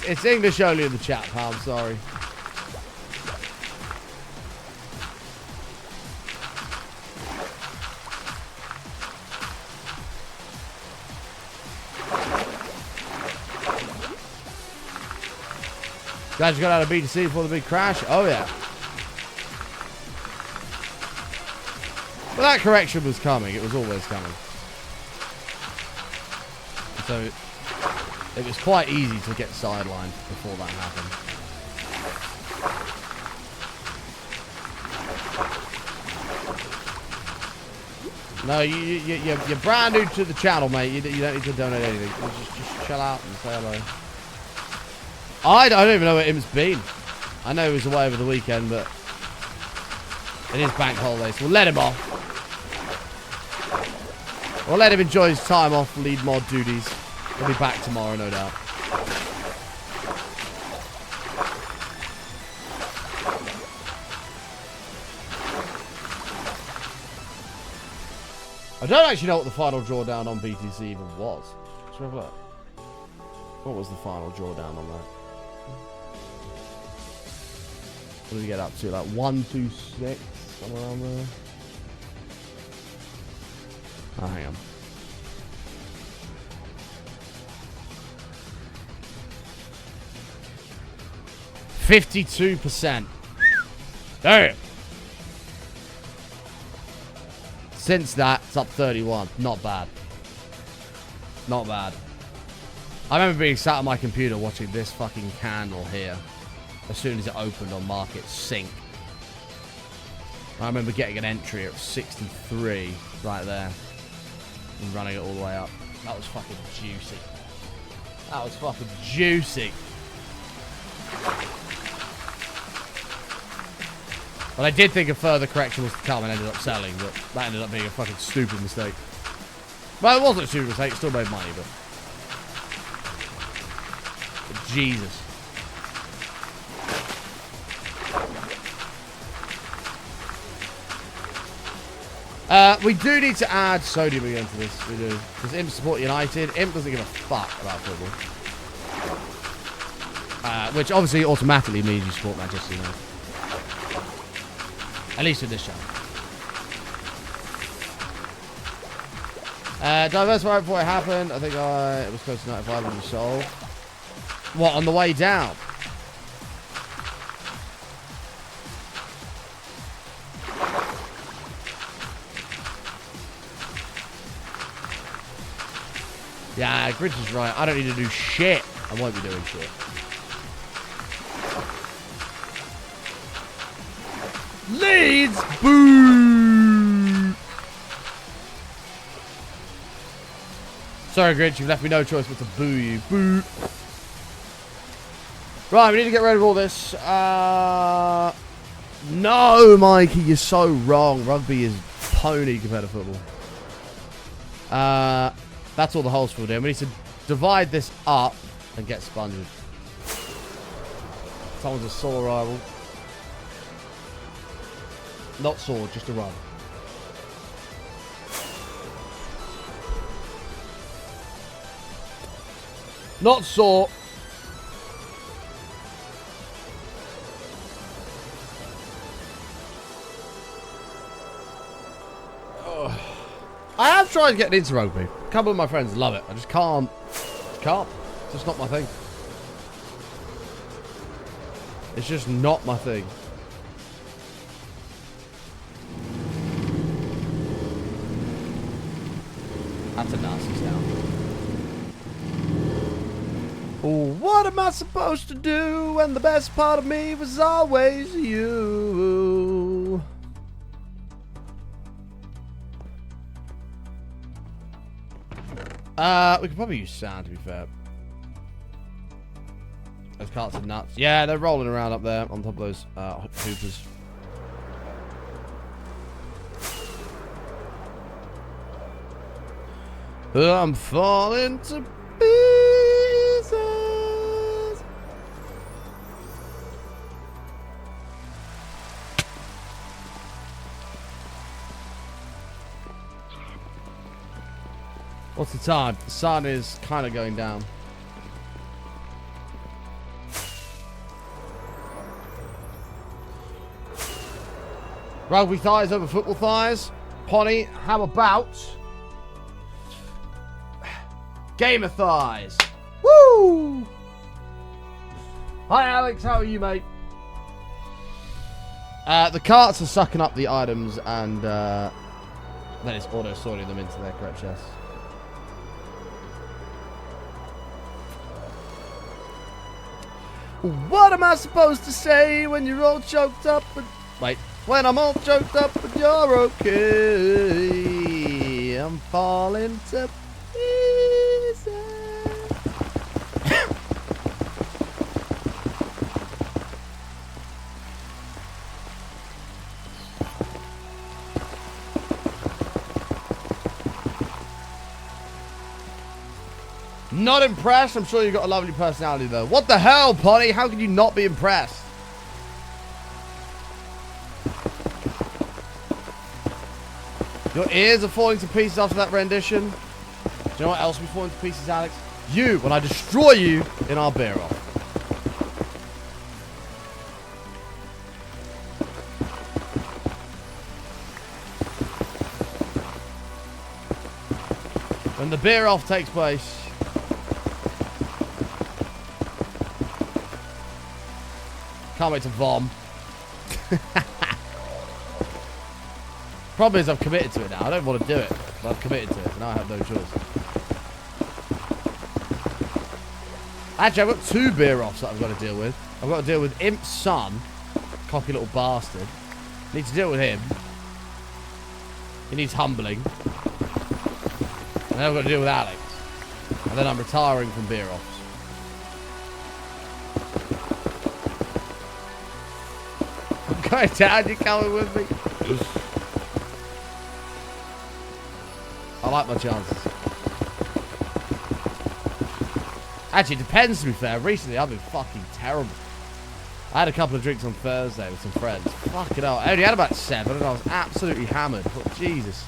It's English only in the chat, pal. I'm sorry. Guys, you got out of BTC before the big crash? Oh, yeah. But that correction was coming. It was always coming. So, it was quite easy to get sidelined before that happened. No, you're brand new to the channel, mate. You don't need to donate anything. Just chill out and say hello. I don't even know where Im's been. I know he was away over the weekend, but it is bank holiday, so we'll let him off. We'll let him enjoy his time off, lead mod duties. He'll be back tomorrow, no doubt. I don't actually know what the final drawdown on BTC even was. Let's have a look. What was the final drawdown on that? What did we get up to? Like 126? Somewhere around there? Oh, hang on. %52%. Damn. Since that, it's up 31. Not bad. Not bad. I remember being sat on my computer watching this fucking candle here as soon as it opened on market sink. I remember getting an entry at 63 right there and running it all the way up. That was fucking juicy. That was fucking juicy. But I did think a further correction was to come and ended up selling, but that ended up being a fucking stupid mistake. Well, it wasn't a stupid mistake, it still made money, but Jesus. We do need to add sodium again to this, we do. Because Imp support United. Imp doesn't give a fuck about football. Which obviously automatically means you support Manchester United. At least with this channel. Diversify before it happened. I think it was close to 95 when you sold. What, on the way down? Yeah, Grinch is right. I don't need to do shit. I won't be doing shit. Leeds! Boo! Sorry, Grinch, you've left me no choice but to boo you. Boo! Right, we need to get rid of all this. No, Mikey, you're so wrong. Rugby is pony compared to football. That's all the holes for doing. We need to divide this up and get sponged. Someone's a sore rival. Not sore, just a run. Not sore. I have tried getting into rugby. A couple of my friends love it. I just can't. It's just not my thing. It's just not my thing. That's a nasty sound. Oh, what am I supposed to do when the best part of me was always you? We could probably use sound, to be fair. Those carts are nuts. Yeah, they're rolling around up there on top of those hoopers. I'm falling to pieces. What's the time? The sun is kind of going down. Rugby thighs over football thighs. Pony, how about Game of thighs? Woo! Hi, Alex. How are you, mate? The carts are sucking up the items and then it's auto-sorting them into their correct chests. What am I supposed to say when you're all choked up? Wait, when I'm all choked up but you're okay. I'm falling to pieces. Not impressed? I'm sure you've got a lovely personality, though. What the hell, Potty? How can you not be impressed? Your ears are falling to pieces after that rendition. Do you know what else will be falling to pieces, Alex? You, when I destroy you in our beer off. When the beer off takes place... Can't wait to vom. Problem is I've committed to it now. I don't want to do it, but I've committed to it, and now I have no choice. Actually, I've got 2 beer offs that I've got to deal with. I've got to deal with Imp's son, cocky little bastard. Need to deal with him. He needs humbling. And then I've got to deal with Alex. And then I'm retiring from beer offs. Going down, you coming with me? I like my chances. Actually, it depends, to be fair. Recently, I've been fucking terrible. I had a couple of drinks on Thursday with some friends. Fucking hell. I only had about 7 and I was absolutely hammered. But Jesus.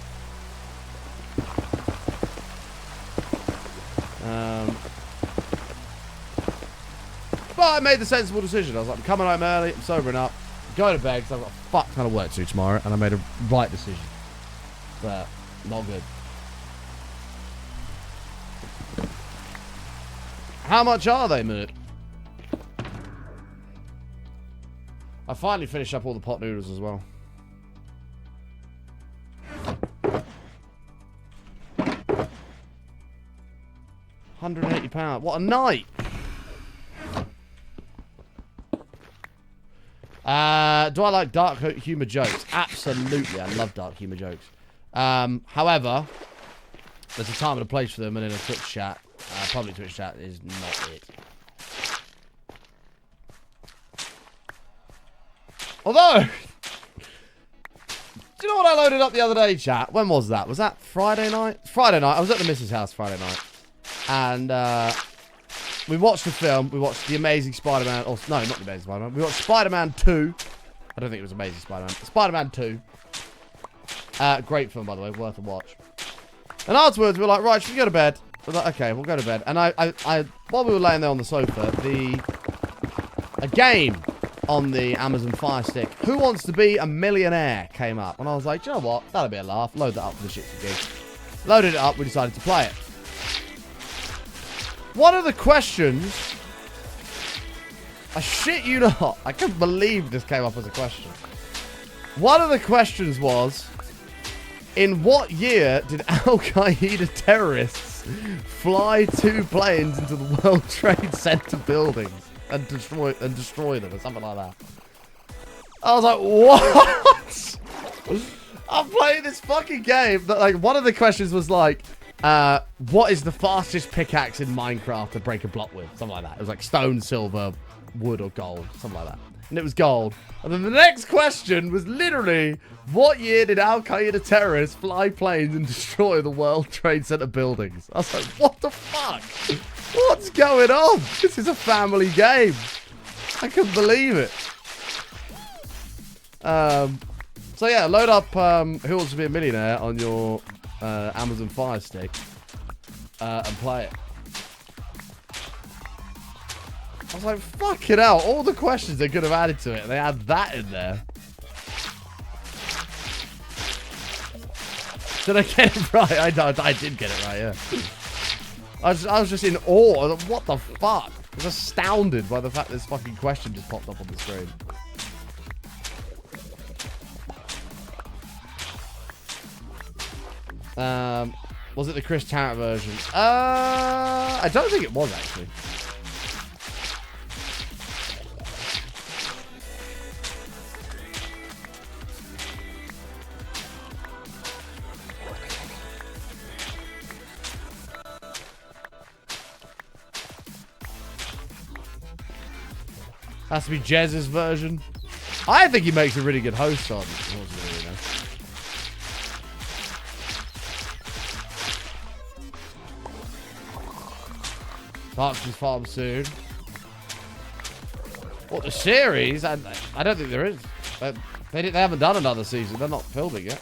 But I made the sensible decision. I was like, I'm coming home early. I'm sobering up. Go to bed because I've got a fuck ton of work to do tomorrow, and I made a right decision. But not good. How much are they, Moot? I finally finished up all the pot noodles as well. £180. What a night! Do I like dark humor jokes? Absolutely, I love dark humor jokes. However, there's a time and a place for them, and in a Twitch chat, public Twitch chat is not it. Although, do you know what I loaded up the other day, chat? When was that? Was that Friday night? Friday night. I was at the missus' house Friday night, and we watched the film. We watched The Amazing Spider-Man. Or, no, not The Amazing Spider-Man. We watched Spider-Man 2. I don't think it was Amazing Spider-Man. Spider-Man 2. Great film, by the way. Worth a watch. And afterwards, we were like, right, should we go to bed? We're like, okay, we'll go to bed. And while we were laying there on the sofa, a game on the Amazon Fire Stick, Who Wants to Be a Millionaire, came up. And I was like, do you know what? That'll be a laugh. Load that up for the shits and gigs. Loaded it up. We decided to play it. One of the questions... I shit you not. I can't believe this came up as a question. One of the questions was, in what year did Al-Qaeda terrorists fly 2 planes into the World Trade Center buildings and destroy them or something like that? I was like, what? I'm playing this fucking game that, like, one of the questions was like, what is the fastest pickaxe in Minecraft to break a block with? Something like that. It was like stone, silver, wood, or gold. Something like that. And it was gold. And then the next question was literally, what year did Al-Qaeda terrorists fly planes and destroy the World Trade Center buildings? I was like, what the fuck? What's going on? This is a family game. I couldn't believe it. So yeah, load up Who Wants to Be a Millionaire on your Amazon Fire Stick and play it. I was like, fucking hell, all the questions they could have added to it, and they had that in there. Did I get it right? I did get it right, yeah. I was just in awe. I was like, what the fuck? I'm astounded by the fact this fucking question just popped up on the screen. Was it the Chris Tarrant version? I don't think it was, actually. Has to be Jez's version. I think he makes a really good host on. Darkness Farm soon. What, the series? I don't think there is. They haven't done another season. They're not filming yet.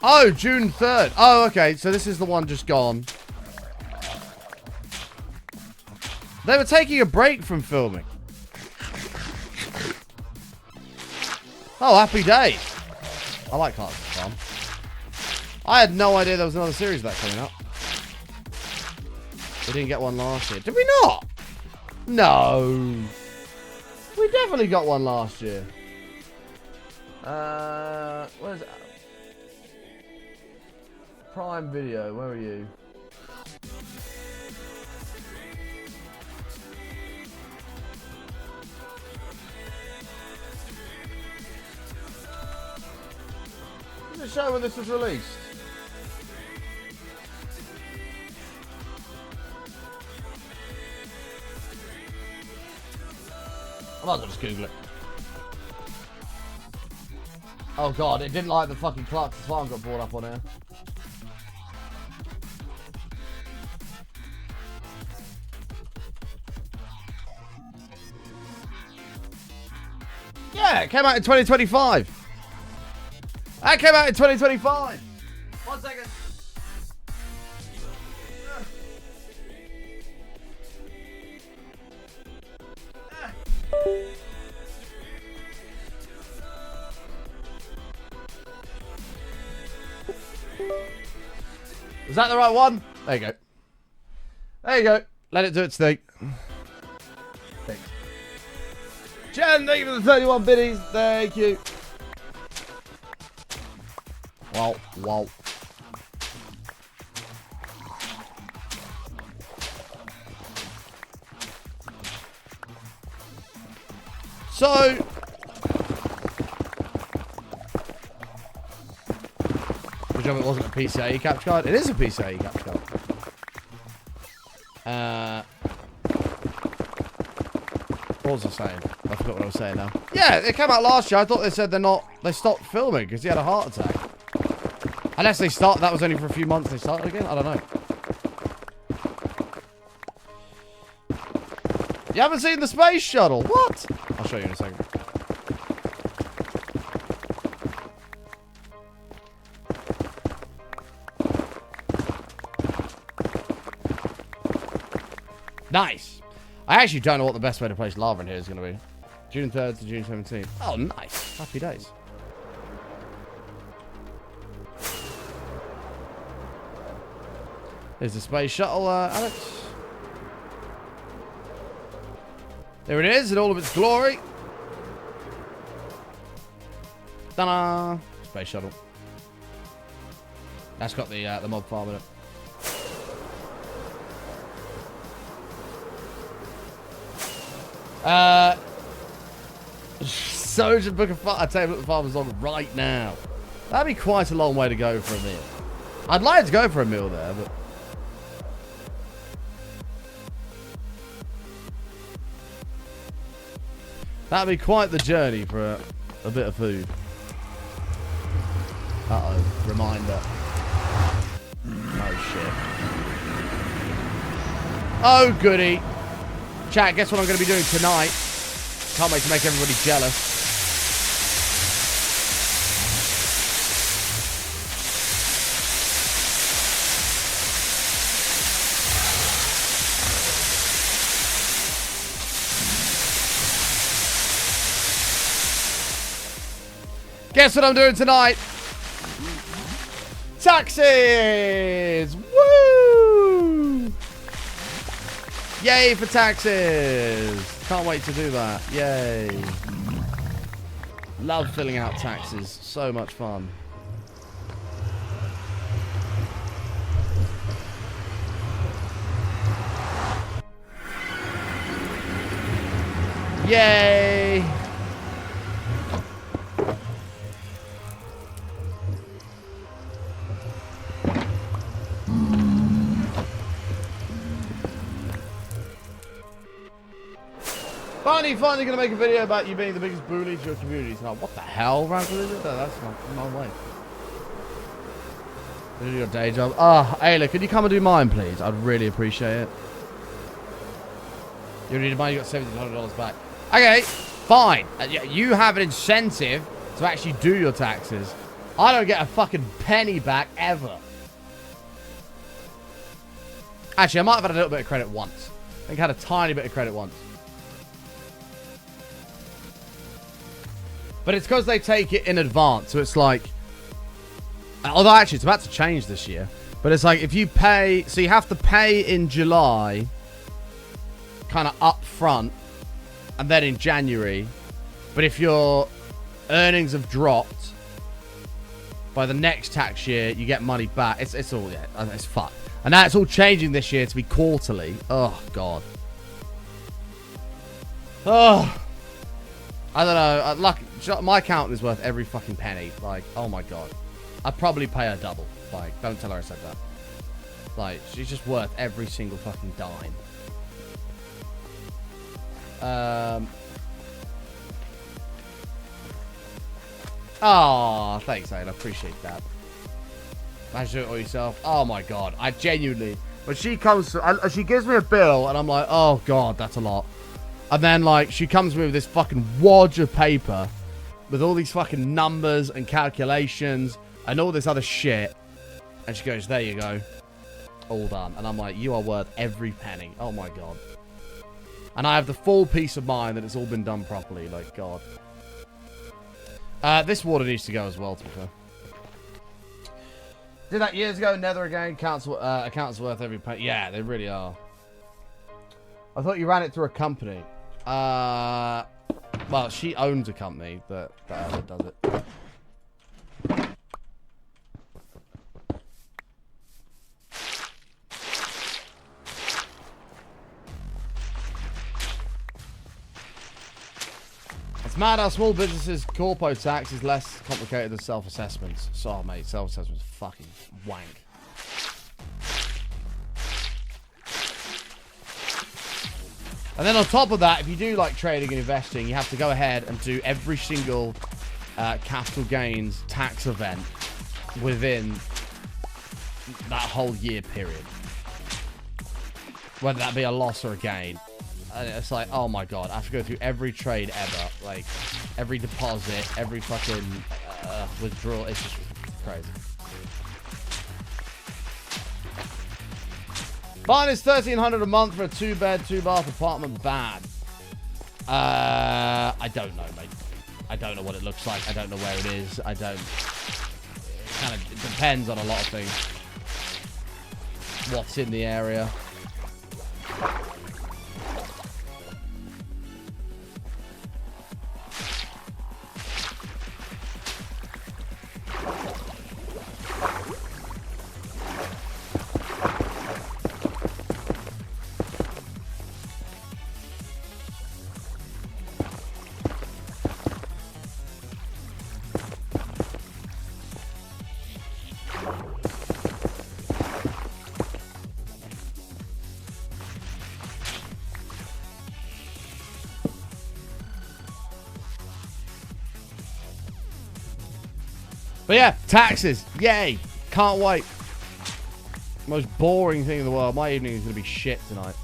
Oh, June 3rd. Oh, okay. So this is the one just gone. They were taking a break from filming. Oh, happy days. I like Darkness Farm. I had no idea there was another series of that coming up. We didn't get one last year. Did we not? No. We definitely got one last year. Where's it? Prime Video, where are you? Does it show when this was released? I might as well just Google it. Oh god, it didn't like the fucking Clark's Farm got brought up on here. Yeah, it came out in 2025. That came out in 2025. 1 second. Is that the right one? There you go. There you go. Let it do its thing. Thanks. Jen, thank you for the 31 biddies. Thank you. Wow, wow. So, good job it wasn't a PCIe capture card. It is a PCIe capture card. What was I saying? I forgot what I was saying now. Yeah, it came out last year. I thought they said they stopped filming because he had a heart attack. Unless that was only for a few months they started again. I don't know. You haven't seen the space shuttle? What? I'll show you in a second. Nice. I actually don't know what the best way to place lava in here is going to be. June 3rd to June 17th. Oh, nice. Happy days. There's the space shuttle, Alex. There it is in all of its glory. Ta-da! Space shuttle. That's got the mob farm in it. Soja book a table at the farmer's on right now. That'd be quite a long way to go for a meal. I'd like to go for a meal there, but that'd be quite the journey for a bit of food. Uh-oh. Reminder. Oh, shit. Oh, goody. Chat, guess what I'm going to be doing tonight? Can't wait to make everybody jealous. Guess what I'm doing tonight? Taxes! Woo! Yay for taxes! Can't wait to do that. Yay. Love filling out taxes. So much fun. Yay! Finally gonna make a video about you being the biggest bully to your community. So, what the hell, Ransom? That's my way. Do your day job. Ah, Ayla, could you come and do mine, please? I'd really appreciate it. You need money, you got $1,700 back. Okay, fine. You have an incentive to actually do your taxes. I don't get a fucking penny back ever. Actually, I might have had a little bit of credit once. I think I had a tiny bit of credit once. But it's because they take it in advance. So it's like... Although actually it's about to change this year. But it's like if you pay... So you have to pay in July... kind of up front. And then in January. But if your earnings have dropped... by the next tax year, you get money back. It's all... Yeah, it's fucked. And now it's all changing this year to be quarterly. Oh, God. Oh... I don't know. My accountant is worth every fucking penny. Like, oh my god. I'd probably pay her double. Like, don't tell her I said that. Like, she's just worth every single fucking dime. Oh, thanks, Aiden. I appreciate that. Manage to do it all yourself. Oh my god. I genuinely... When she comes... she gives me a bill, and I'm like, oh god, that's a lot. And then, like, she comes with this fucking wad of paper with all these fucking numbers and calculations and all this other shit. And she goes, there you go. All done. And I'm like, you are worth every penny. Oh, my God. And I have the full peace of mind that it's all been done properly. Like, God. This water needs to go as well, to be fair. Did that years ago. Nether again. Accounts worth every penny. Yeah, they really are. I thought you ran it through a company. Well, she owns a company that does it. It's mad how small businesses' corpo tax is less complicated than self-assessments. So, mate, self-assessment's fucking wank. And then on top of that, if you do like trading and investing, you have to go ahead and do every single capital gains tax event within that whole year period. Whether that be a loss or a gain. And it's like, oh my god, I have to go through every trade ever. Like, every deposit, every fucking withdrawal. It's just crazy. Fine is $1,300 a month for a 2-bed, 2-bath apartment. Bad. I don't know, mate. I don't know what it looks like. I don't know where it is. I don't. It depends on a lot of things. What's in the area. But yeah, taxes. Yay. Can't wait. Most boring thing in the world. My evening is going to be shit tonight.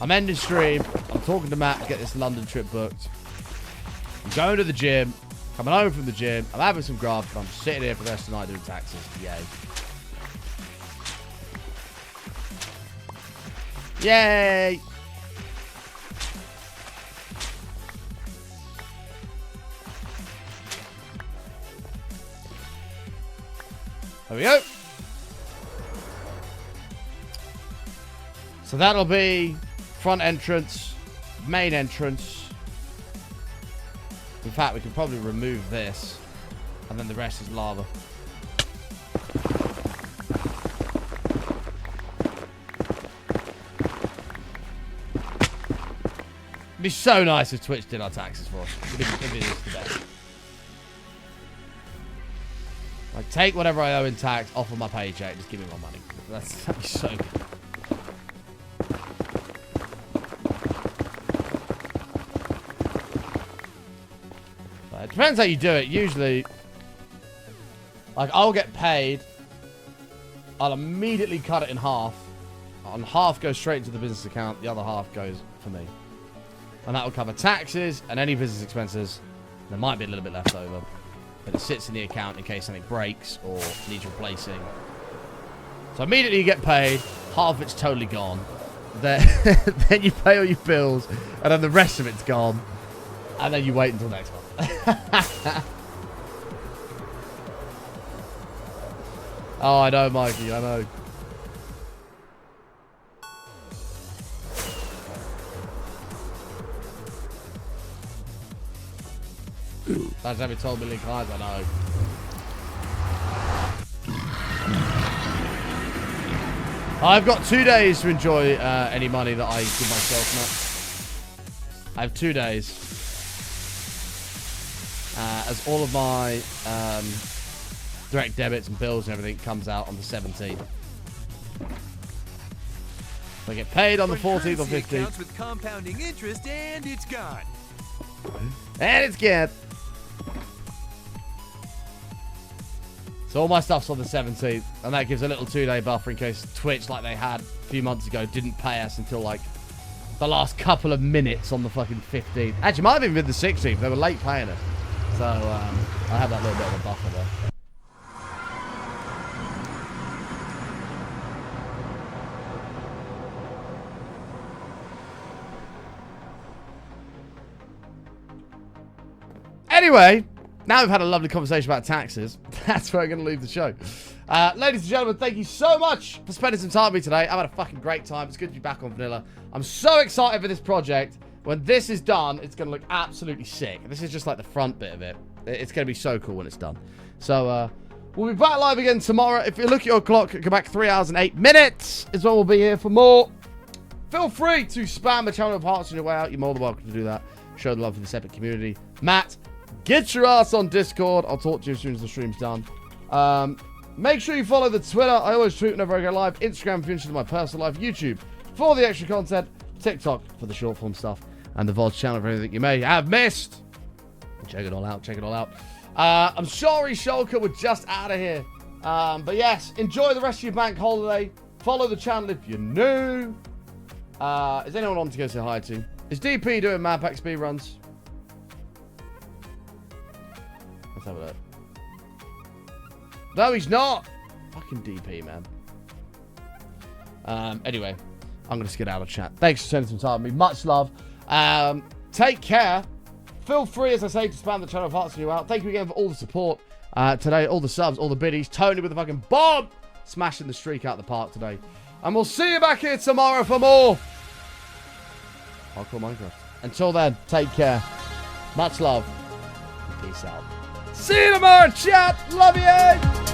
I'm ending stream. I'm talking to Matt to get this London trip booked. I'm going to the gym. Coming home from the gym. I'm having some grub. I'm sitting here for the rest of the night doing taxes. Yay. Yay. There we go. So that'll be front entrance, main entrance. In fact, we could probably remove this, and then the rest is lava. It'd be so nice if Twitch did our taxes for us. It'd be the best. Like, take whatever I owe in tax off of my paycheck. Just give me my money. That'd be so good. It depends how you do it. Usually, like, I'll get paid. I'll immediately cut it in half. And half goes straight into the business account. The other half goes for me. And that will cover taxes and any business expenses. There might be a little bit left over. But it sits in the account in case something breaks or needs replacing. So immediately you get paid. Half of it's totally gone. Then you pay all your bills. And then the rest of it's gone. And then you wait until next month. Oh, I know, Mikey. I know. That's every 12 million cards, I know. I've got 2 days to enjoy any money that I give myself now. I have 2 days. As all of my direct debits and bills and everything comes out on the 17th. So I get paid on the 14th or 15th. With compounding interest, and it's gone. And it's good. So all my stuff's on the 17th, and that gives a little 2-day buffer in case Twitch, like they had a few months ago, didn't pay us until like the last couple of minutes on the fucking 15th. Actually, it might have even been the 16th. They were late paying us. So I have that little bit of a buffer there. Anyway, now we've had a lovely conversation about taxes. That's where I'm going to leave the show. Ladies and gentlemen, thank you so much for spending some time with me today. I've had a fucking great time. It's good to be back on Vanilla. I'm so excited for this project. When this is done, it's going to look absolutely sick. This is just like the front bit of it. It's going to be so cool when it's done. So, we'll be back live again tomorrow. If you look at your clock, go back 3 hours and 8 minutes is when we'll be here for more. Feel free to spam the channel of hearts on your way out. You're more than welcome to do that. Show the love for the separate community. Matt, get your ass on Discord. I'll talk to you as soon as the stream's done. Make sure you follow the Twitter. I always tweet whenever I go live. Instagram for interested in my personal life. YouTube for the extra content. TikTok for the short form stuff. And the VODs channel for anything you may have missed. Check it all out. Check it all out. I'm sorry, Shulker. We're just out of here. But yes, enjoy the rest of your bank holiday. Follow the channel if you're new. Is anyone on to go say hi to? Is DP doing Mad Pack speed runs? Let's have a look. No, he's not. Fucking DP, man. Anyway, I'm going to skid out of chat. Thanks for spending some time with me. Much love. Take care. Feel free, as I say, to spam the channel of hearts you out. Thank you again for all the support today. All the subs, all the biddies. Tony with the fucking bomb. Smashing the streak out of the park today. And we'll see you back here tomorrow for more Hardcore Minecraft. Until then, take care. Much love. Peace out. See you tomorrow, chat. Love you.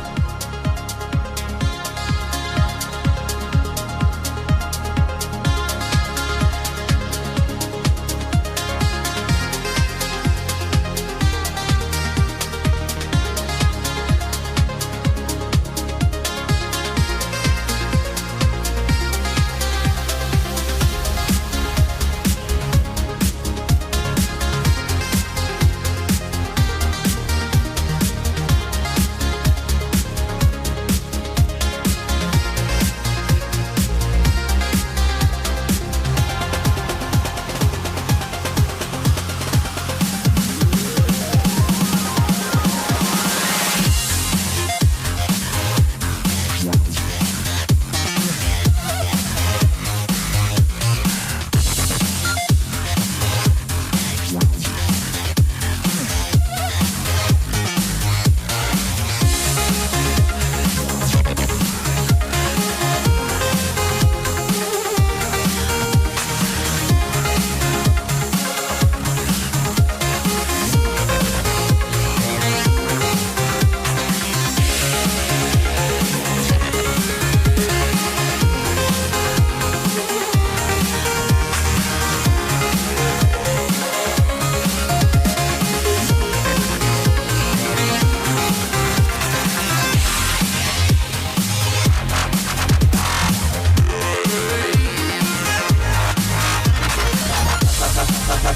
Bye.